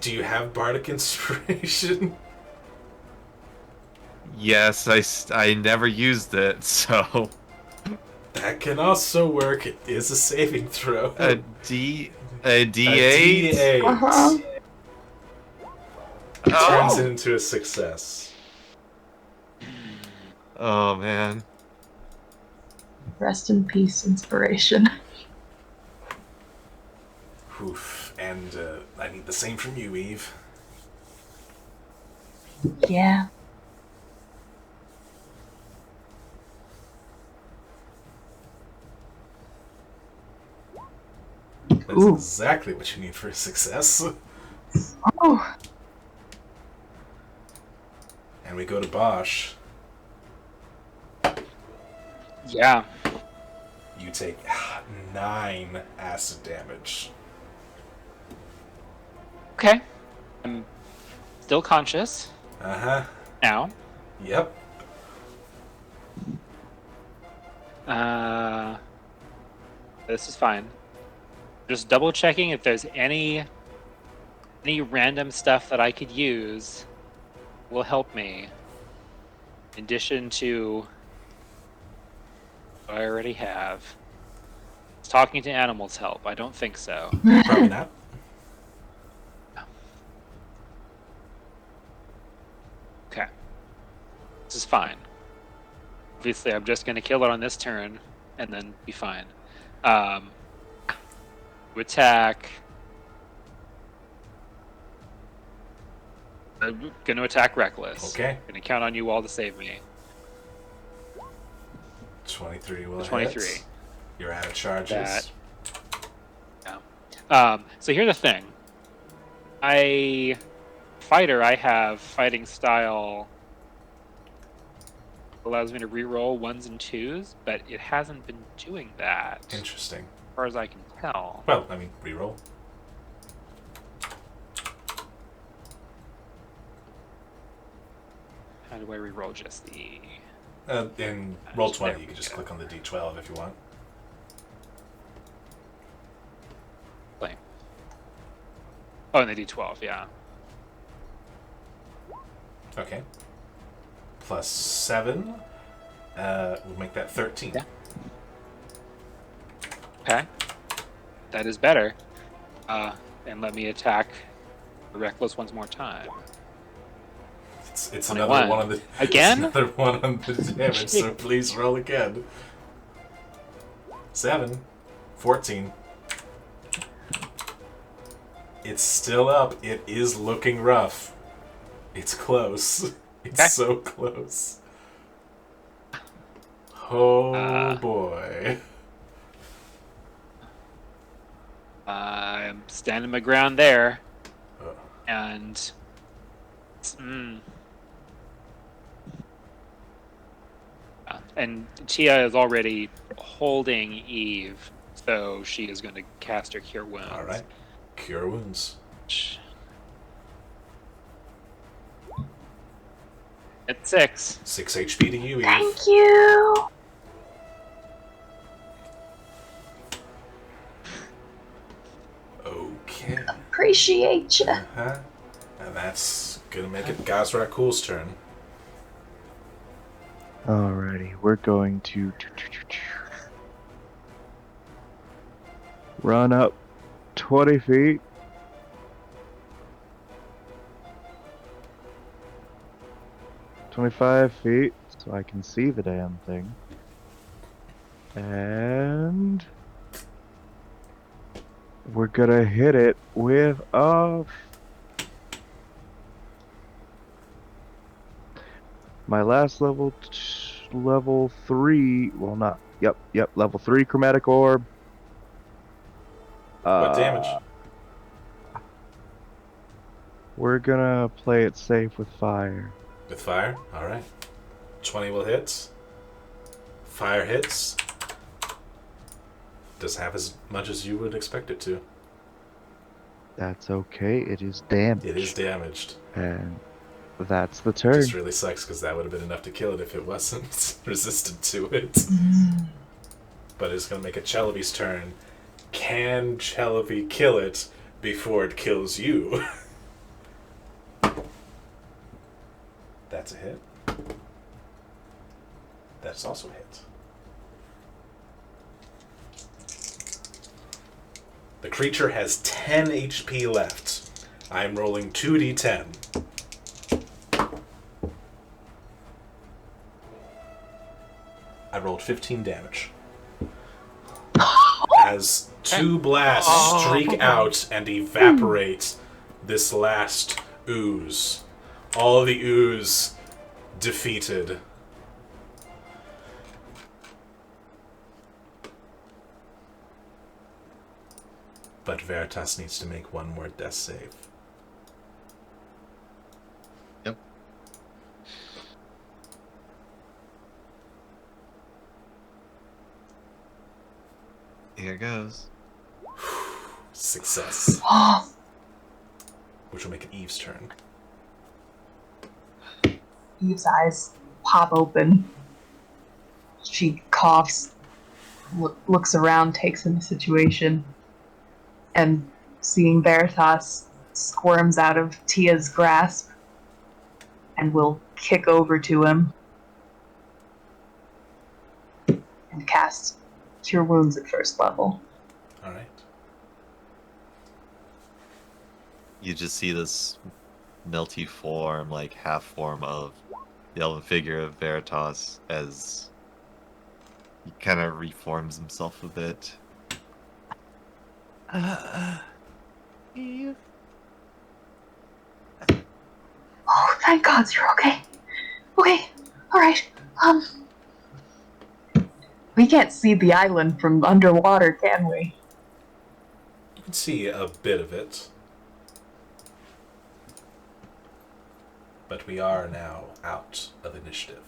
A: Do you have bardic inspiration?
C: Yes, I never used it, so
A: That can also work. It is a saving throw.
C: a D8.
A: A D8
H: Uh-huh.
A: turns
C: Oh.
A: into a success.
C: Oh man.
H: Rest in peace, inspiration.
A: Oof. And I need the same from you, Eve.
H: Yeah.
A: That's
H: Ooh.
A: exactly what you need for a success.
H: Oh.
A: And we go to Bosch.
E: Yeah.
A: You take 9 acid damage.
E: Okay. I'm still conscious
A: Uh-huh.
E: now.
A: Yep.
E: This is fine. Just double checking if there's any random stuff that I could use will help me. In addition to what I already have. Does talking to animals help? I don't think so.
A: Probably not.
E: Okay. This is fine. Obviously, I'm just going to kill it on this turn and then be fine. To attack. I'm going to attack Reckless.
A: Okay.
E: Going to count on you all to save me.
A: 23 will
E: 23.
A: hit. You're out of charges.
E: So here's the thing. I have fighting style allows me to reroll 1s and 2s, but it hasn't been doing that
A: Interesting.
E: as far as I can tell.
A: Well, I mean, reroll.
E: How do I reroll just the...
A: In roll 20, you can just click on the D12 if you want.
E: play? Oh, and the D12, yeah.
A: Okay. Plus 7. We'll make that 13.
E: Yeah. Okay. That is better. And let me attack the Reckless once more time.
A: It's
E: 21.
A: another one on the
E: Again?
A: It's another one on the damage, so please roll again. 7. 14. It's still up. It is looking rough. It's close. It's
E: Okay.
A: so close. Oh boy.
E: I'm standing my ground there. And and Tia is already holding Eve, so she is going to cast her Cure Wounds.
A: All right. Cure wounds.
E: At 6.
A: 6 HP to you, Eve.
H: Thank you.
A: Okay.
H: Appreciate you.
A: Uh-huh. And that's gonna make it Gazrak Cool's turn.
B: Alrighty, we're going to run up 20 feet. 25 feet, so I can see the damn thing. And we're gonna hit it with my last level 3. Well, not. Yep. Level 3 chromatic orb.
A: What damage?
B: We're gonna play it safe with fire.
A: With fire? Alright. 20 will hit. Fire hits. Does have as much as you would expect it to.
B: That's okay. It is damaged.
A: It is damaged.
B: And that's the turn.
A: Just really sucks because that would have been enough to kill it if it wasn't resistant to it. But it's going to make it Chelavi's turn. Can Chelavi kill it before it kills you? That's a hit. That's also a hit. The creature has 10 HP left. I'm rolling 2d10. I rolled 15 damage. As 2 blasts streak out and evaporate this last ooze. All of the ooze defeated. But Veritas needs to make one more death save.
C: Yep. Here goes.
A: Success. Which will make it Eve's turn.
D: Eve's eyes pop open. She coughs, looks around, takes in the situation, and seeing Veritas squirms out of Tia's grasp and will kick over to him and cast Cure Wounds at first level.
A: Alright.
C: You just see this melty form, like half form of the elven figure of Veritas as he kind of reforms himself a bit.
H: Eve.
D: Oh, thank God you're okay. Okay, alright. We can't see the island from underwater, can we?
A: You can see a bit of it. But we are now out of initiative.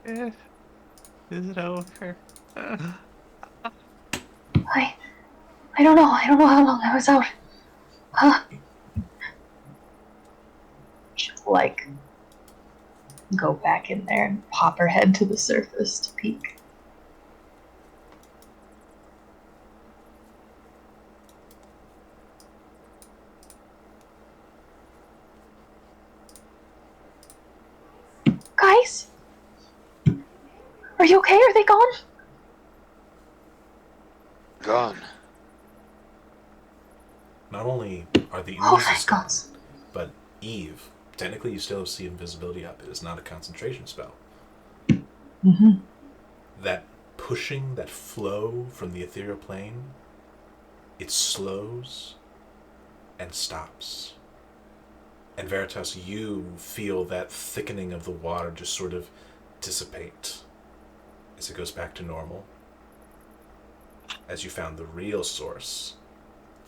G: Is it over?
H: I don't know. I don't know how long I was out.
D: She'll, like, go back in there and pop her head to the surface to peek.
H: Guys? Are you okay? Are they gone?
F: Gone.
A: Not only are the
H: Oh,
A: oozes
H: thank
A: gone,
H: God.
A: but Eve, technically you still see invisibility up. It is not a concentration spell.
D: Mm-hmm.
A: That pushing, that flow from the ethereal plane, it slows and stops. And Veritas, you feel that thickening of the water just sort of dissipate as it goes back to normal. As you found the real source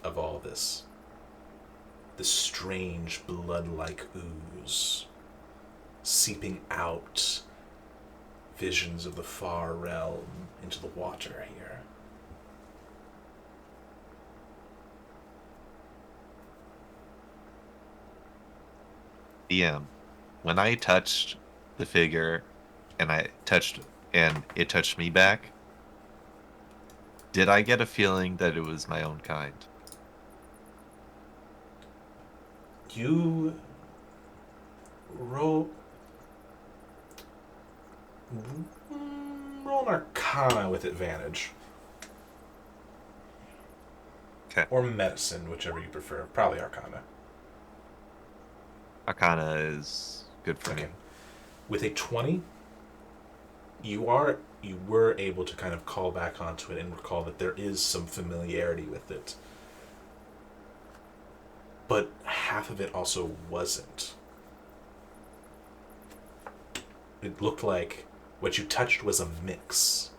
A: of all this. this strange blood-like ooze seeping out, visions of the far realm into the water here.
C: DM, when I touched the figure and it touched me back, did I get a feeling that it was my own kind?
A: You roll roll an Arcana with advantage.
C: Okay.
A: Or medicine, whichever you prefer. Probably Arcana.
C: Arcana is good for me.
A: Okay. With a 20, you were able to kind of call back onto it and recall that there is some familiarity with it. But half of it also wasn't. It looked like what you touched was a mix.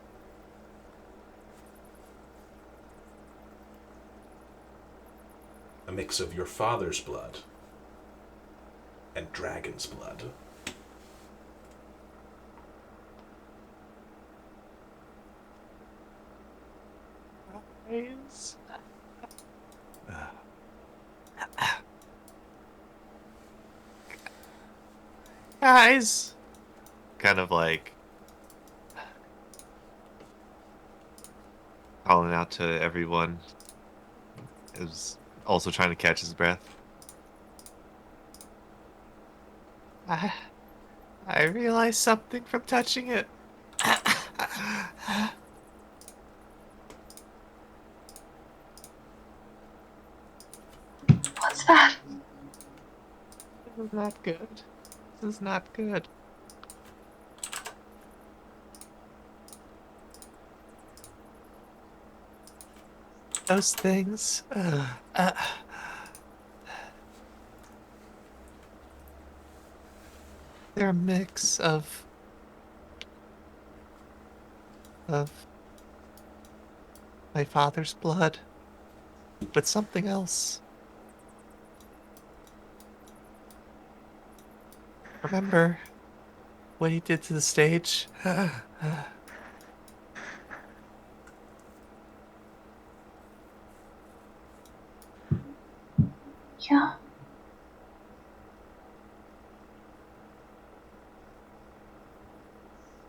A: A mix of your father's blood and dragon's blood.
C: Guys! Kind of like calling out to everyone. Is also trying to catch his breath. I realized something from touching it.
H: What's that?
C: This is not good. This is not good. Those things. They're a mix of my father's blood, but something else. Remember what he did to the stage?
H: Yeah.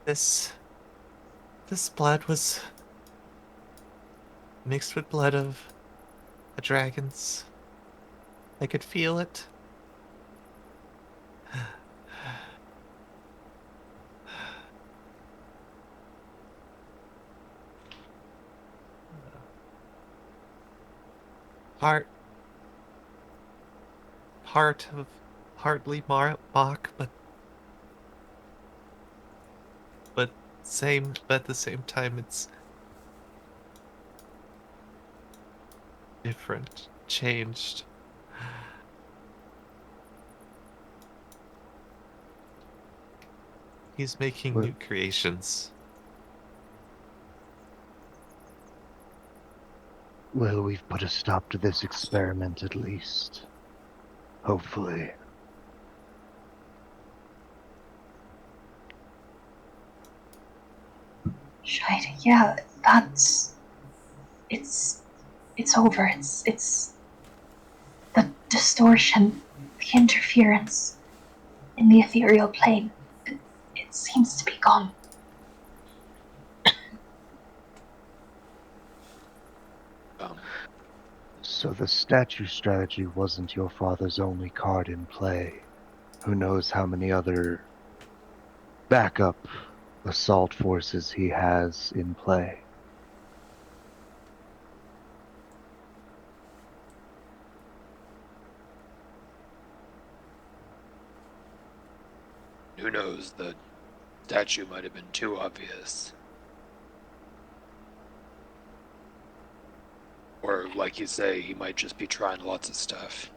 C: This blood was mixed with blood of a dragon's. I could feel it. Heart of hardly mock, but at the same time it's different, changed. He's making
B: What?
C: new creations.
B: Well, we've put a stop to this experiment at least. Hopefully.
H: Shite. Yeah, that's... It's over. It's the distortion, the interference in the ethereal plane. It seems to be gone.
B: So the statue strategy wasn't your father's only card in play. Who knows how many other backup assault forces he has in play.
F: Who knows? The statue might have been too obvious. Or, like you say, he might just be trying lots of stuff.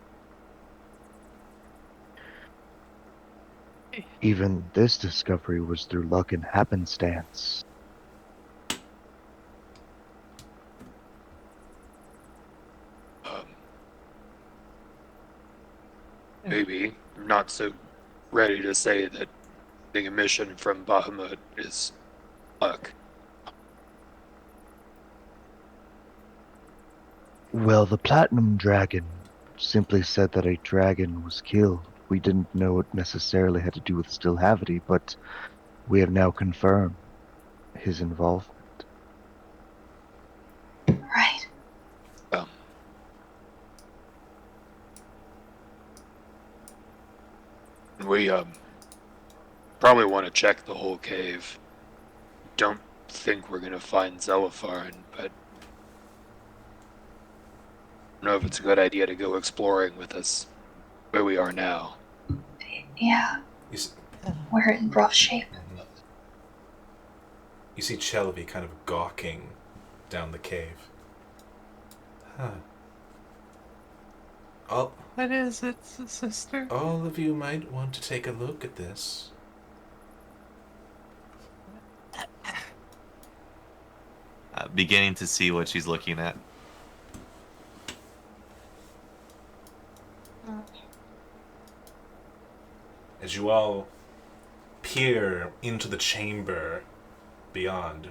B: Even this discovery was through luck and happenstance.
F: Um, Maybe. I'm not so ready to say that being a mission from Bahamut is luck.
B: Well, the Platinum Dragon simply said that a dragon was killed. We didn't know it necessarily had to do with Stillhavity, but we have now confirmed his involvement.
H: Right.
F: Um, we probably want to check the whole cave. Don't think we're gonna find Zelopharin, but I don't know if it's a good idea to go exploring with us where we are now.
H: Yeah,
A: You see,
H: we're in rough shape.
A: you see Chelvy kind of gawking down the cave. Huh.
G: What is it, sister?
A: All of you might want to take a look at this.
C: Beginning to see what she's looking at.
A: As you all peer into the chamber beyond,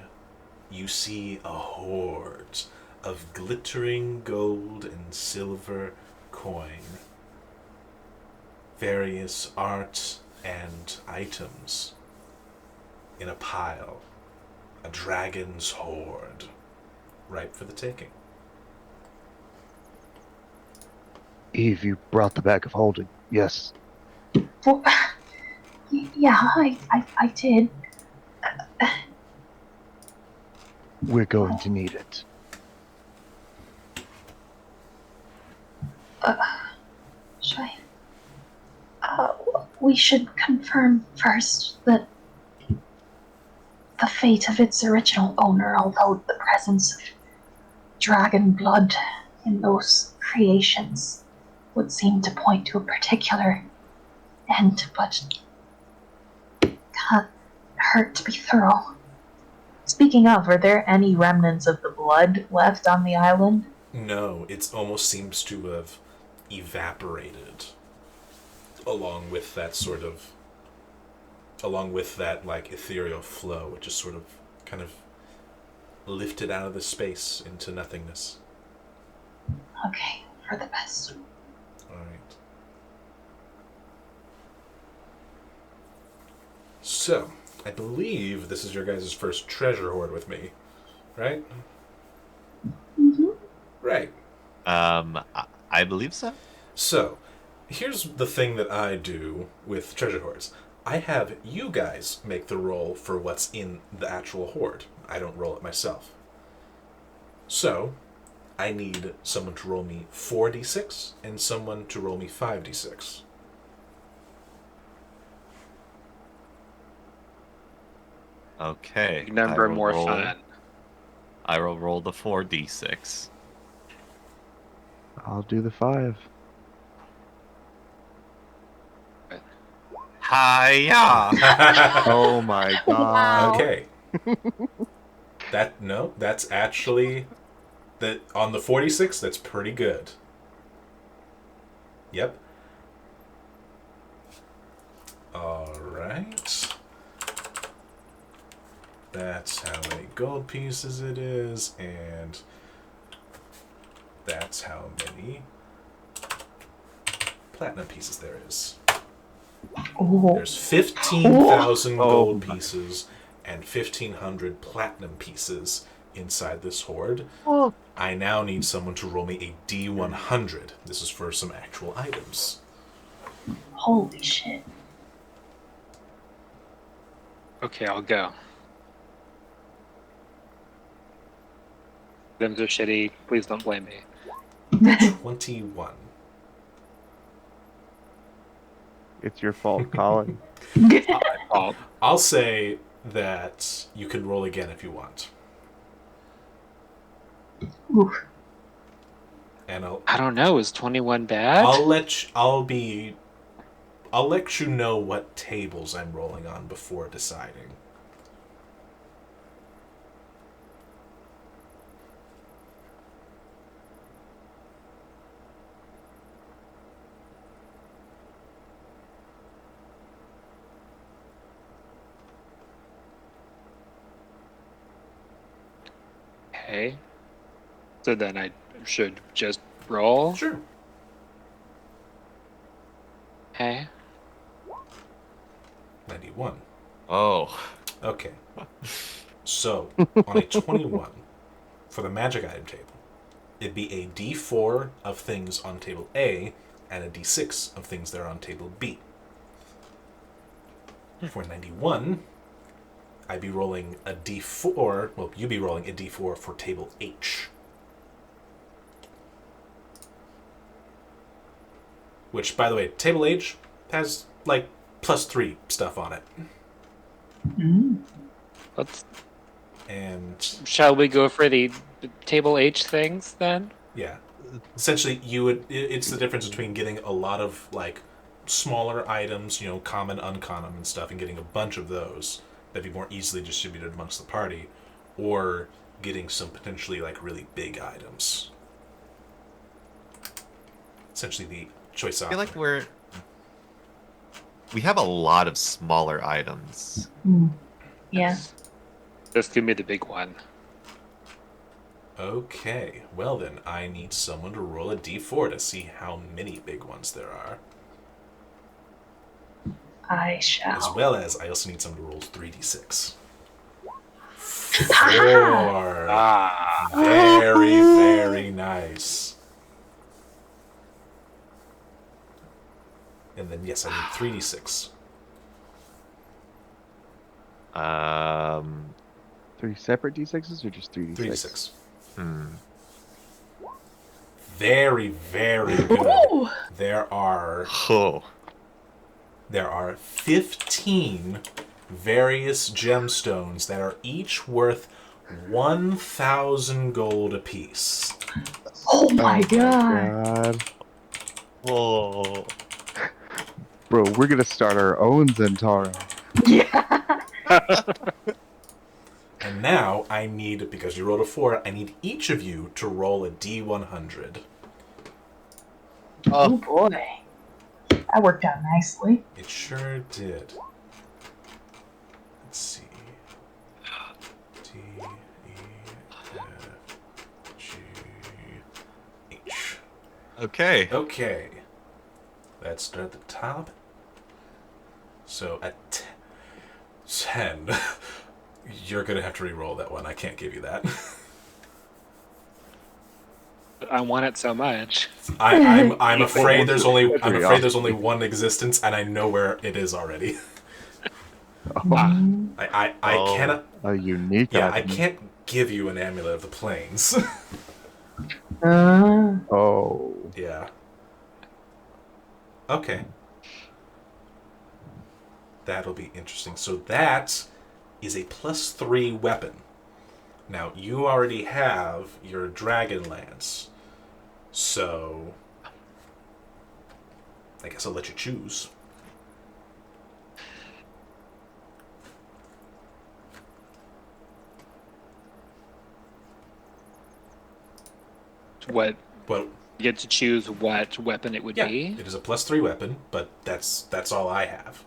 A: you see a hoard of glittering gold and silver coin, various art and items in a pile, a dragon's hoard, ripe for the taking.
B: Eve, you brought the bag of holding. Yes.
H: Well, yeah, I did.
B: We're going to need it.
H: Should I? We should confirm first that the fate of its original owner, although the presence of dragon blood in those creations would seem to point to a particular end, but can't hurt to be thorough. Speaking of, are there any remnants of the blood left on the island?
A: No, it almost seems to have evaporated along with that like ethereal flow. It just sort of kind of lifted out of the space into nothingness.
H: Okay, for the best.
A: Alright. So, I believe this is your guys' first treasure hoard with me, right?
H: Mm-hmm.
A: Right.
C: I believe so.
A: So, here's the thing that I do with treasure hoards. I have you guys make the roll for what's in the actual hoard. I don't roll it myself. So, I need someone to roll me 4d6 and someone to roll me 5d6.
C: Okay.
E: Big number,
C: I will
E: more
C: roll-
E: fun.
C: I will roll the 4d6.
B: I'll do the 5.
C: Hiya!
B: Oh my god.
A: Okay. That's actually that on the 46. That's pretty good. Yep. All right. That's how many gold pieces it is, and that's how many platinum pieces there is.
H: Ooh.
A: There's 15,000
B: Oh
A: gold
B: my.
A: pieces and 1,500 platinum pieces inside this hoard.
B: Oh.
A: I now need someone to roll me a D100. This is for some actual items.
H: Holy shit.
E: Okay, I'll go. Them are shitty. Please don't blame me.
A: 21.
B: It's your fault, Colin.
A: I'll say that you can roll again if you want.
H: Oof.
A: And
E: I don't know. Is 21 bad?
A: I'll let you know what tables I'm rolling on before deciding.
F: Okay. So then I should just roll.
A: Sure.
E: Okay.
A: 91.
C: Oh.
A: Okay. So, on a 21, for the magic item table, it'd be a d4 of things on table A and a d6 of things that are on table B. For 91, I'd be rolling a d4, well, you'd be rolling a d4 for table H. Which, by the way, table H has, like, +3 stuff on it. And
E: Shall we go for the table H things then?
A: yeah, essentially, it's the difference between getting a lot of, like, smaller items, common, uncommon, and stuff, and getting a bunch of those that'd be more easily distributed amongst the party, or getting some potentially, like, really big items. Essentially, the choice
C: I feel
A: option.
C: like we have a lot of smaller items.
H: Yeah.
F: Just give me the big one.
A: Okay, well then, I need someone to roll a d4 to see how many big ones there are.
H: I
A: As
H: shall.
A: well as, I also need someone to roll 3d6.
H: Ha-ha!
A: 4.
F: Ah.
A: Very, very nice. And then, yes, I need 3d6.
B: 3 separate d6s or just 3d6?
A: 3d6.
C: Hmm.
A: Very, very good.
H: Ooh!
A: There are
C: Oh.
A: 15 various gemstones that are each worth 1,000 gold apiece.
H: Oh my god.
B: God.
C: Whoa.
B: Bro, we're gonna start our own Zentaro.
H: Yeah.
A: And now I need, because you rolled a 4, I need each of you to roll a d100.
H: Oh boy. That worked out nicely.
A: It sure did. Let's see. D, E, F, G, H.
C: Okay.
A: Okay. Let's start at the top. So at 10, you're gonna have to re-roll that one. I can't give you that.
E: I want it so much.
A: I'm afraid there's only
B: pretty awesome.
A: one existence, and I know where it is already.
H: Mm.
A: I
C: Oh.
A: cannot.
B: A unique
A: Yeah, I
B: item.
A: can't give you an amulet of the plains.
B: Oh.
A: Yeah. Okay. That'll be interesting. So that is a +3 weapon. Now, you already have your Dragon Lance. So I guess I'll let you choose.
E: What
A: Well,
E: you get to choose what weapon it would
A: yeah,
E: be.
A: it is a +3 weapon, but that's all I have.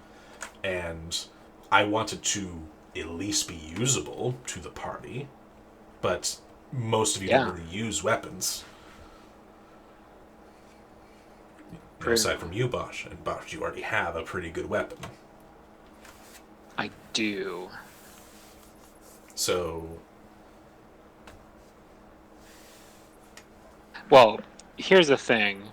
A: And I want it to at least be usable to the party, but most of you don't really use weapons. Aside from you, Bosch. And Bosch, you already have a pretty good weapon.
E: I do.
A: So,
E: Well, here's the thing.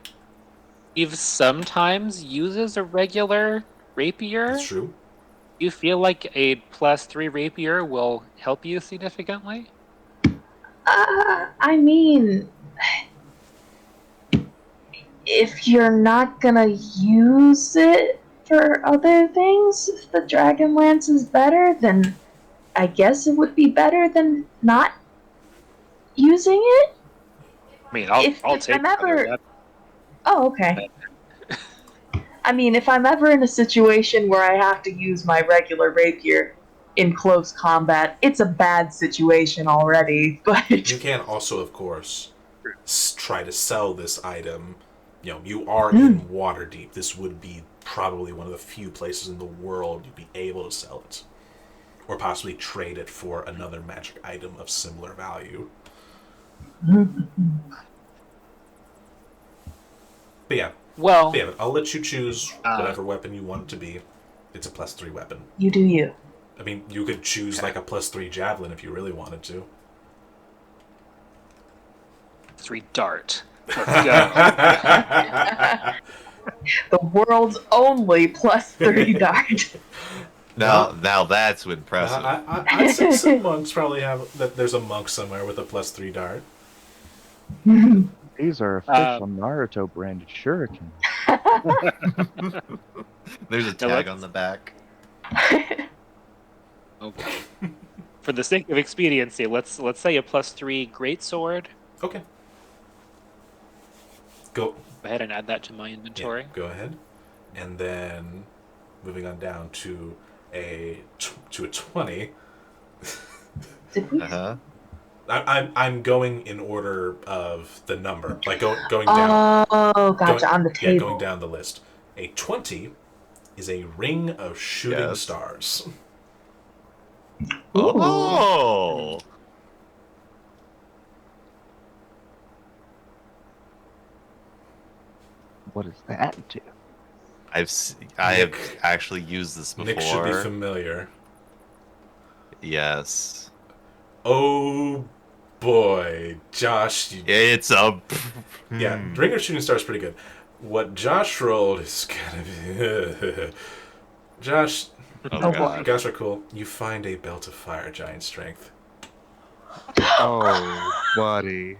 E: Eve sometimes uses a regular rapier.
A: that's true.
E: Do you feel like a +3 rapier will help you significantly?
H: I mean, if you're not gonna use it for other things, if the Dragon Lance is better, then I guess it would be better than not using it.
E: I mean, I'll
H: If
E: take
H: I'm ever-
E: another weapon.
H: Oh, okay. I mean, if I'm ever in a situation where I have to use my regular rapier in close combat, it's a bad situation already, but...
A: You can also, of course, try to sell this item. You are in Waterdeep. This would be probably one of the few places in the world you'd be able to sell it. Or possibly trade it for another magic item of similar value. But yeah,
E: Well,
A: I'll let you choose
E: Uh,
A: whatever weapon you want it to be. It's a +3 weapon.
D: You do you.
A: I mean, you could choose
E: Okay.
A: like a +3 javelin if you really wanted to.
E: 3 dart. Let's go.
D: The world's only +3 dart.
C: Now that's impressive.
A: I'd say some monks probably have that. There's a monk somewhere with a +3 dart.
B: These are official Naruto branded shurikens.
C: There's a
E: Now
C: tag
E: let's-
C: on the back.
E: Okay. For the sake of expediency, let's say a +3 greatsword.
A: Okay. Go.
E: Go ahead and add that to my inventory.
A: Yeah, go ahead, and then moving on down to a 20.
D: Did we?
C: Uh-huh.
A: I'm going in order of the number, like going down.
D: Oh, gotcha.
A: Going,
D: On the table.
A: Yeah, going down the list. A 20 is a ring of shooting
C: Yes.
A: stars.
C: Oh!
B: What does that do?
C: I have actually used this before.
A: Nick should be familiar.
C: Yes.
A: Oh boy, Josh.
C: It's a.
A: Yeah, ring of shooting stars is pretty good. What Josh rolled is gonna be. Josh,
C: Oh,
D: boy.
C: God.
A: guys are cool. You find a belt of fire giant strength.
B: Oh, buddy.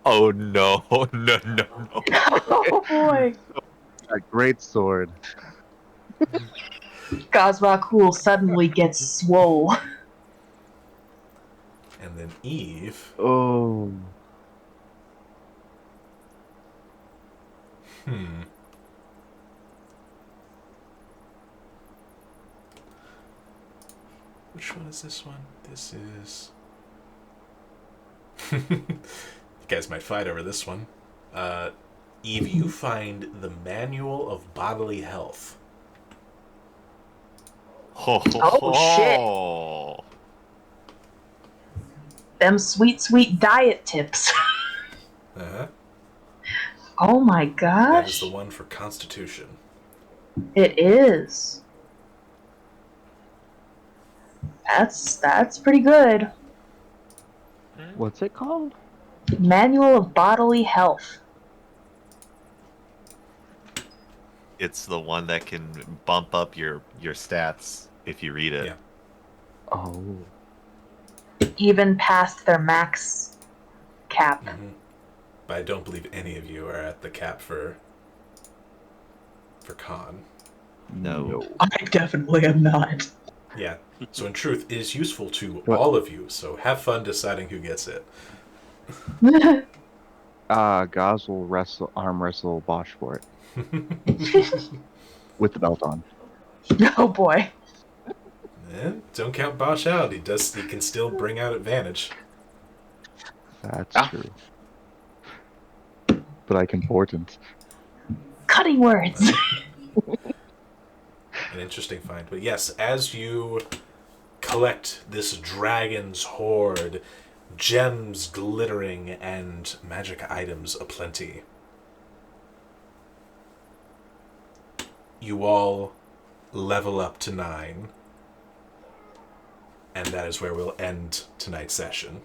C: Oh no! No! No! No!
D: Oh boy.
B: A great sword.
D: Gazrakul suddenly gets swole.
A: And then Eve.
B: Oh.
A: Which one is this one? This is. You guys might fight over this one. Eve, you find the Manual of Bodily Health.
D: Oh, shit. Them sweet, sweet diet tips.
A: Uh-huh.
D: Oh my
A: That is
D: gosh.
A: the one for Constitution.
D: It is. That's pretty good.
B: What's it called?
D: Manual of Bodily Health.
C: It's the one that can bump up your stats if you read it.
A: Yeah.
B: Oh.
D: Even past their max cap.
A: Mm-hmm. But I don't believe any of you are at the cap for con.
C: No.
D: I definitely am not.
A: Yeah. So in truth, it is useful to
B: What?
A: all of you. So have fun deciding who gets it.
B: Gaz will arm wrestle Bosch for it. With the belt on.
D: Oh boy.
A: Don't count Bosch out. He can still bring out advantage.
B: That's
E: Ah.
B: true. But I can portent.
D: Cutting words.
A: An interesting find. But yes, as you collect this dragon's hoard, gems glittering and magic items aplenty, you all level up to 9. And that is where we'll end tonight's session.